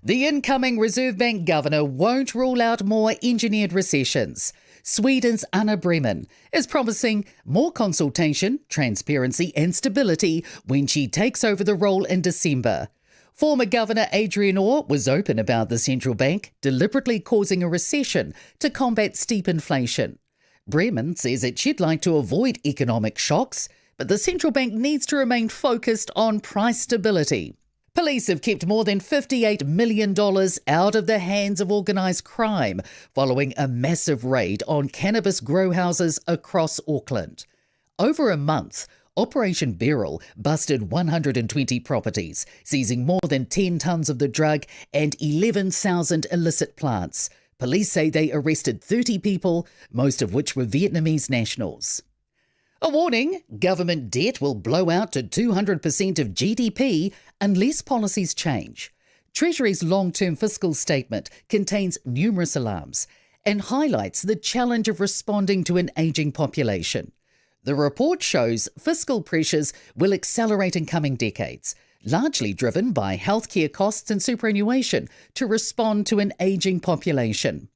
The incoming Reserve Bank governor won't rule out more engineered recessions. Sweden's Anna Bremen is promising more consultation, transparency and stability when she takes over the role in December. Former Governor Adrian Orr was open about the central bank deliberately causing a recession to combat steep inflation. Bremen says that she'd like to avoid economic shocks, but the central bank needs to remain focused on price stability. Police have kept more than $58 million out of the hands of organised crime following a massive raid on cannabis grow houses across Auckland. Over a month, Operation Beryl busted 120 properties, seizing more than 10 tonnes of the drug and 11,000 illicit plants. Police say they arrested 30 people, most of which were Vietnamese nationals. A warning, government debt will blow out to 200% of GDP unless policies change. Treasury's long-term fiscal statement contains numerous alarms and highlights the challenge of responding to an ageing population. The report shows fiscal pressures will accelerate in coming decades, largely driven by healthcare costs and superannuation to respond to an ageing population.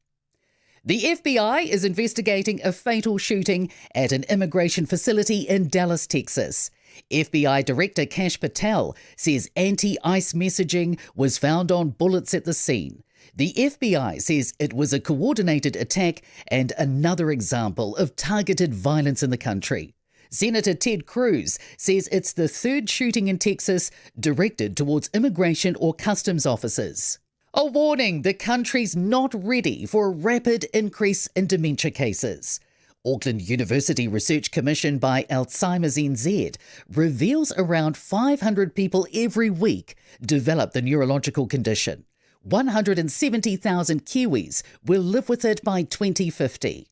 The FBI is investigating a fatal shooting at an immigration facility in Dallas, Texas. FBI Director Kash Patel says anti-ICE messaging was found on bullets at the scene. The FBI says it was a coordinated attack and another example of targeted violence in the country. Senator Ted Cruz says it's the 3rd shooting in Texas directed towards immigration or customs officers. A warning, the country's not ready for a rapid increase in dementia cases. Auckland University research commissioned by Alzheimer's NZ reveals around 500 people every week develop the neurological condition. 170,000 Kiwis will live with it by 2050.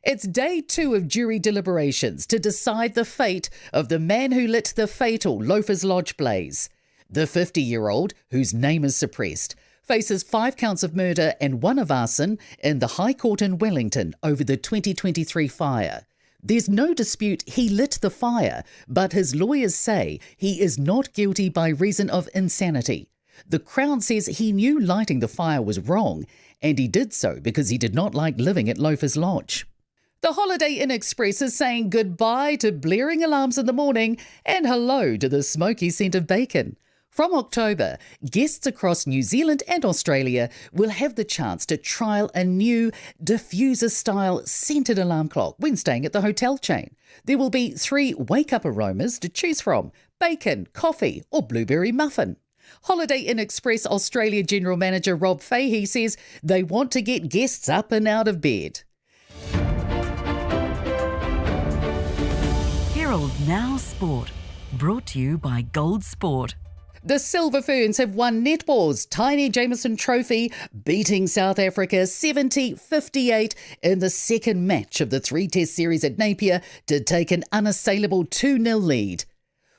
It's day 2 of jury deliberations to decide the fate of the man who lit the fatal Loafers Lodge blaze. The 50-year-old, whose name is suppressed, faces 5 counts of murder and 1 of arson in the High Court in Wellington over the 2023 fire. There's no dispute he lit the fire, but his lawyers say he is not guilty by reason of insanity. The Crown says he knew lighting the fire was wrong, and he did so because he did not like living at Loafers Lodge. The Holiday Inn Express is saying goodbye to blaring alarms in the morning and hello to the smoky scent of bacon. From October, guests across New Zealand and Australia will have the chance to trial a new diffuser-style scented alarm clock when staying at the hotel chain. There will be 3 wake-up aromas to choose from: bacon, coffee or blueberry muffin. Holiday Inn Express Australia General Manager Rob Fahey says they want to get guests up and out of bed. Herald Now Sport, brought to you by Gold Sport. The Silver Ferns have won netball's Tiny Jameson Trophy, beating South Africa 70-58 in the second match of the 3-test series at Napier to take an unassailable 2-0 lead.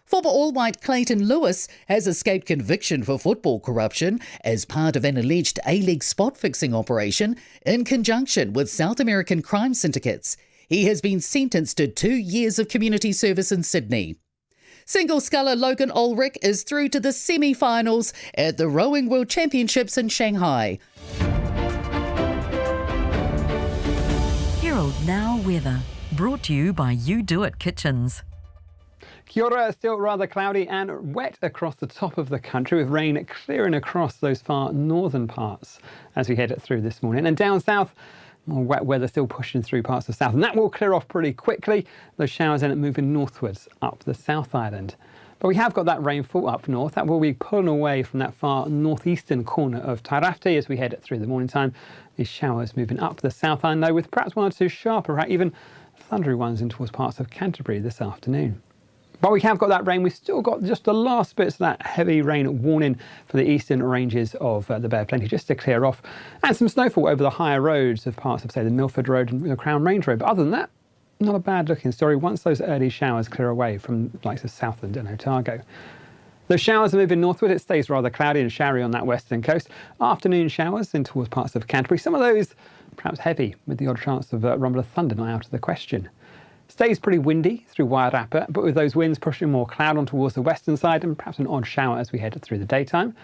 Former All-White Clayton Lewis has escaped conviction for football corruption as part of an alleged A-League spot-fixing operation in conjunction with South American crime syndicates. He has been sentenced to 2 years of community service in Sydney. Single sculler Logan Ulrich is through to the semi-finals at the Rowing World Championships in Shanghai. Herald Now Weather, brought to you by You Do It Kitchens. Kia ora, still rather cloudy and wet across the top of the country, with rain clearing across those far northern parts as we head through this morning. And down south, more wet weather still pushing through parts of south, and that will clear off pretty quickly. Those showers end up moving northwards up the South Island. But we have got that rainfall up north. That will be pulling away from that far northeastern corner of Tairafti as we head through the morning time. These showers moving up the South Island, though, with perhaps 1 or 2 sharper, even thundery ones in towards parts of Canterbury this afternoon. But we have got that rain. We've still got just the last bits of that heavy rain warning for the eastern ranges of the Bay of Plenty just to clear off, and some snowfall over the higher roads of parts of, say, the Milford Road and the Crown Range Road. But other than that, not a bad looking story once those early showers clear away from the likes of Southland and Otago. The showers are moving northward. It stays rather cloudy and showery on that western coast. Afternoon showers in towards parts of Canterbury. Some of those perhaps heavy, with the odd chance of rumble of thunder not out of the question. Stays pretty windy through Wairarapa, but with those winds pushing more cloud on towards the western side and perhaps an odd shower as we head through the daytime.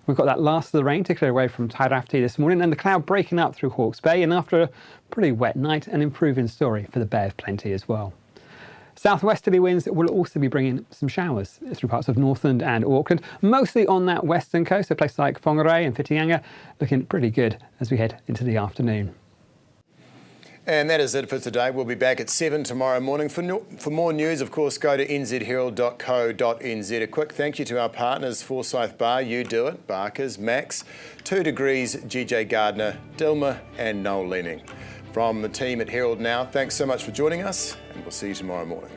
We've got that last of the rain to clear away from Tairafti this morning, and the cloud breaking up through Hawke's Bay, and after a pretty wet night, an improving story for the Bay of Plenty as well. Southwesterly winds will also be bringing some showers through parts of Northland and Auckland, mostly on that western coast, a place like Whangarei and Whitianga, looking pretty good as we head into the afternoon. And that is it for today. We'll be back at 7 tomorrow morning. For more news, of course, go to nzherald.co.nz. A quick thank you to our partners, Forsyth Bar, You Do It, Barkers, Max, 2 Degrees, GJ Gardner, Dilma and Noel Leaning. From the team at Herald Now, thanks so much for joining us, and we'll see you tomorrow morning.